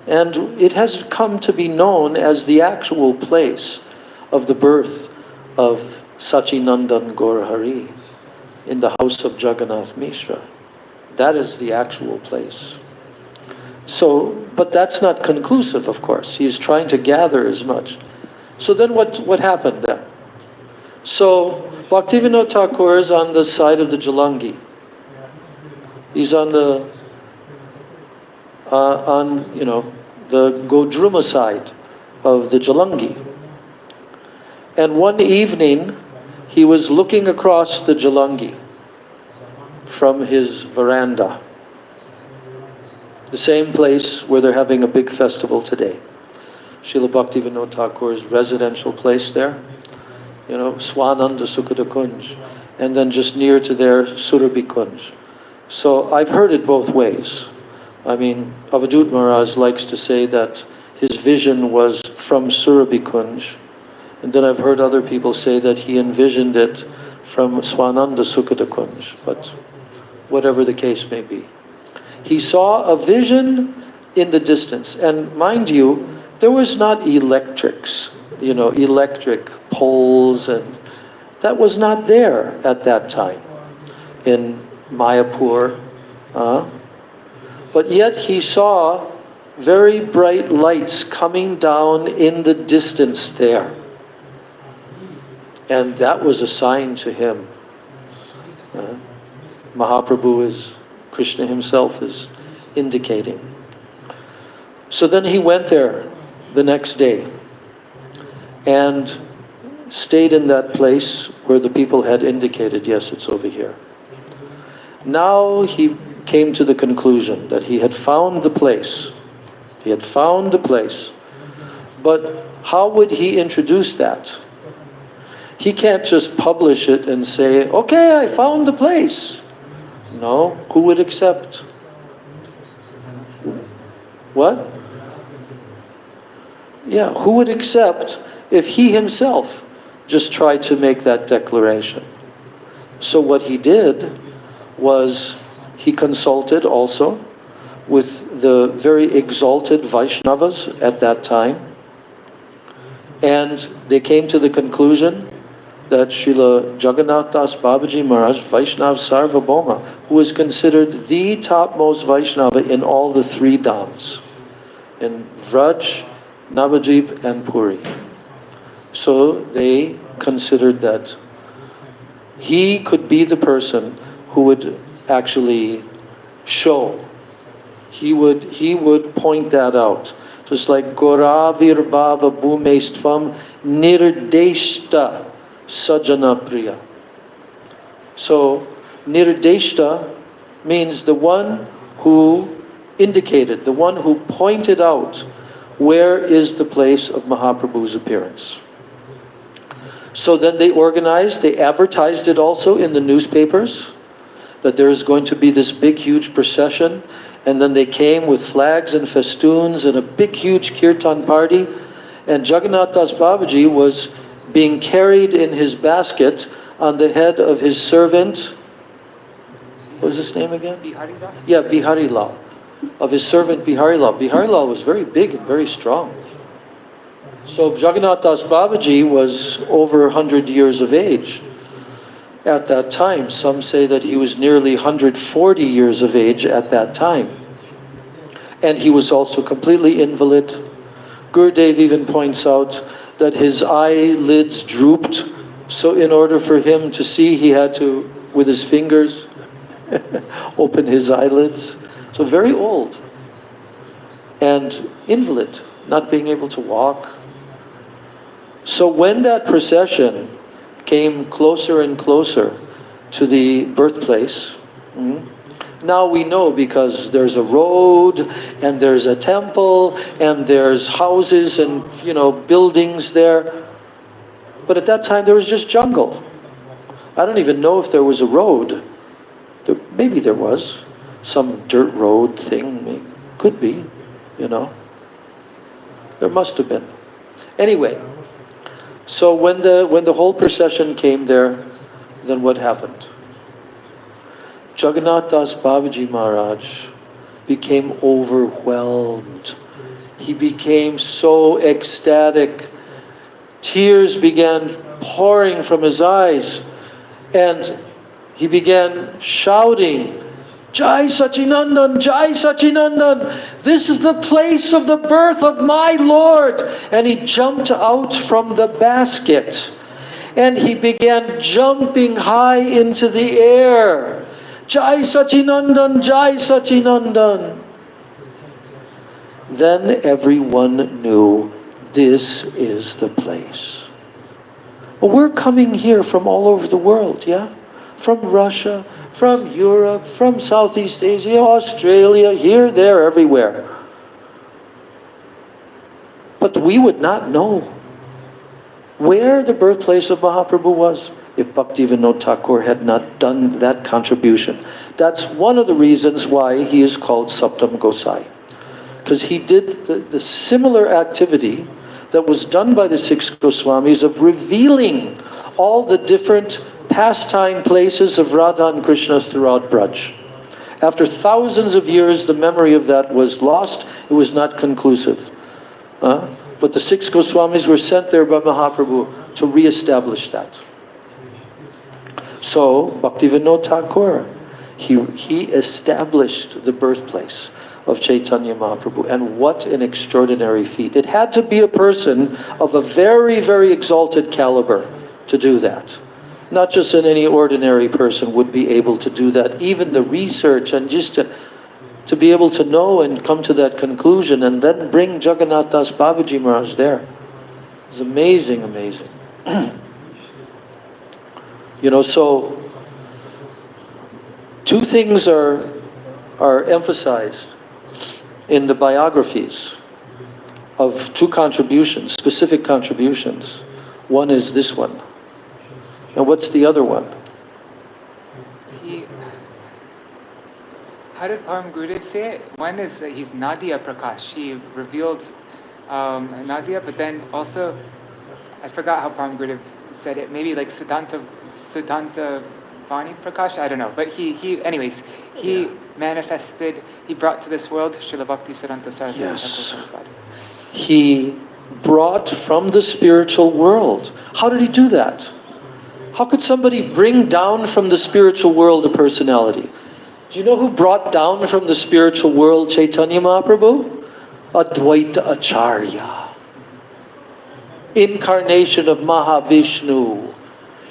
And it has come to be known as the actual place of the birth of Sachinandan Gaurahari in the house of Jagannath Mishra. That is the actual place. So, but that's not conclusive, of course. He's trying to gather as much. So then what happened then? So Bhaktivinoda Thakur is on the side of the Jalangi. He's on the the Godruma side of the Jalangi. And one evening, he was looking across the Jalangi from his veranda, the same place where they're having a big festival today. Srila Bhaktivinoda Thakur's residential place there, Swananda Sukhada Kunj, and then just near to there, Surabhi Kunj. So I've heard it both ways. I mean, Avadut Maharaj likes to say that his vision was from Surabhi Kunj, and then I've heard other people say that he envisioned it from Swananda Sukhada Kunj, but whatever the case may be. He saw a vision in the distance, and mind you, there was not electrics, electric poles, and that was not there at that time in Mayapur. But yet he saw very bright lights coming down in the distance there. And that was a sign to him. Mahaprabhu Krishna himself is indicating. So then he went there the next day and stayed in that place where the people had indicated, yes, it's over here. Now he came to the conclusion that he had found the place. He had found the place. But how would he introduce that? He can't just publish it and say, okay, I found the place. No, who would accept? What? Yeah, who would accept if he himself just tried to make that declaration? So what he did was he consulted also with the very exalted Vaishnavas at that time, and they came to the conclusion that Srila Jagannath Das Babaji Maharaj, Vaishnav Sarvabhauma, who is considered the topmost Vaishnava in all the three dhams, in Vraj, Navadvip and Puri. So they considered that he could be the person who would actually show. He would point that out. Just like Goravir Bhava Bhumestvam Nirdeshta Sajana Priya. So Nirdeshta means the one who indicated, the one who pointed out where is the place of Mahaprabhu's appearance. So then they organized, they advertised it also in the newspapers, that there is going to be this big huge procession, and then they came with flags and festoons and a big huge kirtan party, and Jagannath Das Babaji was being carried in his basket on the head of his servant, what was his name again? Bihari Das? Yeah, Bihari Lal. Of his servant Bihari Lal. Bihari Lal was very big and very strong. So Jagannath Das Babaji was over 100 years of age at that time. Some say that he was nearly 140 years of age at that time. And he was also completely invalid. Gurudev even points out that his eyelids drooped. So in order for him to see, he had to, with his fingers, open his eyelids. So very old and invalid, not being able to walk. So when that procession came closer and closer to the birthplace, now we know because there's a road and there's a temple and there's houses and buildings there. But at that time there was just jungle. I don't even know if there was a road. Maybe there was. Some dirt road thing, could be, There must have been. Anyway, so when the whole procession came there, then what happened? Jagannath Das Babaji Maharaj became overwhelmed. He became so ecstatic. Tears began pouring from his eyes, and he began shouting Jai Sachinandan, Jai Sachinandan, this is the place of the birth of my Lord. And he jumped out from the basket and he began jumping high into the air. Jai Sachinandan, Jai Sachinandan. Then everyone knew this is the place. Well, we're coming here from all over the world, yeah? From Russia, from Europe, from Southeast Asia, Australia, here, there, everywhere. But we would not know where the birthplace of Mahaprabhu was if Bhaktivinoda Thakur had not done that contribution. That's one of the reasons why he is called Saptam Gosai. Because he did the similar activity that was done by the six Goswamis of revealing all the different pastime places of Radha and Krishna throughout Braj. After thousands of years, the memory of that was lost. It was not conclusive. But the six Goswamis were sent there by Mahaprabhu to re-establish that. So, Bhaktivinoda Thakur, he established the birthplace of Chaitanya Mahaprabhu. And what an extraordinary feat. It had to be a person of a very, very exalted caliber to do that. Not just any ordinary person would be able to do that. Even the research and just to be able to know and come to that conclusion and then bring Jagannath Das Babaji Maharaj there. It's amazing, amazing. You know, so two things are emphasized in the biographies of two contributions, specific contributions. One is this one. And what's the other one? How did Param Gurudev say it? One is he's Nadia Prakash. He revealed Nadia, but then also, I forgot how Param Gurudev said it. Maybe like Siddhanta Vani Prakash, I don't know. But he manifested, he brought to this world Srila Bhakti Siddhanta Saraswati. Yes. He brought from the spiritual world. How did he do that? How could somebody bring down from the spiritual world a personality? Do you know who brought down from the spiritual world Chaitanya Mahaprabhu? Advaita Acharya. Incarnation of Mahavishnu.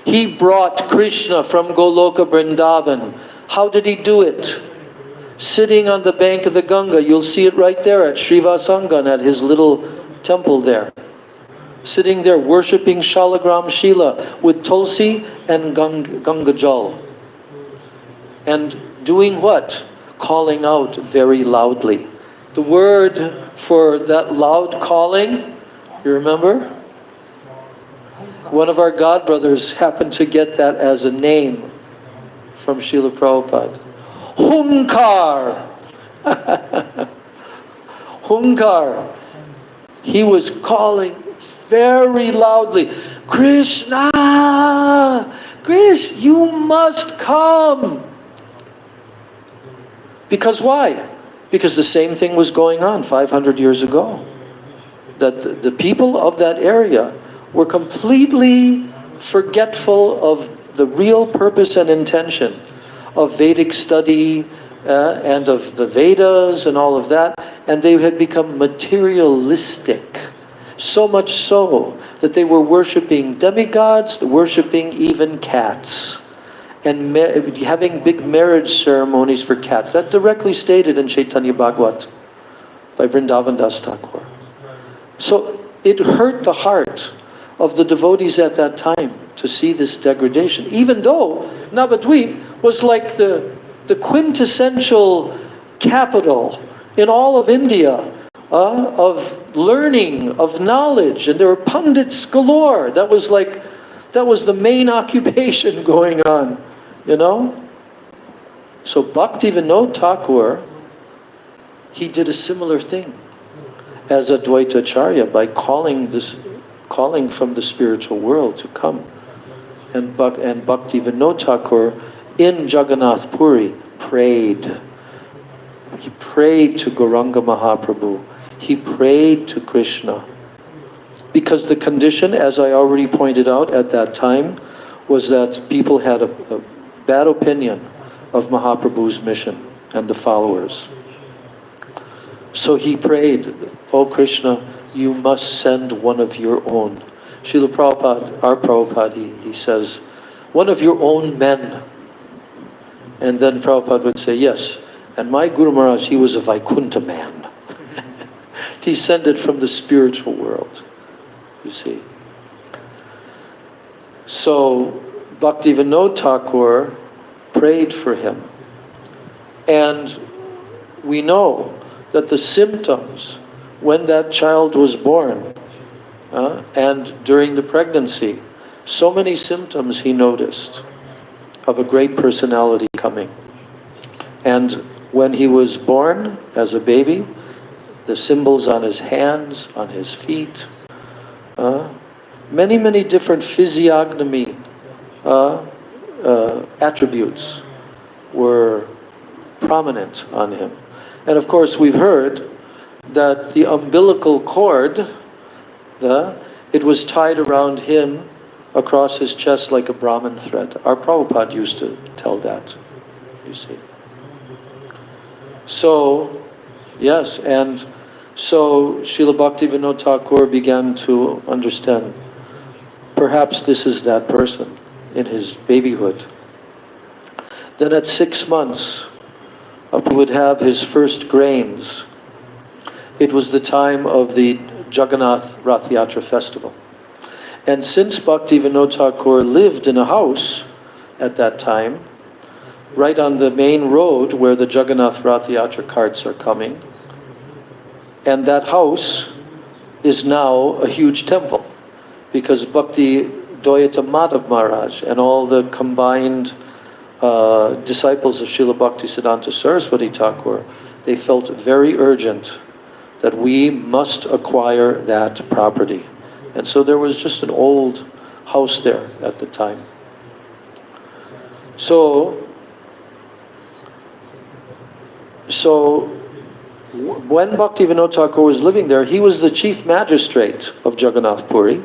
He brought Krishna from Goloka Vrindavan. How did he do it? Sitting on the bank of the Ganga. You'll see it right there at Srivasangan, at his little temple there. Sitting there worshipping Shalagram Shila with Tulsi and Ganga Jal. And doing what? Calling out very loudly. The word for that loud calling, you remember? One of our godbrothers happened to get that as a name from Srila Prabhupada. Hunkar! Hunkar. He was calling very loudly, Krishna! Krishna, you must come! Because why? Because the same thing was going on 500 years ago. That the people of that area were completely forgetful of the real purpose and intention of Vedic study and of the Vedas and all of that, and they had become materialistic. So much so that they were worshipping demigods, worshipping even cats, and having big marriage ceremonies for cats. That's directly stated in Chaitanya Bhagavat by Vrindavan Das Thakur. So it hurt the heart of the devotees at that time to see this degradation, even though Navadvip was like the quintessential capital in all of India of learning, of knowledge, and there were pundits galore. That was the main occupation going on, you know? So Bhaktivinoda Thakur, he did a similar thing as Advaita Acharya by calling from the spiritual world to come. And Bhaktivinoda Thakur in Jagannath Puri prayed. He prayed to Gauranga Mahaprabhu. He prayed to Krishna. Because the condition, as I already pointed out at that time, was that people had a bad opinion of Mahaprabhu's mission. and the followers. So he prayed, "Oh Krishna, you must send one of your own." Srila Prabhupada, our Prabhupada, he says, "One of your own men." And then Prabhupada would say, "Yes, and my Guru Maharaj, he was a Vaikuntha man." Descended from the spiritual world, you see. So Bhaktivinoda Thakur prayed for him. And we know that the symptoms when that child was born and during the pregnancy, so many symptoms he noticed of a great personality coming. And when he was born as a baby, the symbols on his hands, on his feet, many different physiognomy attributes were prominent on him. And of course we've heard that the umbilical cord, it was tied around him across his chest like a Brahman thread. Our Prabhupada used to tell that, you see. So, yes, and so Srila Bhaktivinoda Thakur began to understand, perhaps this is that person in his babyhood. Then at 6 months, he would have his first grains. It was the time of the Jagannath Rath Yatra festival. And since Bhaktivinoda Thakur lived in a house at that time, right on the main road where the Jagannath Rath Yatra carts are coming, and that house is now a huge temple, because Bhakti Doyata Madhav Maharaj and all the combined disciples of Srila Bhaktisiddhanta Saraswati Thakur, they felt very urgent that we must acquire that property. And so there was just an old house there at the time. So when Bhaktivinoda Thakur was living there, he was the chief magistrate of Jagannath Puri,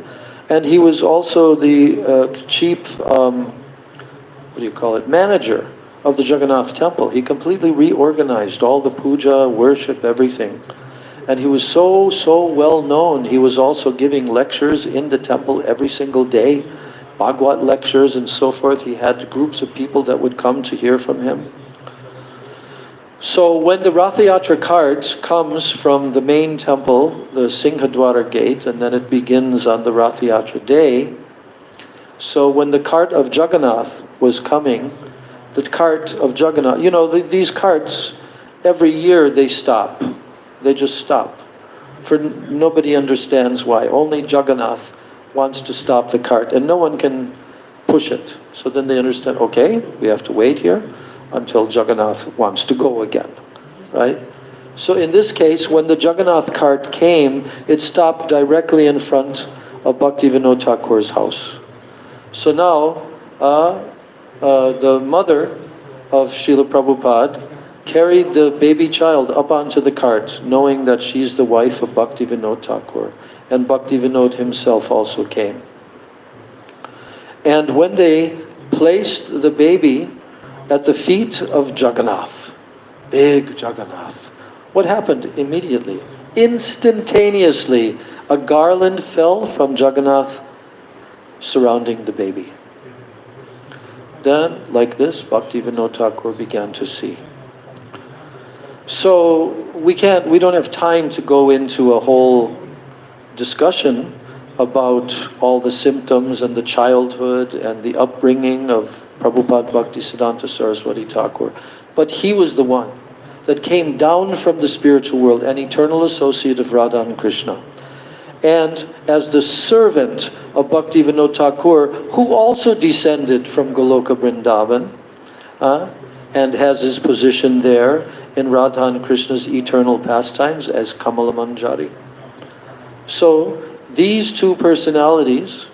and he was also the chief, manager of the Jagannath temple. He completely reorganized all the puja, worship, everything. And he was so well known. He was also giving lectures in the temple every single day, Bhagavad lectures and so forth. He had groups of people that would come to hear from him. So when the Ratha Yatra cart comes from the main temple, the Singhadwara gate, and then it begins on the Ratha Yatra day, so when the cart of Jagannath was coming, the cart of Jagannath, these carts, every year they stop. They just stop. Nobody understands why. Only Jagannath wants to stop the cart, and no one can push it. So then they understand, okay, we have to wait here until Jagannath wants to go again, right? So in this case, when the Jagannath cart came, it stopped directly in front of Bhaktivinoda Thakur's house. So now, the mother of Srila Prabhupada carried the baby child up onto the cart, knowing that she's the wife of Bhaktivinoda Thakur, and Bhaktivinoda himself also came. And when they placed the baby at the feet of Jagannath, big Jagannath, what happened immediately? Instantaneously, a garland fell from Jagannath surrounding the baby. Then, like this, Bhaktivinoda Thakur began to see. So we don't have time to go into a whole discussion about all the symptoms and the childhood and the upbringing of Prabhupada Bhaktisiddhanta Saraswati Thakur. But he was the one that came down from the spiritual world, an eternal associate of Radha and Krishna. And as the servant of Bhaktivinoda Thakur, who also descended from Goloka Vrindavan, and has his position there in Radha and Krishna's eternal pastimes as Kamala Manjari. So these two personalities,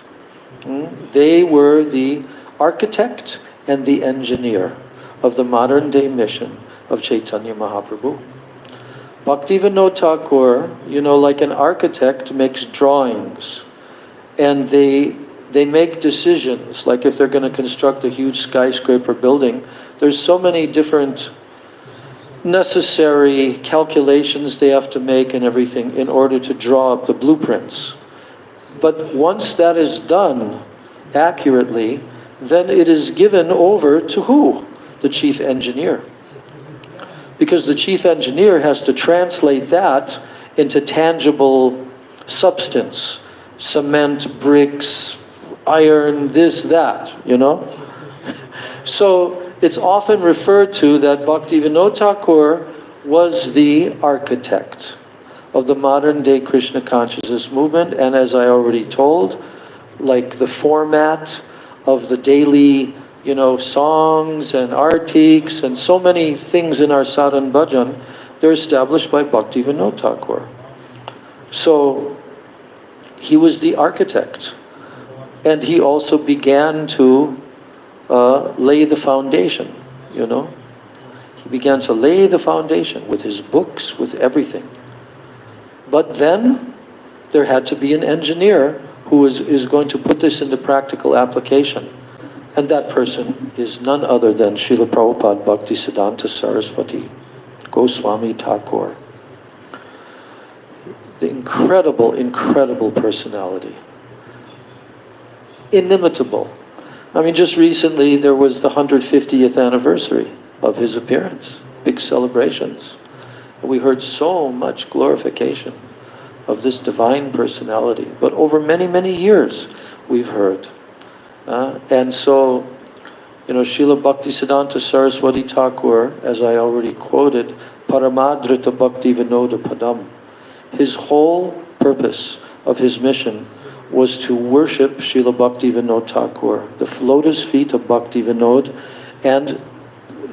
they were the architect and the engineer of the modern day mission of Chaitanya Mahaprabhu. Bhaktivinoda Thakur, like an architect makes drawings, and they make decisions, like if they're going to construct a huge skyscraper building, there's so many different necessary calculations they have to make and everything in order to draw up the blueprints. But once that is done accurately, then it is given over to who? The chief engineer. Because the chief engineer has to translate that into tangible substance. Cement, bricks, iron, this, that, you know? So it's often referred to that Bhaktivinoda Thakur was the architect of the modern day Krishna consciousness movement, and as I already told, like the format of the daily, you know, songs and artiks and so many things in our sadhan bhajan, they're established by Bhaktivinoda Thakur. So he was the architect, and he also began to lay the foundation, you know. He began to lay the foundation with his books, with everything. But then there had to be an engineer who is going to put this into practical application. And that person is none other than Srila Prabhupada Bhaktisiddhanta Saraswati Goswami Thakur. The incredible, incredible personality. Inimitable. I mean, just recently there was the 150th anniversary of his appearance. Big celebrations. And we heard so much glorification of this divine personality. But over many, many years we've heard. And so, you know, Srila Bhaktisiddhanta Saraswati Thakur, as I already quoted, Paramadrita Bhakti Vinoda Padam. His whole purpose of his mission was to worship Srila Bhakti Vinod Thakur, the lotus feet of Bhakti Vinod, and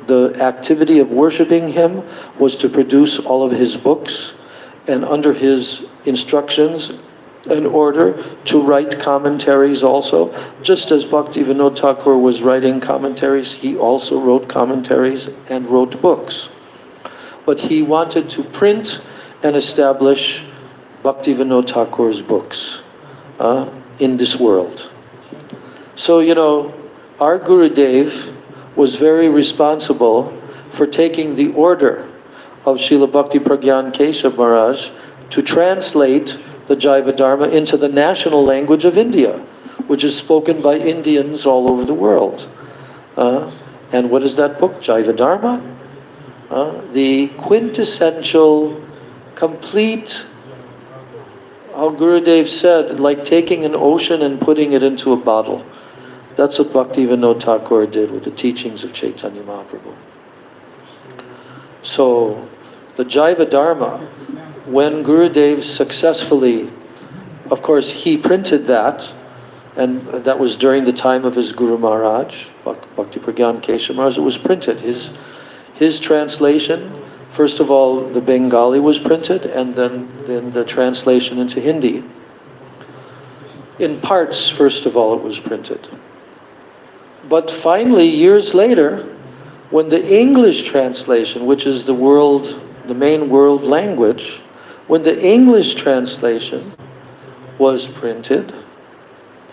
the activity of worshipping him was to produce all of his books, and under his instructions and order to write commentaries also. Just as Bhakti Vinod Thakur was writing commentaries, he also wrote commentaries and wrote books. But he wanted to print and establish Bhakti Vinod Thakur's books in this world. So, you know, our Gurudev was very responsible for taking the order of Srila Bhakti Pragyan Keshav Maharaj to translate the Jaiva Dharma into the national language of India, which is spoken by Indians all over the world. And what is that book? Jaiva Dharma? The quintessential, complete, how Gurudev said, like taking an ocean and putting it into a bottle. That's what Bhakti Vinod Thakur did with the teachings of Chaitanya Mahaprabhu. So, the Jaiva Dharma, when Gurudev successfully, of course he printed that, and that was during the time of his Guru Maharaj, Bhakti Pragyan Keshav Maharaj, it was printed. His translation, first of all the Bengali was printed, and then the translation into Hindi. In parts, first of all, it was printed. But finally, years later, when the English translation, which is the main world language, when the English translation was printed,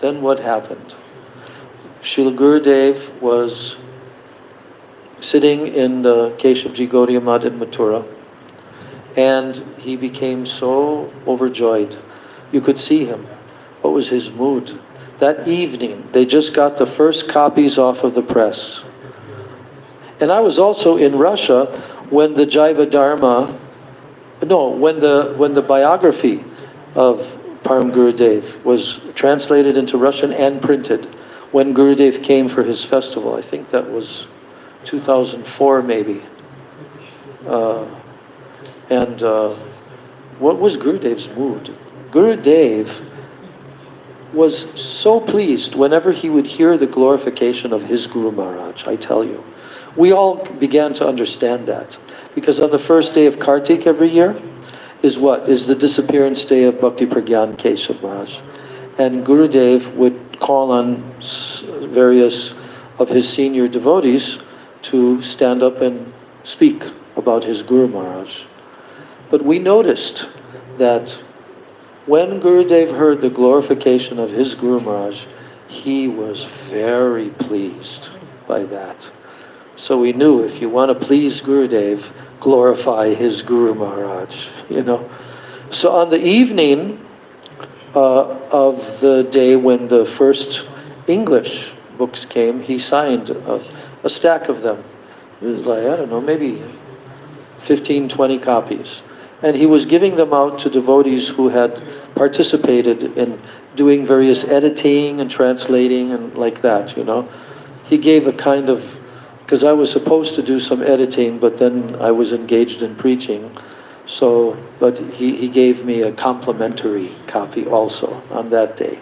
then what happened? Srila Gurudev was sitting in the Keshavji Gaudiya Math in Mathura, and he became so overjoyed. You could see him. What was his mood? That evening, they just got the first copies off of the press. And I was also in Russia when the Jaiva Dharma, when the biography of Param Gurudev was translated into Russian and printed, when Gurudev came for his festival. I think that was 2004 maybe. What was Gurudev's mood? Gurudev was so pleased whenever he would hear the glorification of his Guru Maharaj, I tell you. We all began to understand that. Because on the first day of Kartik every year is what? Is the disappearance day of Bhakti Pragyan Keshav Maharaj. And Gurudev would call on various of his senior devotees to stand up and speak about his Guru Maharaj. But we noticed that when Gurudev heard the glorification of his Guru Maharaj, he was very pleased by that. So we knew if you want to please Gurudev, glorify his Guru Maharaj, you know. So on the evening of the day when the first English books came, he signed a stack of them. It was like, I don't know, maybe 15, 20 copies. And he was giving them out to devotees who had participated in doing various editing and translating and like that, you know. He gave a kind of, because I was supposed to do some editing, but then I was engaged in preaching. So, but he gave me a complimentary copy also on that day.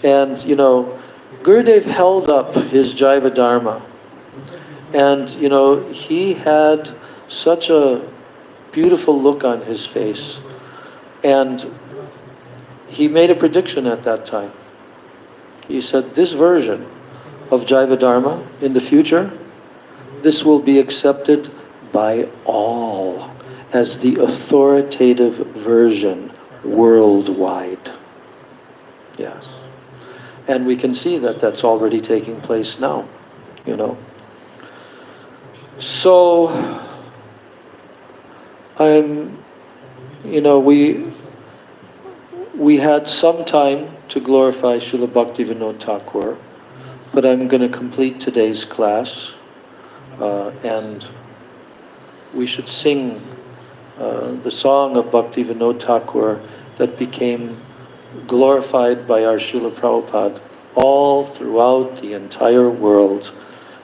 And, you know, Gurudev held up his Jaiva Dharma. And, you know, he had such a beautiful look on his face. And he made a prediction at that time. He said, this version of Jaiva Dharma in the future, this will be accepted by all as the authoritative version worldwide. Yes. And we can see that that's already taking place now, you know. So, you know, we had some time to glorify Srila Bhaktivinoda Thakur, but I'm going to complete today's class, and we should sing the song of Bhaktivinoda Thakur that became glorified by our Srila Prabhupada all throughout the entire world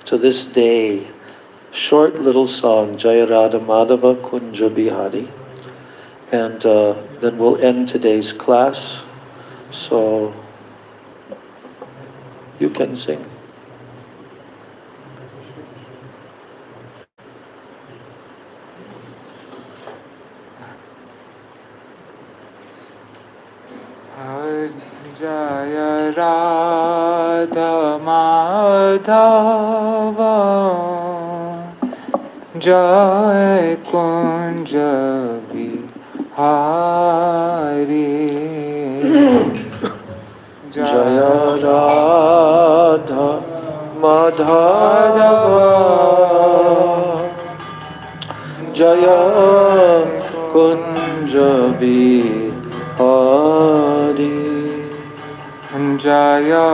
to this day. Short little song, Jaya Radha Madhava Kunja Bihari. And then we'll end today's class. So you can sing. Jaya Radha Madhava Jai Kunja Bihari Jaya Radha Madhava Jaya Kunja Bihari Jaya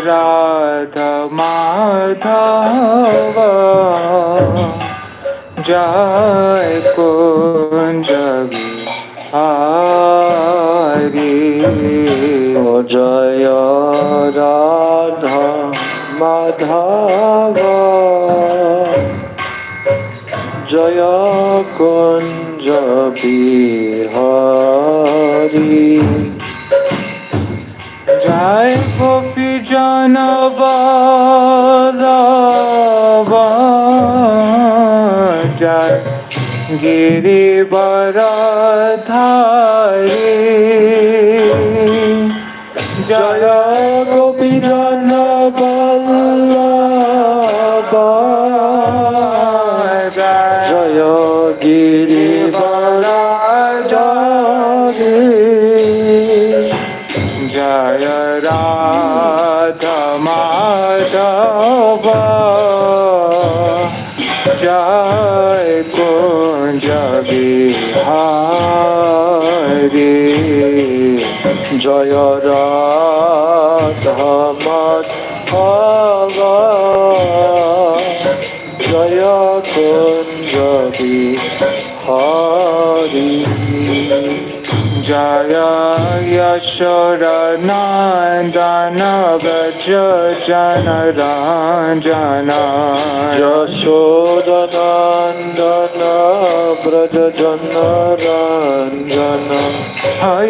Radha Madhava Jai Kunja Bihari Jaya Radha Madhava Jaya Kunja Bihari Jai Gopi Jana Vallabha Jai Giri Baradhari Jaya Gopi Jana Vallabha Jaya Giri Baradhari Jaya Radha Madhava Jai Kunja Bihari Jaya Radha Madhava Jaya Kunja Bihari Jaya Yashoda Nandana Vraja Jana Ranjana Yashoda Nandana Vraja Jana Ranjana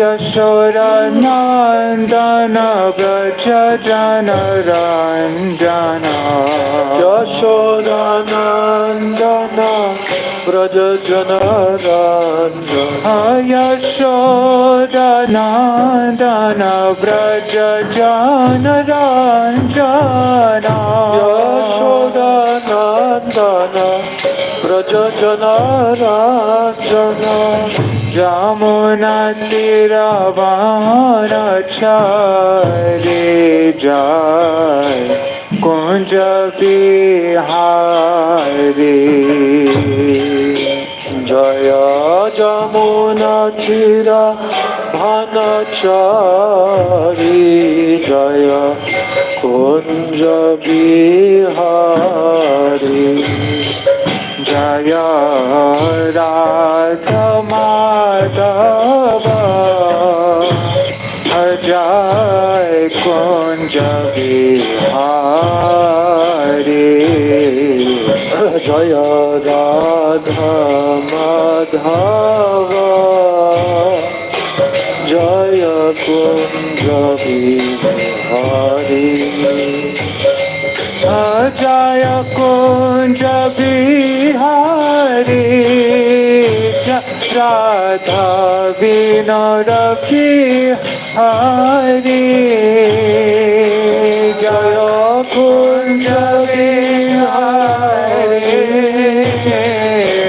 Yashoda Nandana Vraja Jana Ranjana Yashoda Nandana Vraja Jana Ranjana Yashoda Nandana Vraja Jana Ranjana Yashoda Nandana Vraja Jana Ranjana Jamuna Tiravana Chare Jai Kunja Bihari Jaya Jamuna Tira Bhanachari Jaya Kunja Bihari Jaya Radha Madhava Jai Kunja Bihari Jaya Radha Madhava Jaya Kunja Bihari Jaya Kunja Bihari Radha Vinod Bihari Jaya Kunja Bihari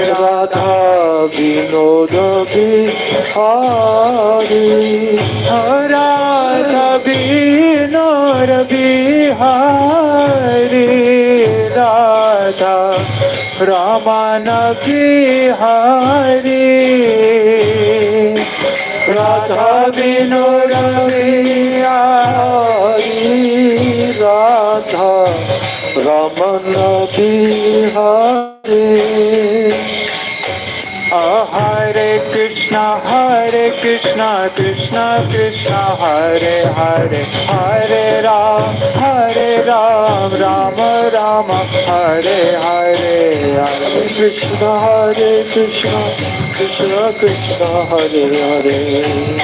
Radha Vinod Bihari Radha Vinod Bihari Radha Ramana Bihari Radha Vinod Bihari Radha Ramana Bihari Hare Krishna Krishna Krishna Hare Hare Hare Ram Ram Rama Hare Hare Hare Krishna Hare Krishna Krishna Krishna Hare Hare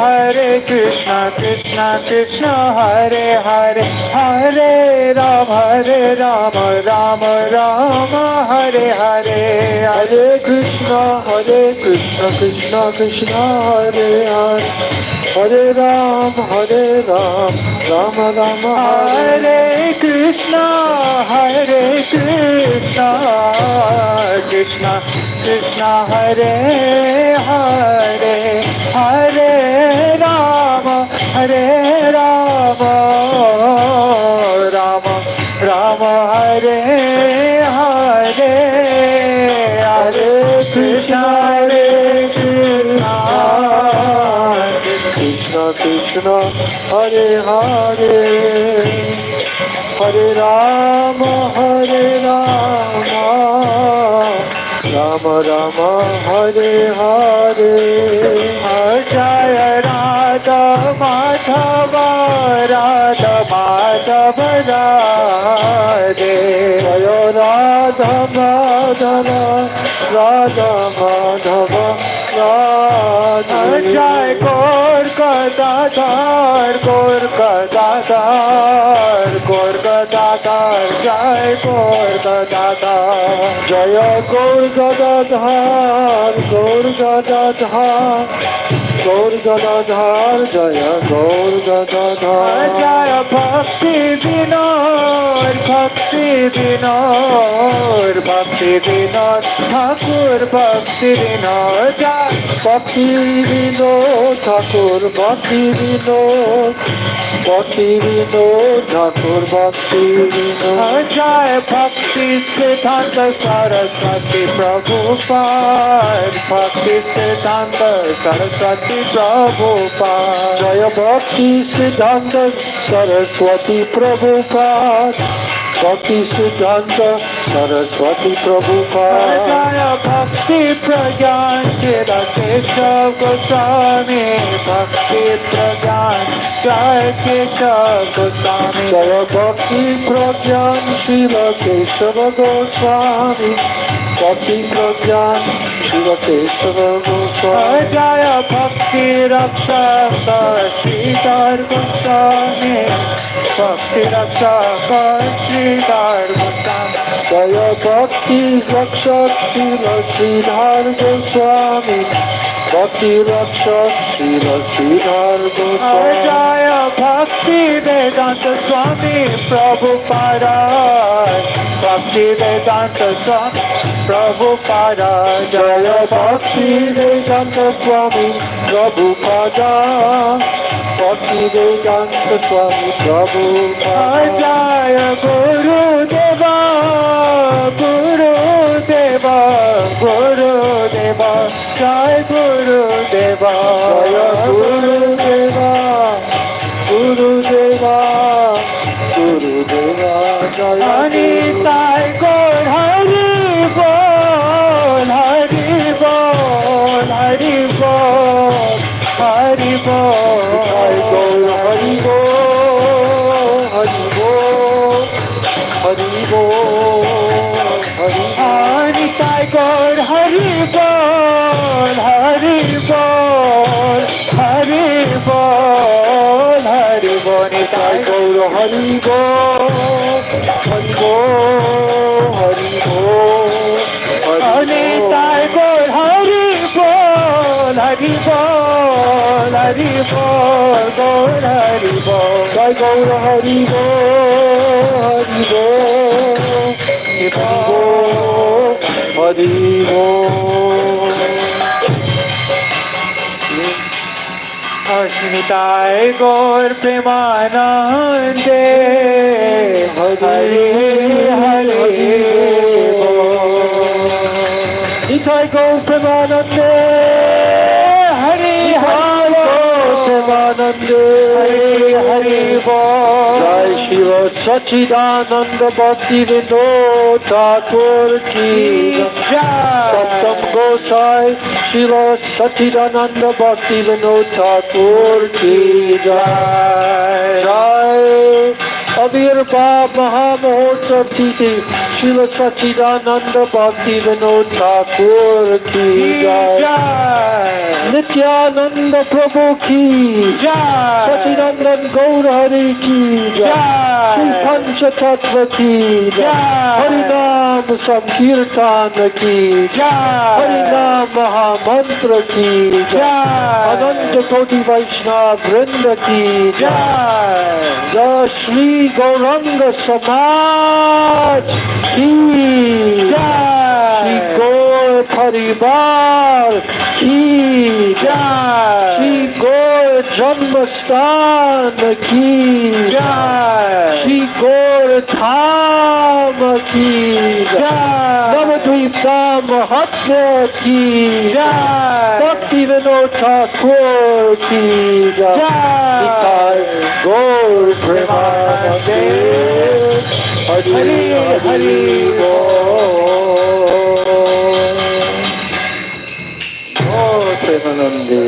Hare Krishna Krishna Krishna Hare Hare Hare Ram Ram Hare Hare Hare Krishna Krishna Krishna Hare Hare Hare Ram Ram Hare Hare Krishna Krishna Krishna Hare Hare Hare Ram Ram Hare Hare Hare Krishna Krishna Krishna Hare Hare Hare Ram Rama Rama Hare Hare Jaya Radha Madhava Radhe Jaya Radha Madhava Radha Madhava Radhe Jai Gaur Gadadhar Jai Gaur Gadadhar Jaya Gaur Gadadhar Gaur Gadadhar Jaya Gaur Gadadhar Jaya Bhakti Vinod Thakur Bhakti Vinod Bhakti Vinod Thakur Bhakti Vinod Thakur Bhakti Vinod Jai Bhakti Siddhanta Saraswati Prabhupada Bhakti Siddhanta Saraswati Prabhupada Jaya Bhakti Siddhanta Saraswati Prabhupada Bhakti Siddhanta Saraswati Prabhupada Jaya Bhakti Pragyan Shila Keshav Goswami Bhakti Pragyan Jai Keshav Goswami Jaya Bhakti Pragyan Shila Keshava Goswami Bhakti Pragyan Shila Keshava Goswami Jaya Bhakti Rakshaka Sridhar Goswami Bhakti Rakshaka Sridhar Goswami Jaya Bhakti Rakshak Shila Sridhar Goswami Bhakti Rakshak Shila Sridhar Goswami Jaya Bhakti Vedanta Swami Prabhupada Bhakti Vedanta Swami Prabhupada Jaya Bhakti Vedanta Swami Prabhupada Bhaktivedanta Swami Prabhupada. Jaya Guru Deva, Guru Deva, Guru Deva, Jai Guru Deva, Jaya Guru Deva, Guru Deva, Guru Deva, Jaya Hari Guru. Sai Gaur Hari Bol, Hari Bol, Hari Bol, Hari Bol. Jai Gaur Hari Bol, Hari Bol, Hari Bol, Hari Bol. Hari Sai Gaur Hari Bol, Hari Bol, Hari Bol, Hari Bol. Jai Gaur Hari Bol, Hari Bol, Hari Bol, Hari Hari Bol. Sai Gaur Hari Bol, Hari Bol, Hari Bol, Gaur Hari Bol. Jai Gaur Hari Bol, Hari Bol, Hari Bol. Asmitai Gaur Premanande, Hari Hari Nitai Gaur Premanande, Hari Nitai Gaur Premanande, Hari Hari Bol. Jai Shila Sachidananda Bhakti Vinod Thakur Ki Satyam Gosai Shila Sachidananda Bhakti Vinod Thakur Ki Jai. Jai Avirbhav Mahamahotsav Titi Shila Sachidananda Bhakti Vinod Thakur Ki Jai. Nityananda Prabhu Ki Sachidanand Gaur Hari Ki Jai. Shri Pancha Tattva Ki Jai. Harinam Sankirtan Ki Jai. Harinam Mahamantra Ki Jai. Ananda Koti Vaishnava Vrinda Ki Jai. Jai Shri Gauranga Samaj Ki Jai. Shri Gaur Parivar Ki Jai. Shri Gaur Janmastan Ki Jai. Shri Gaur Dham Ki Jai. Navadvip Dham Mahatma Ki Jai. Bhakti Vinod Thakur Ki Jai. Jai. Nitai Gaur Premanande Hari Hari Bol. Gaur Premanande.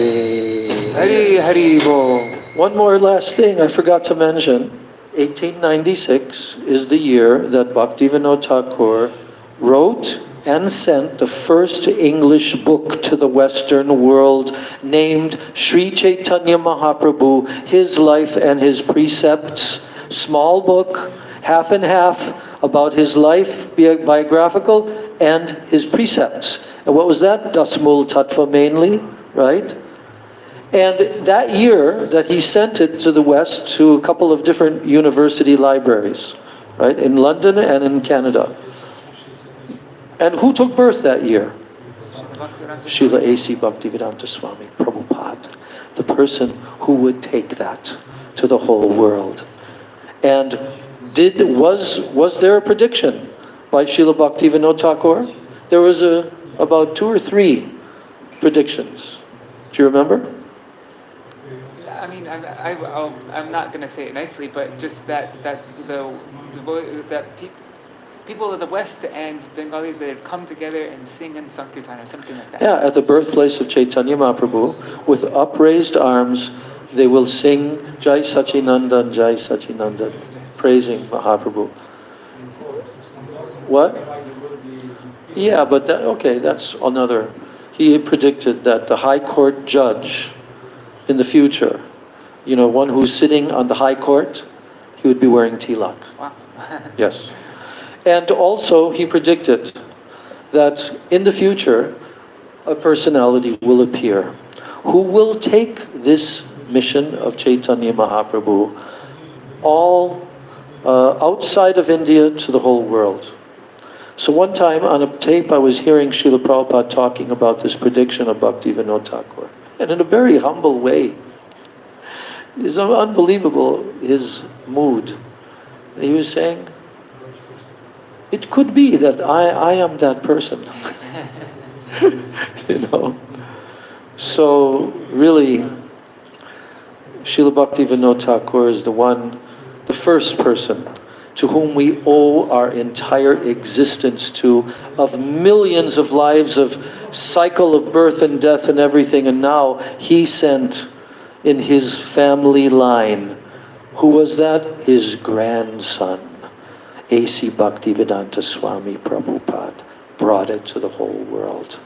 Hari Hari Bol. One more last thing I forgot to mention. 1896 is the year that Bhaktivinoda Thakur wrote and sent the first English book to the Western world named Sri Chaitanya Mahaprabhu, His Life and His Precepts. Small book, half and half, about his life, biographical, and his precepts. And what was that? Dasmul Tattva mainly, right? And that year that he sent it to the West to a couple of different university libraries, right, in London and in Canada. And who took birth that year? Srila A.C. Bhaktivedanta Swami Prabhupada, the person who would take that to the whole world. And was there a prediction by Srila Bhaktivinoda Thakur? There was about 2 or 3 predictions. Do you remember? I mean, I'm not going to say it nicely, but just that people of the West and Bengalis, they'd come together and sing in Sankirtan or something like that. Yeah, at the birthplace of Chaitanya Mahaprabhu, with upraised arms, they will sing Jai Sachinandan, Jai Sachinandan, praising Mahaprabhu. What? Yeah, but that's another. He predicted that the High Court judge in the future, one who's sitting on the High Court, he would be wearing tilak. Wow. Yes. And also he predicted that in the future, a personality will appear who will take this mission of Chaitanya Mahaprabhu all outside of India to the whole world. So one time on a tape I was hearing Srila Prabhupada talking about this prediction of Bhaktivinoda Thakur. And in a very humble way, It's unbelievable, his mood. He was saying, it could be that I am that person. You know. So really, Srila Bhaktivinoda Thakur is the first person to whom we owe our entire existence to, of millions of lives of cycle of birth and death and everything. And now he sent in his family line, who was that? His grandson, A.C. Bhaktivedanta Swami Prabhupada, brought it to the whole world.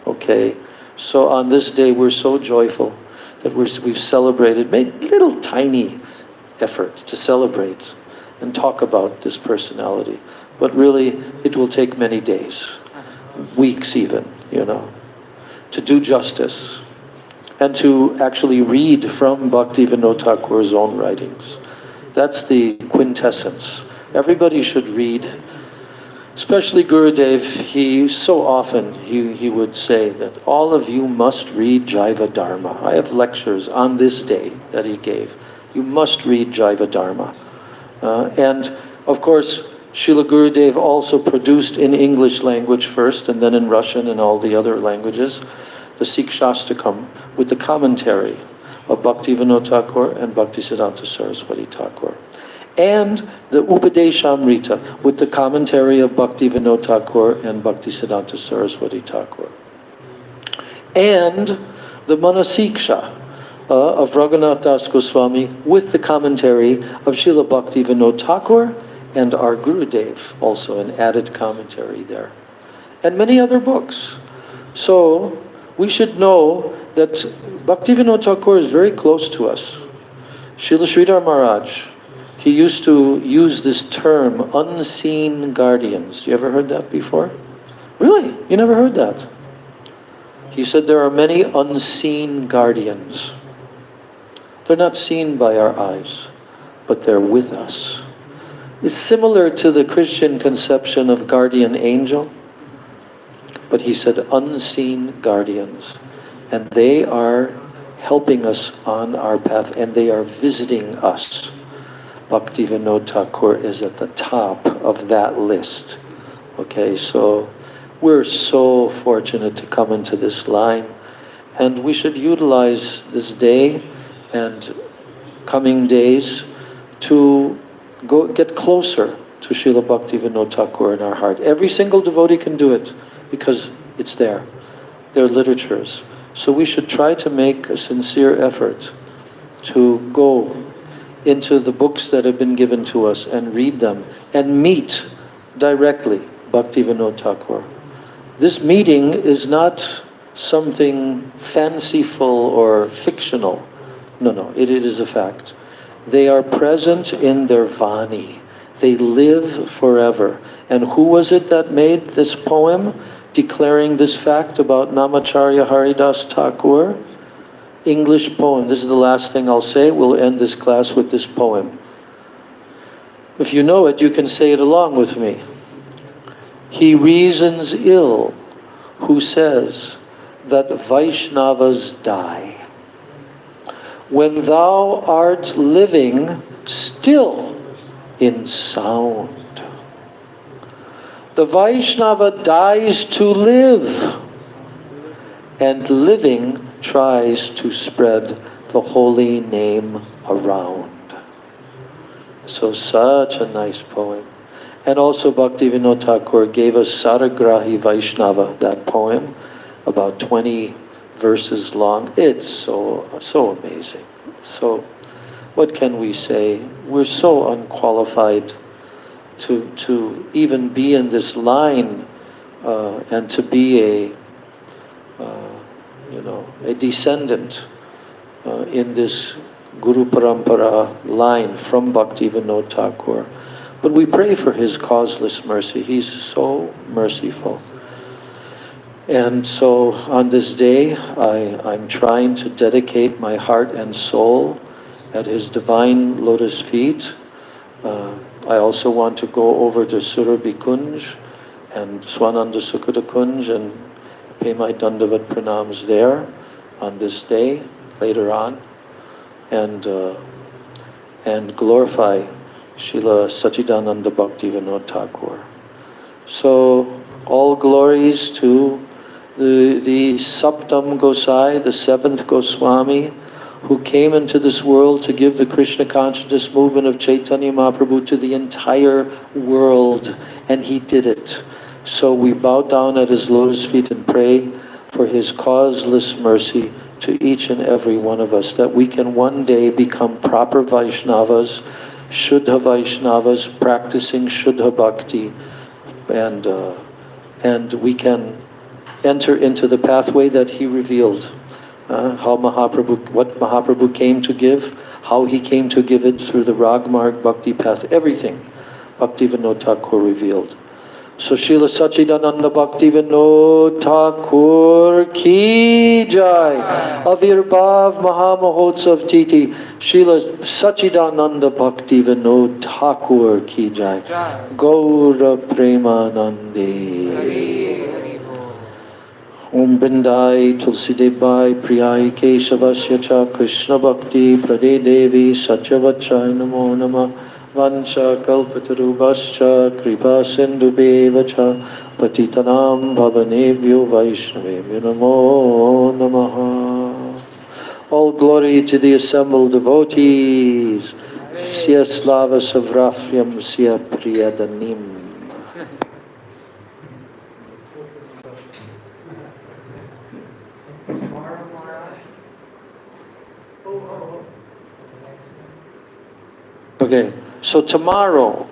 Okay, so on this day we're so joyful that we've celebrated, made little tiny efforts to celebrate and talk about this personality. But really, it will take many days, weeks even, you know, to do justice and to actually read from Bhaktivinoda Thakur's own writings. That's the quintessence. Everybody should read, especially Gurudev. He so often, he would say that all of you must read Jaiva Dharma. I have lectures on this day that he gave. You must read Jaiva Dharma. And of course, Srila Gurudev also produced in English language first, and then in Russian and all the other languages, the Sikshastakam with the commentary of Bhaktivinoda Thakur and Bhaktisiddhanta Saraswati Thakur. And the Upadeshamrita with the commentary of Bhaktivinoda Thakur and Bhaktisiddhanta Saraswati Thakur. And the Manasiksha of Raghunath Das Goswami with the commentary of Srila Bhaktivinoda Thakur and our Gurudev, also an added commentary there. And many other books. So we should know that Bhaktivinoda Thakur is very close to us. Srila Sridhar Maharaj, he used to use this term, unseen guardians. You ever heard that before? Really? You never heard that? He said there are many unseen guardians. They're not seen by our eyes, but they're with us. It's similar to the Christian conception of guardian angel, but he said unseen guardians. And they are helping us on our path, and they are visiting us. Bhaktivinoda Thakur is at the top of that list. Okay, so we're so fortunate to come into this line, and we should utilize this day and coming days to go get closer to Srila Bhaktivinoda Thakur in our heart. Every single devotee can do it because it's there. They're literatures. So we should try to make a sincere effort to go into the books that have been given to us and read them and meet directly Bhaktivinoda Thakur. This meeting is not something fanciful or fictional. No, it is a fact. They are present in their Vani. They live forever. And who was it that made this poem declaring this fact about Namacharya Haridas Thakur? English poem. This is the last thing I'll say. We'll end this class with this poem. If you know it, you can say it along with me. He reasons ill who says that Vaishnavas die, when thou art living still in sound. The Vaishnava dies to live, and living tries to spread the holy name around. So such a nice poem. And also Bhaktivinoda Thakur gave us Saragrahi Vaishnava, that poem, about 20 verses long. It's so amazing. So what can we say? We're so unqualified to even be in this line and to be a descendant in this Guru Parampara line from Bhaktivinoda Thakur. But we pray for his causeless mercy. He's so merciful. And so on this day, I'm trying to dedicate my heart and soul at his divine lotus feet. I also want to go over to Surabhi Kunj and Swananda Sukhada Kunj and pay my Dandavat pranams there on this day, later on. and glorify Srila Sachidananda Bhaktivinoda Thakur. So all glories to the Saptam Gosai, the seventh Goswami, who came into this world to give the Krishna consciousness movement of Chaitanya Mahaprabhu to the entire world, and he did it. So we bow down at his lotus feet and pray for his causeless mercy to each and every one of us, that we can one day become proper Vaishnavas, Shuddha Vaishnavas, practicing Shuddha Bhakti, and we can enter into the pathway that he revealed. What Mahaprabhu came to give, how he came to give it through the Ragmarg Bhakti path, everything Bhaktivinoda Thakur revealed. So Srila Sachidananda Bhaktivinoda Thakur ki jai. Avirbhav Mahamahotsav Titi. Srila Sachidananda Bhaktivinoda Thakur ki jai. Gaura Premanande. Om Brindai Tulsidebai Priyai Keshavasya Cha Krishna Bhakti Prade Devi Satyavachai Namo Namah Vansha Kalpatarubhascha Kripa Sindhubheva Cha Patitanam Bhavanebhyo Vaishnavebhyo Namo Namaha. All glory to the assembled devotees. Sya Slava Savrafyam Sya Priyadanim. Okay, so tomorrow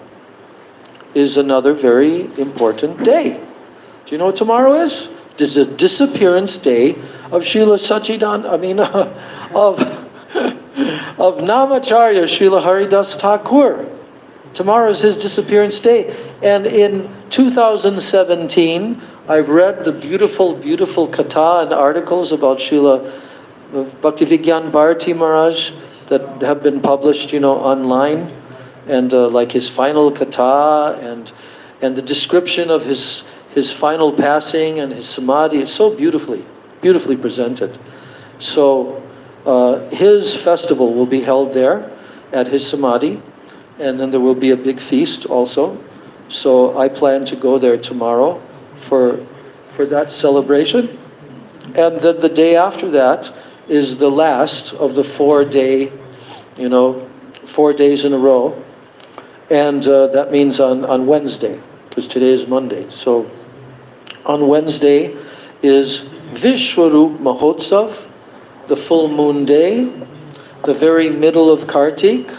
is another very important day. Do you know what tomorrow is? It's the disappearance day of Srila Sachidananda, of Namacharya Srila Haridas Thakur. Tomorrow is his disappearance day. And in 2017, I've read the beautiful, beautiful katha and articles about Srila Bhaktivigyan Bharati Maharaj that have been published, online, and like his final katha and the description of his final passing and his samadhi. It's so beautifully presented. So his festival will be held there at his samadhi, and then there will be a big feast also. So I plan to go there tomorrow for that celebration. And then the day after that is the last of the 4 days in a row. And that means on Wednesday, because today is Monday. So on Wednesday is Vishwarup Mahotsav, the full moon day, the very middle of Kartik,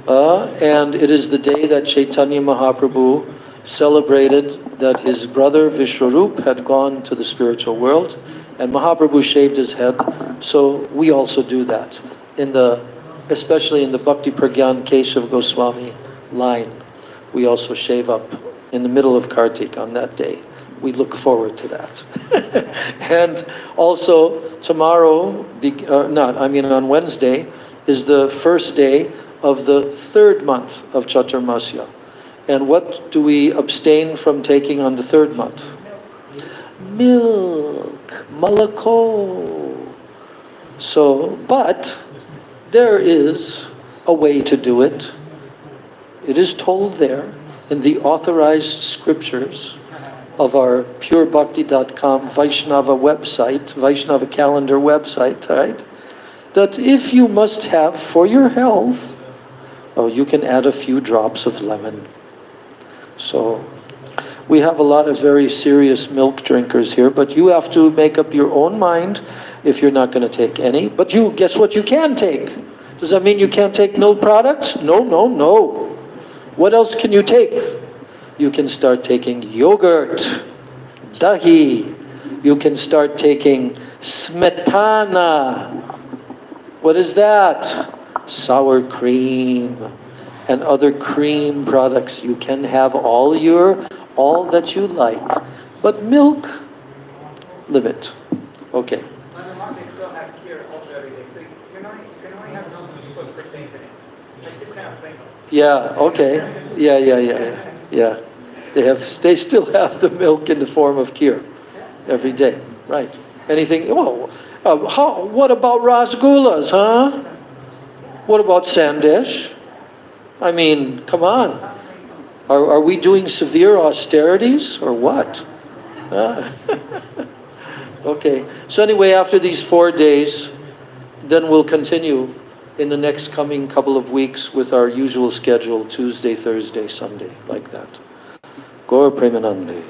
and it is the day that Chaitanya Mahaprabhu celebrated that his brother Vishwarup had gone to the spiritual world, and Mahaprabhu shaved his head. So we also do that, especially in the Bhakti Pragyan Keshav Goswami line. We also shave up in the middle of Kartik on that day. We look forward to that. And also tomorrow, on Wednesday, is the first day of the 3rd month of Chaturmasya. And what do we abstain from taking on the 3rd month? Milk, malako. So, but there is a way to do it. It is told there in the authorized scriptures of our purebhakti.com Vaishnava website, Vaishnava calendar website, right? That if you must have for your health, you can add a few drops of lemon. So we have a lot of very serious milk drinkers here, but you have to make up your own mind if you're not going to take any. But guess what you can take? Does that mean you can't take milk products? No. What else can you take? You can start taking yogurt, dahi. You can start taking smetana. What is that? Sour cream and other cream products. You can have all that you like. But milk, limit. Okay. They still have kheer also every day. So you can only have milk when you put things in it. Like this kind of thing. Yeah, okay. Yeah. They still have the milk in the form of kheer every day. Right. Anything? What about rasgullas, huh? What about Sandesh? I mean, come on. Are we doing severe austerities or what? Okay. So anyway, after these 4 days, then we'll continue in the next coming couple of weeks with our usual schedule, Tuesday, Thursday, Sunday, like that. Gaur Premanande.